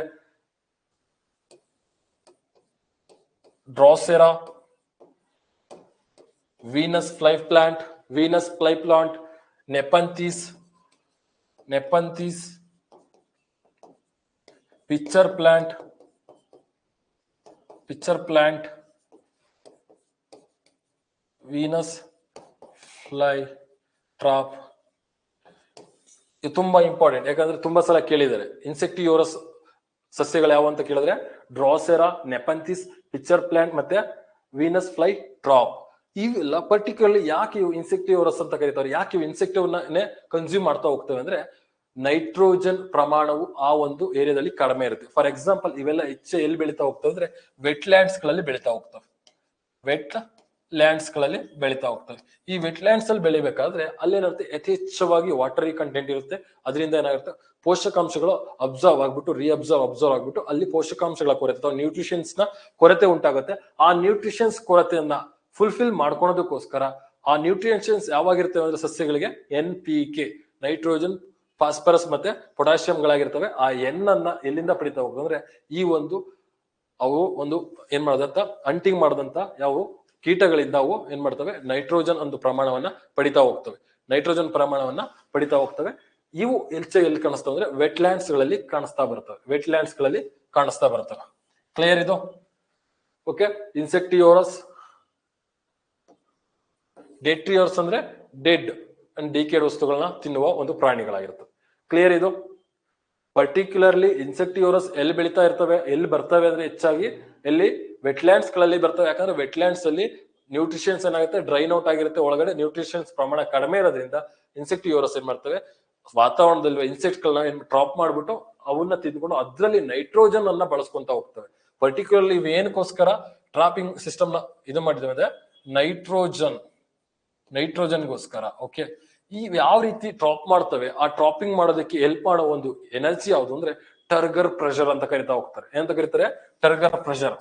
Drosera, Venus fly plant, nepenthes, pitcher plant, Venus fly trap. ಇದು ತುಂಬಾ ಇಂಪಾರ್ಟೆಂಟ್, ಯಾಕಂದ್ರೆ ತುಂಬಾ ಸಲ ಕೇಳಿದ್ದಾರೆ ಇನ್ಸೆಕ್ಟಿಯೋರಸ್ ಸಸ್ಯಗಳು ಯಾವ ಅಂತ ಕೇಳಿದ್ರೆ ಡ್ರಾಸೆರಾ, ನೆಪಂಥಿಸ್, ಪಿಚ್ಚರ್ ಪ್ಲಾಂಟ್ ಮತ್ತೆ ವೀನಸ್ ಫ್ಲೈ ಟ್ರಾಪ್. ಇವೆಲ್ಲ ಪರ್ಟಿಕ್ಯುಲರ್ಲಿ ಯಾಕೆ ಇವು ಇನ್ಸೆಕ್ಟಿಯೋರಸ್ ಅಂತ ಕರೀತಾರೆ, ಯಾಕೆ ಇವು ಇನ್ಸೆಕ್ಟಿವ್ನೇ ಕನ್ಸ್ಯೂಮ್ ಮಾಡ್ತಾ ಹೋಗ್ತವೆ ಅಂದ್ರೆ ನೈಟ್ರೋಜನ್ ಪ್ರಮಾಣವು ಆ ಒಂದು ಏರಿಯಾದಲ್ಲಿ ಕಡಿಮೆ ಇರುತ್ತೆ. ಫಾರ್ ಎಕ್ಸಾಂಪಲ್ ಇವೆಲ್ಲ ಹೆಚ್ಚು ಎಲ್ಲಿ ಬೆಳೀತಾ ಹೋಗ್ತವೆ ಅಂದ್ರೆ ವೆಟ್ ಲ್ಯಾಂಡ್ಸ್ ಗಳಲ್ಲಿ ಬೆಳೀತಾ ಹೋಗ್ತವೆ. ಈ ವೆಟ್ ಲ್ಯಾಂಡ್ಸ್ ಅಲ್ಲಿ ಬೆಳಿಬೇಕಾದ್ರೆ ಅಲ್ಲೇನಾಗುತ್ತೆ, ಯಥೇಚ್ಛವಾಗಿ ವಾಟರಿ ಕಂಟೆಂಟ್ ಇರುತ್ತೆ. ಅದರಿಂದ ಏನಾಗುತ್ತೆ, ಪೋಷಕಾಂಶಗಳು ಅಬ್ಸರ್ವ್ ಆಗ್ಬಿಟ್ಟು ಅಬ್ಸರ್ವ್ ಆಗ್ಬಿಟ್ಟು ಅಲ್ಲಿ ಪೋಷಕಾಂಶಗಳ ಕೊರತೆ ಅಥವಾ ನ್ಯೂಟ್ರಿಷನ್ಸ್ ನ ಕೊರತೆ ಉಂಟಾಗುತ್ತೆ. ಆ ನ್ಯೂಟ್ರಿಷನ್ಸ್ ಕೊರತೆಯನ್ನ ಫುಲ್ಫಿಲ್ ಮಾಡ್ಕೊಳೋದಕ್ಕೋಸ್ಕರ ಆ ನ್ಯೂಟ್ರಿಯೆಂಟ್ಸ್ ಯಾವಾಗಿರ್ತವೆ ಅಂದ್ರೆ ಸಸ್ಯಗಳಿಗೆ NPK, ನೈಟ್ರೋಜನ್, ಫಾಸ್ಫರಸ್ ಮತ್ತೆ ಪೊಟ್ಯಾಷಿಯಂಗಳಾಗಿರ್ತವೆ. ಆ ಎನ್ ಅನ್ನ ಎಲ್ಲಿಂದ ಪಡಿತಾ ಹೋಗ್ತವೆ ಅಂದ್ರೆ ಈ ಒಂದು ಅವು ಒಂದು ಏನ್ ಮಾಡದಂತ ಅಂಟಿಂಗ್ ಮಾಡದಂತ ಯಾವ ಕೀಟಗಳಿಂದ ಅವು ಏನ್ ಮಾಡ್ತವೆ, ನೈಟ್ರೋಜನ್ ಒಂದು ಪ್ರಮಾಣವನ್ನ ಪಡಿತಾ ಹೋಗ್ತವೆ. ಇವು ಎಲ್ಲಿ ಕಾಣಿಸ್ತವೆ ಅಂದ್ರೆ ವೆಟ್ ಲ್ಯಾಂಡ್ಸ್ ಗಳಲ್ಲಿ ಕಾಣಿಸ್ತಾ ಬರ್ತವೆ. ಕ್ಲಿಯರ್ ಇದು? ಓಕೆ. ಇನ್ಸೆಕ್ಟಿಯೋರಸ್, ಡೆಟ್ರಿಯೋರ್ಸ್ ಅಂದ್ರೆ ಡೆಡ್ ಅಂಡ್ ಡಿಕೇಡ್ ವಸ್ತುಗಳನ್ನ ತಿನ್ನುವ ಒಂದು ಪ್ರಾಣಿಗಳಾಗಿರ್ತವೆ. ಕ್ಲಿಯರ್ ಇದು? ಪರ್ಟಿಕ್ಯುಲರ್ಲಿ ಇನ್ಸೆಕ್ಟಿಯೋರಸ್ ಎಲ್ಲಿ ಬೆಳೀತಾ ಇರ್ತವೆ, ಎಲ್ಲಿ ಬರ್ತವೆ ಅಂದ್ರೆ ಹೆಚ್ಚಾಗಿ ಎಲ್ಲಿ ವೆಟ್ಲ್ಯಾಂಡ್ಸ್ ಗಳಲ್ಲಿ ಬರ್ತವೆ. ಯಾಕಂದ್ರೆ ವೆಟ್ಲ್ಯಾಂಡ್ಸ್ ಅಲ್ಲಿ ನ್ಯೂಟ್ರಿಷನ್ಸ್ ಏನಾಗುತ್ತೆ, ಡ್ರೈನ್ ಔಟ್ ಆಗಿರುತ್ತೆ, ಒಳಗಡೆ ನ್ಯೂಟ್ರಿಷನ್ಸ್ ಪ್ರಮಾಣ ಕಡಿಮೆ ಇರೋದ್ರಿಂದ ಇನ್ಸೆಕ್ಟಿಯೋರಸ್ ಏನ್ ಮಾಡ್ತವೆ, ವಾತಾವರಣದಲ್ಲಿ ಇನ್ಸೆಕ್ಟ್ ಗಳನ್ನ ಡ್ರಾಪ್ ಮಾಡ್ಬಿಟ್ಟು ಅವನ್ನ ತಿಂದ್ಕೊಂಡು ಅದ್ರಲ್ಲಿ ನೈಟ್ರೋಜನ್ ಅನ್ನ ಬಳಸ್ಕೊಂತ ಹೋಗ್ತವೆ. ಪರ್ಟಿಕ್ಯುಲರ್ಲಿ ಇವೇನಕ್ಕೋಸ್ಕರ ಟ್ರಾಪಿಂಗ್ ಸಿಸ್ಟಮ್ ನ ಇದು ಮಾಡಿದ್ದೇವೆ ಅಂದ್ರೆ ನೈಟ್ರೋಜನ್ಗೋಸ್ಕರ. ಓಕೆ. ಈ ಯಾವ ರೀತಿ ಡ್ರಾಪ್ ಮಾಡ್ತವೆ, ಆ ಡ್ರಾಪಿಂಗ್ ಮಾಡೋದಕ್ಕೆ ಹೆಲ್ಪ್ ಮಾಡೋ ಒಂದು ಎನರ್ಜಿ ಯಾವುದು ಅಂದ್ರೆ ಟರ್ಗರ್ ಪ್ರೆಷರ್ ಅಂತ ಕರಿತಾ ಹೋಗ್ತಾರೆ. ಏನಂತ ಕರೀತಾರೆ? ಟರ್ಗರ್ ಪ್ರೆಷರ್.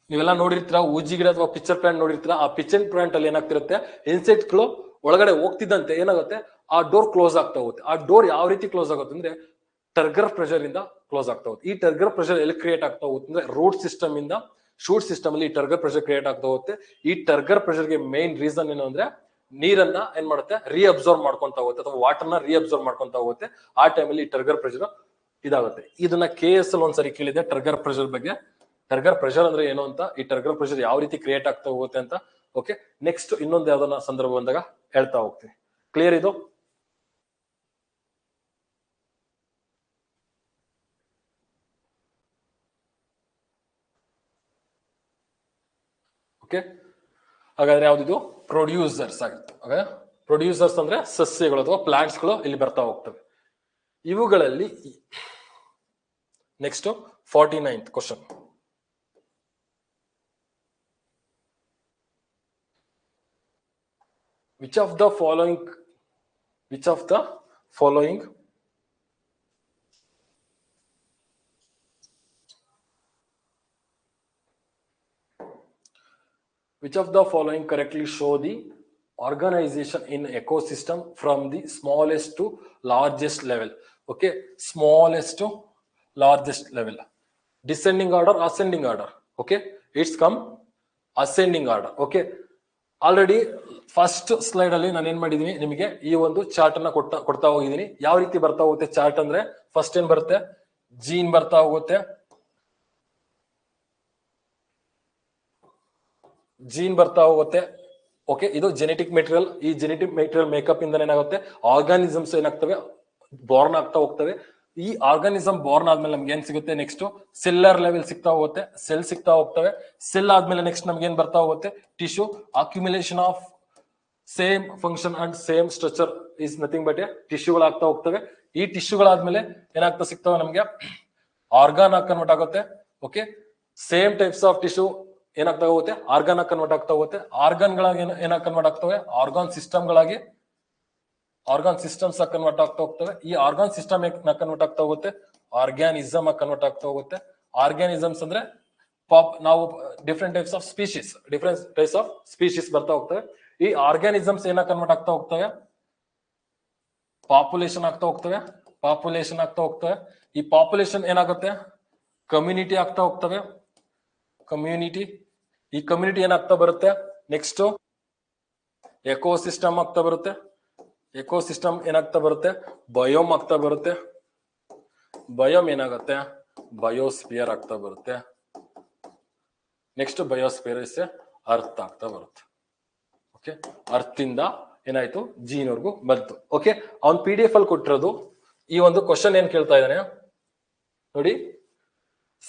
ನೀವೆಲ್ಲ ನೋಡಿರ್ತೀರ, ಊಜಿ ಗಿಡ ಅಥವಾ ಪಿಚ್ಚರ್ ಪ್ಲಾಂಟ್ ನೋಡಿರ್ತೀರ. ಆ ಪಿಚ್ಚರ್ ಪ್ಲಾಂಟ್ ಅಲ್ಲಿ ಏನಾಗ್ತಿರುತ್ತೆ, ಇನ್ಸೆಕ್ಟ್ ಗಳು ಒಳಗಡೆ ಹೋಗ್ತಿದ್ದಂತೆ ಏನಾಗುತ್ತೆ, ಆ ಡೋರ್ ಕ್ಲೋಸ್ ಆಗ್ತಾ ಹೋಗುತ್ತೆ. ಆ ಡೋರ್ ಯಾವ ರೀತಿ ಕ್ಲೋಸ್ ಆಗುತ್ತೆ ಅಂದ್ರೆ ಟರ್ಗರ್ ಪ್ರೆಷರ್ ಇಂದ ಕ್ಲೋಸ್ ಆಗ್ತಾ ಹೋಗುತ್ತೆ. ಈ ಟರ್ಗರ್ ಪ್ರೆಷರ್ ಎಲ್ಲಿ ಕ್ರಿಯೇಟ್ ಆಗ್ತಾ ಹೋಗುತ್ತೆ ಅಂದ್ರೆ ರೂಟ್ ಸಿಸ್ಟಮ್ ಇಂದ ಶೂಟ್ ಸಿಸ್ಟಮ್ ಅಲ್ಲಿ ಈ ಟರ್ಗರ್ ಪ್ರೆಷರ್ ಕ್ರಿಯೇಟ್ ಆಗ್ತಾ ಹೋಗುತ್ತೆ. ಈ ಟರ್ಗರ್ ಪ್ರೆಷರ್ಗೆ ಮೇನ್ ರೀಸನ್ ಏನು ಅಂದ್ರೆ ನೀರನ್ನ ಏನ್ ಮಾಡುತ್ತೆ, ರೀಅಬ್ಸರ್ವ್ ಮಾಡ್ಕೊಂತ ಹೋಗುತ್ತೆ ಅಥವಾ ವಾಟರ್ನ ರೀಅಬ್ಸರ್ವ್ ಮಾಡ್ಕೊಂತ ಹೋಗುತ್ತೆ. ಆ ಟೈಮಲ್ಲಿ ಈ ಟರ್ಗರ್ ಪ್ರೆಷರ್ ಇದಾಗುತ್ತೆ. ಇದನ್ನ KS ಅಲ್ಲಿ ಒಂದ್ಸರಿ ಕೇಳಿದೆ ಟರ್ಗರ್ ಪ್ರೆಷರ್ ಬಗ್ಗೆ. ಟರ್ಗರ್ ಪ್ರೆಷರ್ ಅಂದ್ರೆ ಏನು ಅಂತ, ಈ ಟರ್ಗರ್ ಪ್ರೆಷರ್ ಯಾವ ರೀತಿ ಕ್ರಿಯೇಟ್ ಆಗ್ತಾ ಹೋಗುತ್ತೆ ಅಂತ. ಓಕೆ. ನೆಕ್ಸ್ಟ್ ಇನ್ನೊಂದು ಯಾವ್ದನ್ನ ಸಂದರ್ಭ ಬಂದಾಗ ಹೇಳ್ತಾ ಹೋಗ್ತೀನಿ. ಕ್ಲಿಯರ್ ಇದು? ಓಕೆ. ಹಾಗಾದ್ರೆ ಯಾವ್ದಿದು ಪ್ರೊಡ್ಯೂಸರ್ಸ್ ಆಗುತ್ತೆ. ಹಾಗಾದ್ರೆ ಪ್ರೊಡ್ಯೂಸರ್ಸ್ ಅಂದ್ರೆ ಸಸ್ಯಗಳು ಅಥವಾ ಪ್ಲಾಂಟ್ಸ್ ಗಳು ಇಲ್ಲಿ ಬರ್ತಾ ಹೋಗ್ತವೆ. ಇವುಗಳಲ್ಲಿ next 49th question. Which of the following correctly show the organization in ecosystem from the smallest to largest level? Okay, smallest to largest level. Descending order, ascending order. Okay, it's come ascending order. Okay, already first slide ಅಲ್ಲಿ ನಾನು ಏನ್ ಮಾಡಿದೀನಿ, ನಿಮಗೆ ಈ ಒಂದು chart ಅನ್ನ ಕೊಡ್ತಾ ಹೋಗಿದ್ದೀನಿ. ಯಾವ ರೀತಿ ಬರ್ತಾ ಹೋಗುತ್ತೆ ಚಾರ್ಟ್ ಅಂದ್ರೆ, ಫಸ್ಟ್ ಏನ್ ಬರುತ್ತೆ, ಜೀನ್ ಬರ್ತಾ ಹೋಗುತ್ತೆ. ಓಕೆ, ಇದು ಜೆನೆಟಿಕ್ ಮೆಟೀರಿಯಲ್. ಈ ಜೆನೆಟಿಕ್ ಮೆಟೀರಿಯಲ್ ಮೇಕಪ್ ಇಂದ ಏನಾಗುತ್ತೆ, ಆರ್ಗಾನಿಸಮ್ಸ್ ಏನಾಗ್ತವೆ, ಬಾರ್ನ್ ಆಗ್ತಾ ಹೋಗ್ತವೆ. ಈ ಆರ್ಗಾನಿಸಮ್ ಬಾರ್ನ್ ಆದ್ಮೇಲೆ ನಮ್ಗೆ ಏನ್ ಸಿಗುತ್ತೆ, ನೆಕ್ಸ್ಟ್ ಸೆಲ್ಲರ್ ಲೆವೆಲ್ ಸಿಗ್ತಾ ಹೋಗುತ್ತೆ, ಸೆಲ್ ಸಿಗ್ತಾ ಹೋಗ್ತವೆ. ಸೆಲ್ ಆದ್ಮೇಲೆ ನೆಕ್ಸ್ಟ್ ನಮ್ಗೆ ಏನ್ ಬರ್ತಾ ಹೋಗುತ್ತೆ, tissue. Accumulation of same function and same structure is nothing but a ಟಿಶ್ಯೂಗಳಾಗ್ತಾ ಹೋಗ್ತವೆ. ಈ ಟಿಶ್ಯೂಗಳಾದ್ಮೇಲೆ ಏನಾಗ್ತಾ ಸಿಗ್ತವೆ ನಮ್ಗೆ, ಆರ್ಗಾನ್ ಕನ್ವರ್ಟ್ ಆಗುತ್ತೆ. Okay. Same types of tissue ಏನಾಗ್ತಾ ಹೋಗುತ್ತೆ, ಆರ್ಗನ್ ಕನ್ವರ್ಟ್ ಆಗ್ತಾ ಹೋಗುತ್ತೆ. ಆರ್ಗನ್ ಗಳಾಗಿ ಏನಾಗಿ ಕನ್ವರ್ಟ್ ಆಗ್ತವೆ, ಆರ್ಗಾನ್ ಸಿಸ್ಟಮ್ ಗಳಾಗಿ, ಆರ್ಗಾನ್ ಸಿಸ್ಟಮ್ಸ್ ಕನ್ವರ್ಟ್ ಆಗ್ತಾ ಹೋಗ್ತವೆ. ಈ ಆರ್ಗಾನ್ ಸಿಸ್ಟಮ್ ಕನ್ವರ್ಟ್ ಆಗ್ತಾ ಹೋಗುತ್ತೆ, ಆರ್ಗ್ಯಾನಿಸಮ್ ಕನ್ವರ್ಟ್ ಆಗ್ತಾ ಹೋಗುತ್ತೆ. ಆರ್ಗ್ಯಾನಿಸಮ್ಸ್ ಅಂದ್ರೆ ನಾವು ಡಿಫ್ರೆಂಟ್ ಟೈಪ್ಸ್ ಆಫ್ ಸ್ಪೀಶೀಸ್ ಬರ್ತಾ ಹೋಗ್ತವೆ. ಈ ಆರ್ಗ್ಯಾನಿಸಮ್ಸ್ ಏನ ಕನ್ವರ್ಟ್ ಆಗ್ತಾ ಹೋಗ್ತವೆ, ಪಾಪ್ಯುಲೇಷನ್ ಆಗ್ತಾ ಹೋಗ್ತವೆ. ಈ ಪಾಪ್ಯುಲೇಷನ್ ಏನಾಗುತ್ತೆ, ಕಮ್ಯುನಿಟಿ ಆಗ್ತಾ ಹೋಗ್ತವೆ. ಈ ಕಮ್ಯುನಿಟಿ ಏನಾಗ್ತಾ ಬರುತ್ತೆ, ನೆಕ್ಸ್ಟ್ ಎಕೋಸಿಸ್ಟಮ್ ಆಗ್ತಾ ಬರುತ್ತೆ. ಎಕೋಸಿಸ್ಟಮ್ ಏನಾಗ್ತಾ ಬರುತ್ತೆ, ಬಯೋಮ್ ಆಗ್ತಾ ಬರುತ್ತೆ. ಬಯೋಮ್ ಏನಾಗುತ್ತೆ, ಬಯೋಸ್ಪಿಯರ್ ಆಗ್ತಾ ಬರುತ್ತೆ. ನೆಕ್ಸ್ಟ್ ಬಯೋಸ್ಪಿಯರ್ ಅರ್ತ್ ಆಗ್ತಾ ಬರುತ್ತೆ. ಓಕೆ, ಅರ್ತ್ ಇಂದ ಏನಾಯ್ತು, ಜೀನ್ ವರ್ಗು ಬಂತು. ಓಕೆ, ಅವ್ನ್ PDF ಅಲ್ಲಿ ಕೊಟ್ಟಿರೋದು ಈ ಒಂದು ಕ್ವಶನ್ ಏನ್ ಕೇಳ್ತಾ ಇದ್ದಾನೆ ನೋಡಿ,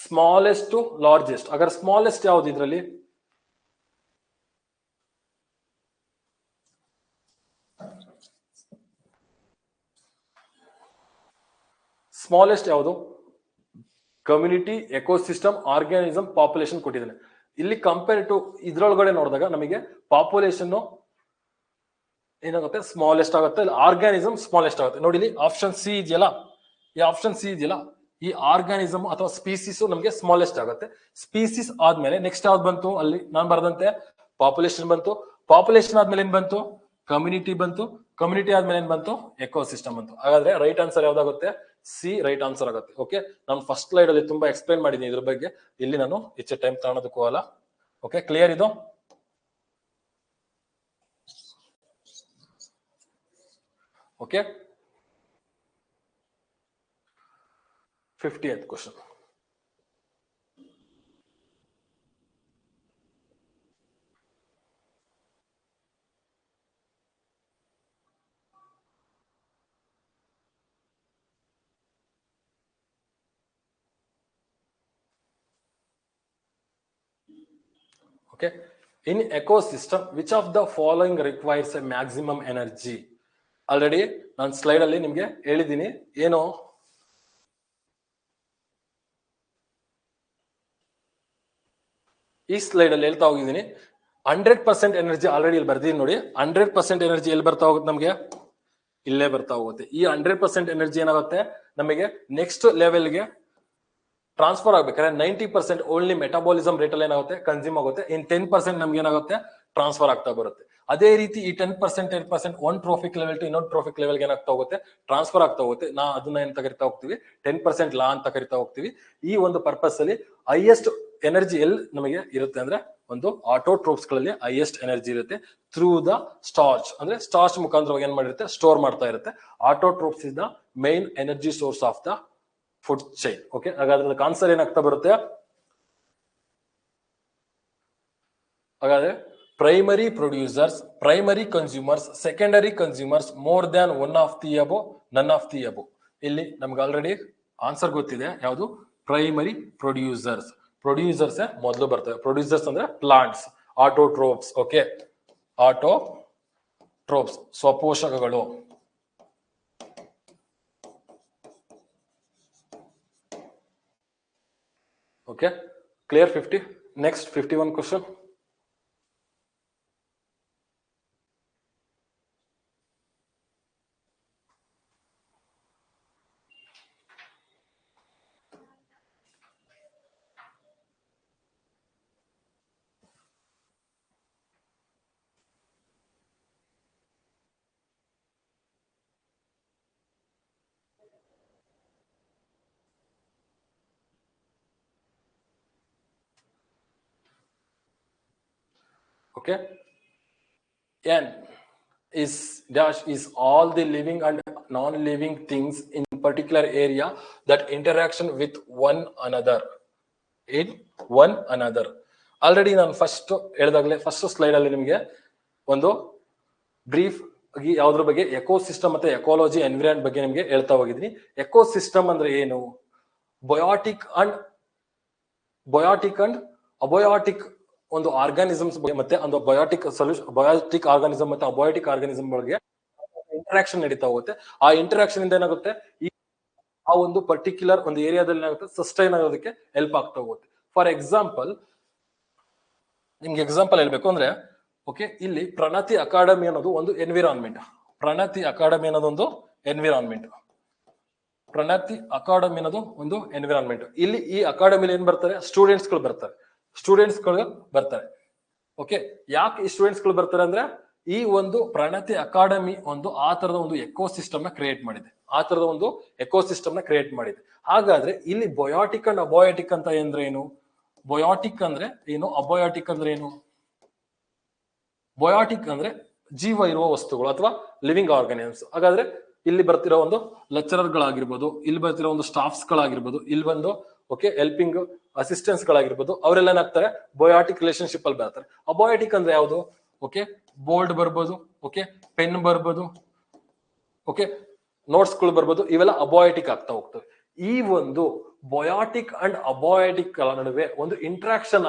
ಸ್ಮಾಲೆಸ್ಟ್ ಟು ಲಾರ್ಜೆಸ್ಟ್. ಹಾಗಾದ್ರೆ ಸ್ಮಾಲೆಸ್ಟ್ ಯಾವ್ದು ಇದ್ರಲ್ಲಿ, ಸ್ಮಾಲೆಸ್ಟ್ ಯಾವುದು, ಕಮ್ಯುನಿಟಿ, ಎಕೋಸಿಸ್ಟಮ್, ಆರ್ಗ್ಯಾನಿಸಮ್, ಪಾಪ್ಯುಲೇಷನ್ ಕೊಟ್ಟಿದ್ದಾನೆ. ಇಲ್ಲಿ ಕಂಪೇರ್ ಟು ಇದ್ರೊಳಗಡೆ ನೋಡಿದಾಗ ನಮಗೆ ಪಾಪ್ಯುಲೇಷನ್ ಏನಾಗುತ್ತೆ, ಸ್ಮಾಲೆಸ್ಟ್ ಆಗುತ್ತೆ. ಆರ್ಗ್ಯಾನಿಸಮ್ ಸ್ಮಾಲೆಸ್ಟ್ ಆಗುತ್ತೆ. ನೋಡಿ ಇಲ್ಲಿ ಆಪ್ಷನ್ ಸಿ ಇದೆಯಲ್ಲ, ಈ ಆರ್ಗ್ಯಾನಿಸಮ್ ಅಥವಾ ಸ್ಪೀಸಿಸ್ ನಮಗೆ ಸ್ಮಾಲೆಸ್ಟ್ ಆಗುತ್ತೆ. ಸ್ಪೀಸಿಸ್ ಆದ್ಮೇಲೆ ನೆಕ್ಸ್ಟ್ ಯಾವ್ದು ಬಂತು, ಅಲ್ಲಿ ನಾನು ಬರೆದಂತೆ ಪಾಪ್ಯುಲೇಷನ್ ಬಂತು. ಪಾಪ್ಯುಲೇಷನ್ ಆದ್ಮೇಲೆ ಏನ್ ಬಂತು, ಕಮ್ಯುನಿಟಿ ಬಂತು. ಕಮ್ಯುನಿಟಿ ಆದ್ಮೇಲೆ ಏನ್ ಬಂತು, ಎಕೋಸಿಸ್ಟಮ್ ಬಂತು. ಹಾಗಾದ್ರೆ ರೈಟ್ ಆನ್ಸರ್ ಯಾವ್ದಾಗುತ್ತೆ, ಸಿ ರೈಟ್ ಆನ್ಸರ್ ಆಗುತ್ತೆ. ಓಕೆ, ನಾನು ಫಸ್ಟ್ ಸ್ಲೈಡ್ ಅಲ್ಲಿ ತುಂಬಾ ಎಕ್ಸ್ಪ್ಲೈನ್ ಮಾಡಿದ್ದೀನಿ ಇದ್ರ ಬಗ್ಗೆ, ಇಲ್ಲಿ ನಾನು ಹೆಚ್ಚು ಟೈಮ್ ತಗೊಳೋದಕ್ಕೂ ಅಲ್ಲ. ಓಕೆ, ಕ್ಲಿಯರ್ ಇದು. Okay, 50th question. Okay, in ecosystem which of the following requires a maximum energy? Already ನಾನು ಸ್ಲೈಡ್ ಅಲ್ಲಿ ನಿಮ್ಗೆ ಹೇಳಿದ್ದೀನಿ, ಏನು ಈ ಸ್ಲೈಡ್ ಅಲ್ಲಿ ಹೇಳ್ತಾ ಹೋಗಿದ್ದೀನಿ. 100% ಎನರ್ಜಿ ಆಲ್ರೆಡಿ ಇಲ್ಲಿ ಬರ್ದೀನಿ ನೋಡಿ. 100% ಎನರ್ಜಿ ಎಲ್ಲಿ ಬರ್ತಾ ಹೋಗುತ್ತೆ, ನಮಗೆ ಇಲ್ಲೇ ಬರ್ತಾ ಹೋಗುತ್ತೆ. ಈ 100% ಎನರ್ಜಿ ಏನಾಗುತ್ತೆ, ನಮಗೆ ನೆಕ್ಸ್ಟ್ ಲೆವೆಲ್ಗೆ ಟ್ರಾನ್ಸ್ಫರ್ ಆಗ್ಬೇಕಾದ್ರೆ 90% ಓನ್ಲಿ ಮೆಟಾಬಾಲಿಸಮ್ ರೇಟ್ ಅಲ್ಲಿ ಏನಾಗುತ್ತೆ, ಕನ್ಸ್ಯೂಮ್ ಆಗುತ್ತೆ. ಇನ್ 10% ನಮ್ಗೆ ಏನಾಗುತ್ತೆ, ಟ್ರಾನ್ಸ್ಫರ್ ಆಗ್ತಾ ಬರುತ್ತೆ. ಅದೇ ರೀತಿ ಈ 10% ಒನ್ ಟ್ರೋಫಿಕ್ ಲೆವೆಲ್ ಟು ಇನ್ನೊಂದು ಟ್ರೋಫಿಕ್ ಲೆವೆಲ್ಗೆ ಏನಾಗ್ತಾ ಹೋಗುತ್ತೆ, ಟ್ರಾನ್ಸ್ಫರ್ ಆಗ್ತಾ ಹೋಗುತ್ತೆ. ಅದನ್ನ ಏನ್ ಕರಿತಾ ಹೋಗ್ತೀವಿ, 10% ಲಾ ಅಂತ ಕರಿತಾ ಹೋಗ್ತೀವಿ. ಈ ಒಂದು ಪರ್ಪಸ್ ಅಲ್ಲಿ ಹೈಯೆಸ್ಟ್ ಎನರ್ಜಿ ಎಲ್ಲಿ ನಮಗೆ ಇರುತ್ತೆ ಅಂದ್ರೆ, ಒಂದು ಆಟೋಟ್ರೋಪ್ಸ್ ಗಳಲ್ಲಿ ಹೈಯೆಸ್ಟ್ ಎನರ್ಜಿ ಇರುತ್ತೆ. ಥ್ರೂ ದ ಸ್ಟಾರ್ಚ್, ಅಂದ್ರೆ ಸ್ಟಾರ್ಚ್ ಮುಖಾಂತರವಾಗಿ ಏನ್ ಮಾಡಿರುತ್ತೆ, ಸ್ಟೋರ್ ಮಾಡ್ತಾ ಇರುತ್ತೆ. Autotrophs is the main energy source of the food chain. Okay, ಹಾಗಾದ್ರೆ ಆನ್ಸರ್ ಏನಾಗ್ತಾ ಬರುತ್ತೆ, ಹಾಗಾದ್ರೆ primary producers, primary consumers, secondary consumers, more than one of the above, none of the above. ಇಲ್ಲಿ ನಮ್ಗೆ ಆಲ್ರೆಡಿ ಆನ್ಸರ್ ಗೊತ್ತಿದೆ, ಯಾವುದು, ಪ್ರೈಮರಿ ಪ್ರೊಡ್ಯೂಸರ್ಸ್. ಪ್ರೊಡ್ಯೂಸರ್ಸ್ ಮೊದಲು ಬರ್ತವೆ. ಪ್ರೊಡ್ಯೂಸರ್ಸ್ ಅಂದ್ರೆ ಪ್ಲಾಂಟ್ಸ್, ಆಟೋಟ್ರೋಪ್ಸ್. ಓಕೆ, ಆಟೋಟ್ರೋಪ್ಸ್ ಸ್ವಪೋಷಕಗಳು. Okay, clear 50. Next 51 question. Okay, N is dash is all the living and non-living things in particular area that interaction with one another. Already ನಾನು first ಹೇಳಿದಾಗಲೇ first slide ಅಲ್ಲಿ ನಿಮಗೆ ಒಂದು brief ಆಗಿ ಯಾವ್ದ್ರ ಬಗ್ಗೆ, ecosystem ಮತ್ತೆ ecology environment ಬಗ್ಗೆ ನಿಮಗೆ ಹೇಳ್ತಾ ಹೋಗಿದ್ದೀನಿ. ಎಕೋಸಿಸ್ಟಮ್ ಅಂದ್ರೆ ಏನು, ಬಯೋಟಿಕ್ ಅಂಡ್ ಅಬಯೋಟಿಕ್ ಒಂದು ಆರ್ಗಾನಿಸಮ್ಸ್ ಮತ್ತೆ ಒಂದು ಬಯೋಟಿಕ್ ಆರ್ಗಾನಿಸಮ್ ಮತ್ತೆ ಅಬಯೋಟಿಕ್ ಆರ್ಗಾನಿಸಮ್ ಗಳಿಗೆ ಇಂಟರಾಕ್ಷನ್ ನಡೀತಾ ಹೋಗುತ್ತೆ. ಆ ಇಂಟರಾಕ್ಷನ್ ಇಂದ ಏನಾಗುತ್ತೆ, ಆ ಒಂದು ಪರ್ಟಿಕ್ಯುಲರ್ ಒಂದು ಏರಿಯಾದಲ್ಲಿ ಏನಾಗುತ್ತೆ ಸಸ್ಟೈನ್ ಆಗೋದಕ್ಕೆ ಹೆಲ್ಪ್ ಆಗ್ತಾ ಹೋಗುತ್ತೆ. ಫಾರ್ ಎಕ್ಸಾಂಪಲ್ ನಿಮ್ಗೆ ಎಕ್ಸಾಂಪಲ್ ಹೇಳ್ಬೇಕು ಅಂದ್ರೆ ಓಕೆ, ಇಲ್ಲಿ ಪ್ರಣತಿ ಅಕಾಡೆಮಿ ಅನ್ನೋದು ಒಂದು ಎನ್ವಿರಾನ್ಮೆಂಟ್. ಪ್ರಣತಿ ಅಕಾಡೆಮಿ ಅನ್ನೋದೊಂದು ಎನ್ವಿರಾನ್ಮೆಂಟ್. ಪ್ರಣತಿ ಅಕಾಡೆಮಿ ಅನ್ನೋದು ಒಂದು ಎನ್ವಿರಾನ್ಮೆಂಟ್. ಇಲ್ಲಿ ಈ ಅಕಾಡೆಮಿಲಿ ಏನ್ ಬರ್ತಾರೆ, ಸ್ಟೂಡೆಂಟ್ಸ್ ಗಳು ಬರ್ತಾರೆ. ಓಕೆ, ಯಾಕೆ ಈ ಸ್ಟೂಡೆಂಟ್ಸ್ ಗಳು ಬರ್ತಾರೆ ಅಂದ್ರೆ ಈ ಒಂದು ಪ್ರಣತಿ ಅಕಾಡೆಮಿ ಒಂದು ಆ ತರದ ಒಂದು ಎಕೋಸಿಸ್ಟಮ್ ನ ಕ್ರಿಯೇಟ್ ಮಾಡಿದೆ. ಹಾಗಾದ್ರೆ ಇಲ್ಲಿ ಬಯೋಟಿಕ್ ಅಂಡ್ ಅಬಯೋಟಿಕ್ ಅಂತ ಅಂದ್ರೆ ಏನು? ಬಯೋಟಿಕ್ ಅಂದ್ರೆ ಏನು, ಅಬಯೋಟಿಕ್ ಅಂದ್ರೆ ಏನು? ಬಯೋಟಿಕ್ ಅಂದ್ರೆ ಜೀವ ಇರುವ ವಸ್ತುಗಳು ಅಥವಾ ಲಿವಿಂಗ್ ಆರ್ಗಾನಿಸಮ್ಸ್. ಹಾಗಾದ್ರೆ ಇಲ್ಲಿ ಬರ್ತಿರೋ ಒಂದು ಲೆಕ್ಚರರ್ ಗಳಾಗಿರ್ಬೋದು, ಇಲ್ಲಿ ಬರ್ತಿರೋ ಒಂದು ಸ್ಟಾಫ್ಸ್ ಗಳಾಗಿರ್ಬೋದು, ಇಲ್ಲಿ ಬಂದು ಓಕೆ ಹೆಲ್ಪಿಂಗ್ ಅಸಿಸ್ಟೆಂಟ್ಸ್ ಗಳಾಗಿರ್ಬೋದು, ಅವರೆಲ್ಲ ಏನಾಗ್ತಾರೆ ಬಯೋಟಿಕ್ ರಿಲೇಶನ್ಶಿಪ್ ಅಲ್ಲಿ ಬರ್ತಾರೆ. ಅಬಯೋಟಿಕ್ ಅಂದ್ರೆ ಯಾವುದು? ಓಕೆ, ಬೋರ್ಡ್ ಬರ್ಬೋದು, ಓಕೆ ಪೆನ್ ಬರ್ಬೋದು, ಓಕೆ ನೋಟ್ಸ್ ಗಳು ಬರ್ಬೋದು, ಇವೆಲ್ಲ ಅಬಯೋಟಿಕ್ ಆಗ್ತಾ ಹೋಗ್ತವೆ. ಈ ಒಂದು ಬಯೋಟಿಕ್ ಅಂಡ್ ಅಬಯೋಟಿಕ್ ನಡುವೆ ಒಂದು ಇಂಟ್ರಾಕ್ಷನ್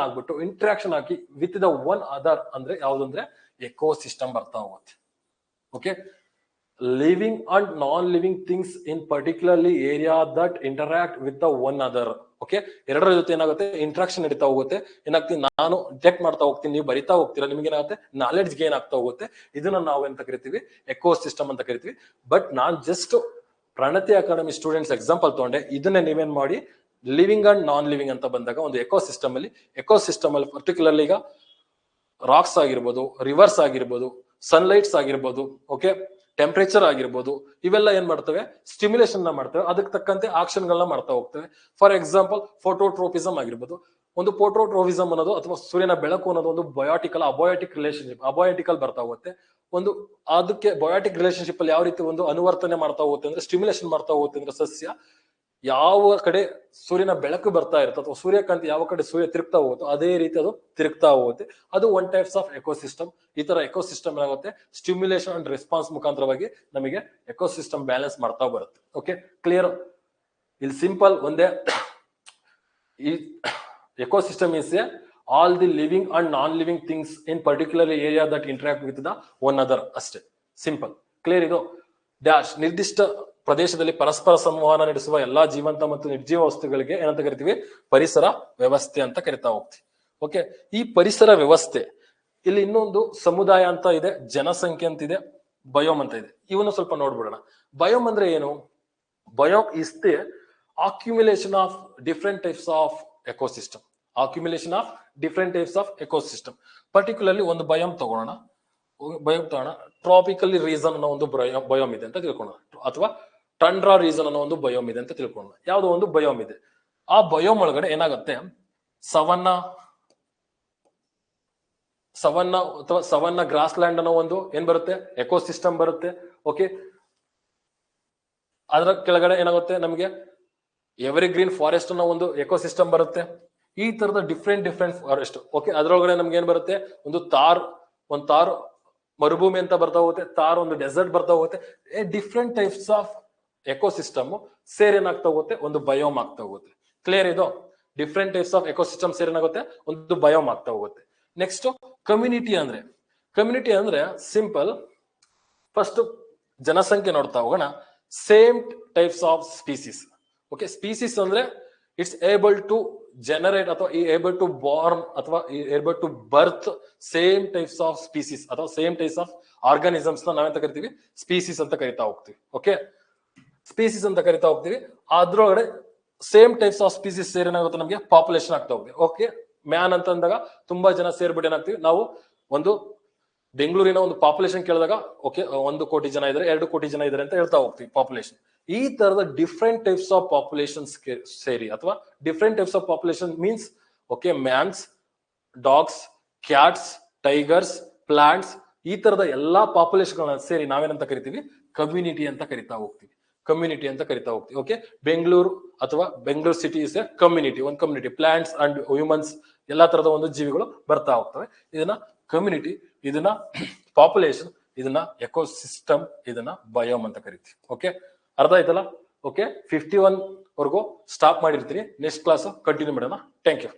ಆಗಿ ವಿತ್ ದ ಒನ್ ಅದರ್ ಅಂದ್ರೆ ಯಾವುದು ಅಂದ್ರೆ ಎಕೋಸಿಸ್ಟಮ್ ಬರ್ತಾ ಹೋಗುತ್ತೆ. Okay, living and non-living things in particularly area that interact with the one other. Okay, ಎರಡರ ಜೊತೆ ಏನಾಗುತ್ತೆ ಇಂಟ್ರಾಕ್ಷನ್ ನಡೀತಾ ಹೋಗುತ್ತೆ. ಏನಾಗ್ತೀವಿ, ನಾನು ಡಿಟೆಕ್ಟ್ ಮಾಡ್ತಾ ಹೋಗ್ತೀನಿ, ನೀವು ಬರಿತಾ ಹೋಗ್ತೀರಾ, ನಿಮ್ಗೆ ಏನಾಗುತ್ತೆ ನಾಲೆಡ್ಜ್ ಗೇನ್ ಆಗ್ತಾ ಹೋಗುತ್ತೆ. ಇದನ್ನ ನಾವು ಎಂತ ಕರಿತೀವಿ, ಎಕೋಸಿಸ್ಟಮ್ ಅಂತ ಕರಿತೀವಿ. But non just Pranati academy students example ತಗೊಂಡೆ. ಇದನ್ನ ನೀವೇನ್ ಮಾಡಿ ಲಿವಿಂಗ್ ಅಂಡ್ ನಾನ್ ಲಿವಿಂಗ್ ಅಂತ ಬಂದಾಗ ಒಂದು ಎಕೋಸಿಸ್ಟಮ್ ಅಲ್ಲಿ ಪರ್ಟಿಕ್ಯುಲರ್ಲಿ ಈಗ ರಾಕ್ಸ್ ಆಗಿರ್ಬೋದು, ರಿವರ್ಸ್ ಆಗಿರ್ಬೋದು, ಸನ್ಲೈಟ್ಸ್ ಆಗಿರ್ಬೋದು, ಓಕೆ ಟೆಂಪರೇಚರ್ ಆಗಿರ್ಬೋದು, ಇವೆಲ್ಲ ಏನ್ ಮಾಡ್ತವೆ, ಸ್ಟಿಮ್ಯುಲೇಷನ್ ಮಾಡ್ತವೆ. ಅದಕ್ಕೆ ತಕ್ಕಂತೆ ಆಕ್ಷನ್ ಗಳನ್ನ ಮಾಡ್ತಾ ಹೋಗ್ತವೆ. ಫಾರ್ ಎಕ್ಸಾಂಪಲ್ ಫೋಟೋಟ್ರೋಪಿಸಮ್ ಆಗಿರ್ಬೋದು. ಒಂದು ಫೋಟೋಟ್ರೋಪಿಸಮ್ ಅನ್ನೋದು ಅಥವಾ ಸೂರ್ಯನ ಬೆಳಕು ಅನ್ನೋದು ಒಂದು ಬಯೋಟಿಕಲ್ ಅಬಯೋಟಿಕ್ ರಿಲೇಶನ್ಶಿಪ್, ಅಬಯೋಟಿಕಲ್ ಬರ್ತಾ ಹೋಗುತ್ತೆ. ಒಂದು ಅದಕ್ಕೆ ಬಯೋಟಿಕ್ ರಿಲೇಶನ್ಶಿಪ್ ಅಲ್ಲಿ ಯಾವ ರೀತಿ ಒಂದು ಅನುವರ್ತನೆ ಮಾಡ್ತಾ ಹೋಗುತ್ತೆ ಅಂದ್ರೆ ಸ್ಟಿಮ್ಯುಲೇಷನ್ ಮಾಡ್ತಾ ಹೋಗುತ್ತೆ ಅಂದ್ರೆ ಸಸ್ಯ ಯಾವ ಕಡೆ ಸೂರ್ಯನ ಬೆಳಕು ಬರ್ತಾ ಇರುತ್ತೆ ಅಥವಾ ಸೂರ್ಯಕಾಂತಿ ಯಾವ ಕಡೆ ಸೂರ್ಯ ತಿರುಗ್ತಾ ಹೋಗುತ್ತೋ ಅದೇ ರೀತಿ ಅದು ತಿರುಗ್ತಾ ಹೋಗುತ್ತೆ. ಅದು ಒನ್ ಟೈಪ್ಸ್ ಆಫ್ ಎಕೋಸಿಸ್ಟಮ್. ಈ ತರ ಎಕೋಸಿಸ್ಟಮ್ ಏನಾಗುತ್ತೆ, ಸ್ಟಿಮ್ಯುಲೇಷನ್ ಅಂಡ್ ರೆಸ್ಪಾನ್ಸ್ ಮುಖಾಂತರವಾಗಿ ನಮಗೆ ಎಕೋಸಿಸ್ಟಮ್ ಬ್ಯಾಲೆನ್ಸ್ ಮಾಡ್ತಾ ಬರುತ್ತೆ. Okay, clear? ಇಲ್ಲಿ ಸಿಂಪಲ್ ಒಂದೇ, ಈ ecosystem is A all the living and non living things in particular area that interact with the one other. ಅಷ್ಟೇ, ಸಿಂಪಲ್, ಕ್ಲಿಯರ್? ಇದು ಡ್ಯಾಶ್ ನಿರ್ದಿಷ್ಟ ಪ್ರದೇಶದಲ್ಲಿ ಪರಸ್ಪರ ಸಂವಹನ ನಡೆಸುವ ಎಲ್ಲಾ ಜೀವಂತ ಮತ್ತು ನಿರ್ಜೀವ ವಸ್ತುಗಳಿಗೆ ಏನಂತ ಕರಿತೀವಿ, ಪರಿಸರ ವ್ಯವಸ್ಥೆ ಅಂತ ಕರಿತಾ ಹೋಗ್ತೀವಿ. ಓಕೆ, ಈ ಪರಿಸರ ವ್ಯವಸ್ಥೆ ಇಲ್ಲಿ ಇನ್ನೊಂದು ಸಮುದಾಯ ಅಂತ ಇದೆ, ಜನಸಂಖ್ಯೆ ಅಂತ ಇದೆ, ಬಯೋಮ್ ಅಂತ ಇದೆ. ಇವನು ಸ್ವಲ್ಪ ನೋಡ್ಬಿಡೋಣ. ಬಯೋಮ್ ಅಂದ್ರೆ ಏನು? Biome is the accumulation of different types of ecosystem. Particularly ಒಂದು ಬಯೋಮ್ ತಗೊಳ್ಳೋಣ. ಟ್ರಾಪಿಕಲಿ ರೀಸನ್ ಅನ್ನೋ ಒಂದು ಬಯೋಮ್ ಇದೆ ಅಂತ ತಿಳ್ಕೊಳ್ಳೋಣ, ಅಥವಾ ಟಂಡ್ರಾ ರೀಸನ್ ಅನ್ನೋ ಒಂದು ಬಯೋಮ್ ಇದೆ ಅಂತ ತಿಳ್ಕೊಳ್ಳೋಣ. ಯಾವುದೋ ಒಂದು ಬಯೋಮ್ ಇದೆ. ಆ ಬಯೋಮ್ ಒಳಗಡೆ ಏನಾಗುತ್ತೆ, ಸವನ್ನ ಅಥವಾ ಸವನ್ನ ಗ್ರಾಸ್ ಲ್ಯಾಂಡ್ ಅನ್ನೋ ಒಂದು ಏನ್ ಬರುತ್ತೆ, ಎಕೋಸಿಸ್ಟಮ್ ಬರುತ್ತೆ. ಓಕೆ, ಅದರ ಕೆಳಗಡೆ ಏನಾಗುತ್ತೆ ನಮಗೆ ಎವರಿ ಗ್ರೀನ್ ಫಾರೆಸ್ಟ್ ಅನ್ನೋ ಒಂದು ಎಕೋಸಿಸ್ಟಮ್ ಬರುತ್ತೆ. ಈ ತರದ ಡಿಫ್ರೆಂಟ್ ಫಾರೆಸ್ಟ್. ಓಕೆ, ಅದರೊಳಗಡೆ ನಮ್ಗೆ ಏನ್ ಬರುತ್ತೆ, ಒಂದು ತಾರ್ ಮರುಭೂಮಿ ಅಂತ ಬರ್ತಾ ಹೋಗುತ್ತೆ, ತಾರ್ ಒಂದು ಡೆಸರ್ಟ್ ಬರ್ತಾ ಹೋಗುತ್ತೆ. ಡಿಫ್ರೆಂಟ್ ಟೈಪ್ಸ್ ಆಫ್ ಎಕೋಸಿಸ್ಟಮ್ ಸೇರ್ ಏನಾಗ್ತಾ ಹೋಗುತ್ತೆ, ಒಂದು ಬಯೋಮ್ ಆಗ್ತಾ ಹೋಗುತ್ತೆ. ಕ್ಲಿಯರ್? ಇದು ಡಿಫ್ರೆಂಟ್ ಟೈಪ್ಸ್ ಆಫ್ ಎಕೋಸಿಸ್ಟಮ್ ಸೇರ್ ಏನಾಗುತ್ತೆ, ಒಂದು ಬಯೋಮ್ ಆಗ್ತಾ ಹೋಗುತ್ತೆ. ನೆಕ್ಸ್ಟ್ ಕಮ್ಯುನಿಟಿ ಅಂದ್ರೆ ಸಿಂಪಲ್. ಫಸ್ಟ್ ಜನಸಂಖ್ಯೆ ನೋಡ್ತಾ ಹೋಗೋಣ. Same types of species. Okay, species ಅಂದ್ರೆ ಇಟ್ಸ್ ಏಬಲ್ ಟು ಜನರೇಟ್ ಅಥವಾ ಏಬಲ್ ಟು ಬಾರ್ನ್ ಅಥವಾ able to birth same types of species ಅಥವಾ ಸೇಮ್ ಟೈಪ್ಸ್ ಆಫ್ ಆರ್ಗಾನಿಸಮ್ಸ್ ನಾವೆಂತ ಕರಿತೀವಿ, ಸ್ಪೀಸೀಸ್ ಅಂತ ಕರಿತಾ ಹೋಗ್ತೀವಿ. ಓಕೆ, ಸ್ಪೀಸೀಸ್ ಅಂತ ಕರಿತಾ ಹೋಗ್ತೀವಿ. ಅದ್ರೊಳಗಡೆ ಸೇಮ್ ಟೈಪ್ಸ್ ಆಫ್ ಸ್ಪೀಸೀಸ್ ಸೇರಿ ಏನಾಗುತ್ತೆ, ನಮಗೆ ಪಾಪ್ಯುಲೇಷನ್ ಆಗ್ತಾ ಹೋಗ್ತೀವಿ. ಓಕೆ, ಮ್ಯಾನ್ ಅಂತ ಅಂದಾಗ ತುಂಬಾ ಜನ ಸೇರ್ಬಿಟ್ಟು ಏನಾಗ್ತೀವಿ ನಾವು, ಒಂದು ಬೆಂಗಳೂರಿನ ಒಂದು ಪಾಪ್ಯುಲೇಷನ್ ಕೇಳಿದಾಗ ಓಕೆ 1 ಕೋಟಿ ಜನ ಇದ್ದಾರೆ, 2 ಕೋಟಿ ಜನ ಇದ್ದಾರೆ ಅಂತ ಹೇಳ್ತಾ ಹೋಗ್ತೀವಿ ಪಾಪ್ಯುಲೇಷನ್. ಈ ತರದ ಡಿಫ್ರೆಂಟ್ ಟೈಪ್ಸ್ ಆಫ್ ಪಾಪ್ಯುಲೇಷನ್ ಸೇರಿ ಅಥವಾ different types of population means okay mans, dogs, cats, tigers, plants, ಈ ತರದ ಎಲ್ಲಾ ಪಾಪ್ಯುಲೇಷನ್ ಸೇರಿ ನಾವೇನಂತ ಕರಿತೀವಿ, ಕಮ್ಯುನಿಟಿ ಅಂತ ಕರಿತಾ ಹೋಗ್ತೀವಿ. ಓಕೆ, ಬೆಂಗಳೂರು ಅಥವಾ Bengaluru city is A community, ಒಂದು ಕಮ್ಯುನಿಟಿ. ಪ್ಲಾಂಟ್ಸ್ ಅಂಡ್ ಹ್ಯೂಮನ್ಸ್ ಎಲ್ಲಾ ತರದ ಒಂದು ಜೀವಿಗಳು ಬರ್ತಾ ಹೋಗ್ತವೆ. ಇದನ್ನ ಕಮ್ಯುನಿಟಿ, ಇದನ್ನ ಪಾಪ್ಯುಲೇಷನ್, ಇದನ್ನ ಎಕೋಸಿಸ್ಟಮ್, ಇದನ್ನ ಬಯೋಮ್ ಅಂತ ಕರಿತೀವಿ. ಓಕೆ, ಅರ್ಥ ಆಯ್ತಲ್ಲ? ಓಕೆ, 51 ವರೆಗೂ ಸ್ಟಾಪ್ ಮಾಡಿರ್ತೀನಿ. ನೆಕ್ಸ್ಟ್ ಕ್ಲಾಸ್ ಕಂಟಿನ್ಯೂ ಮಾಡೋಣ. Thank you.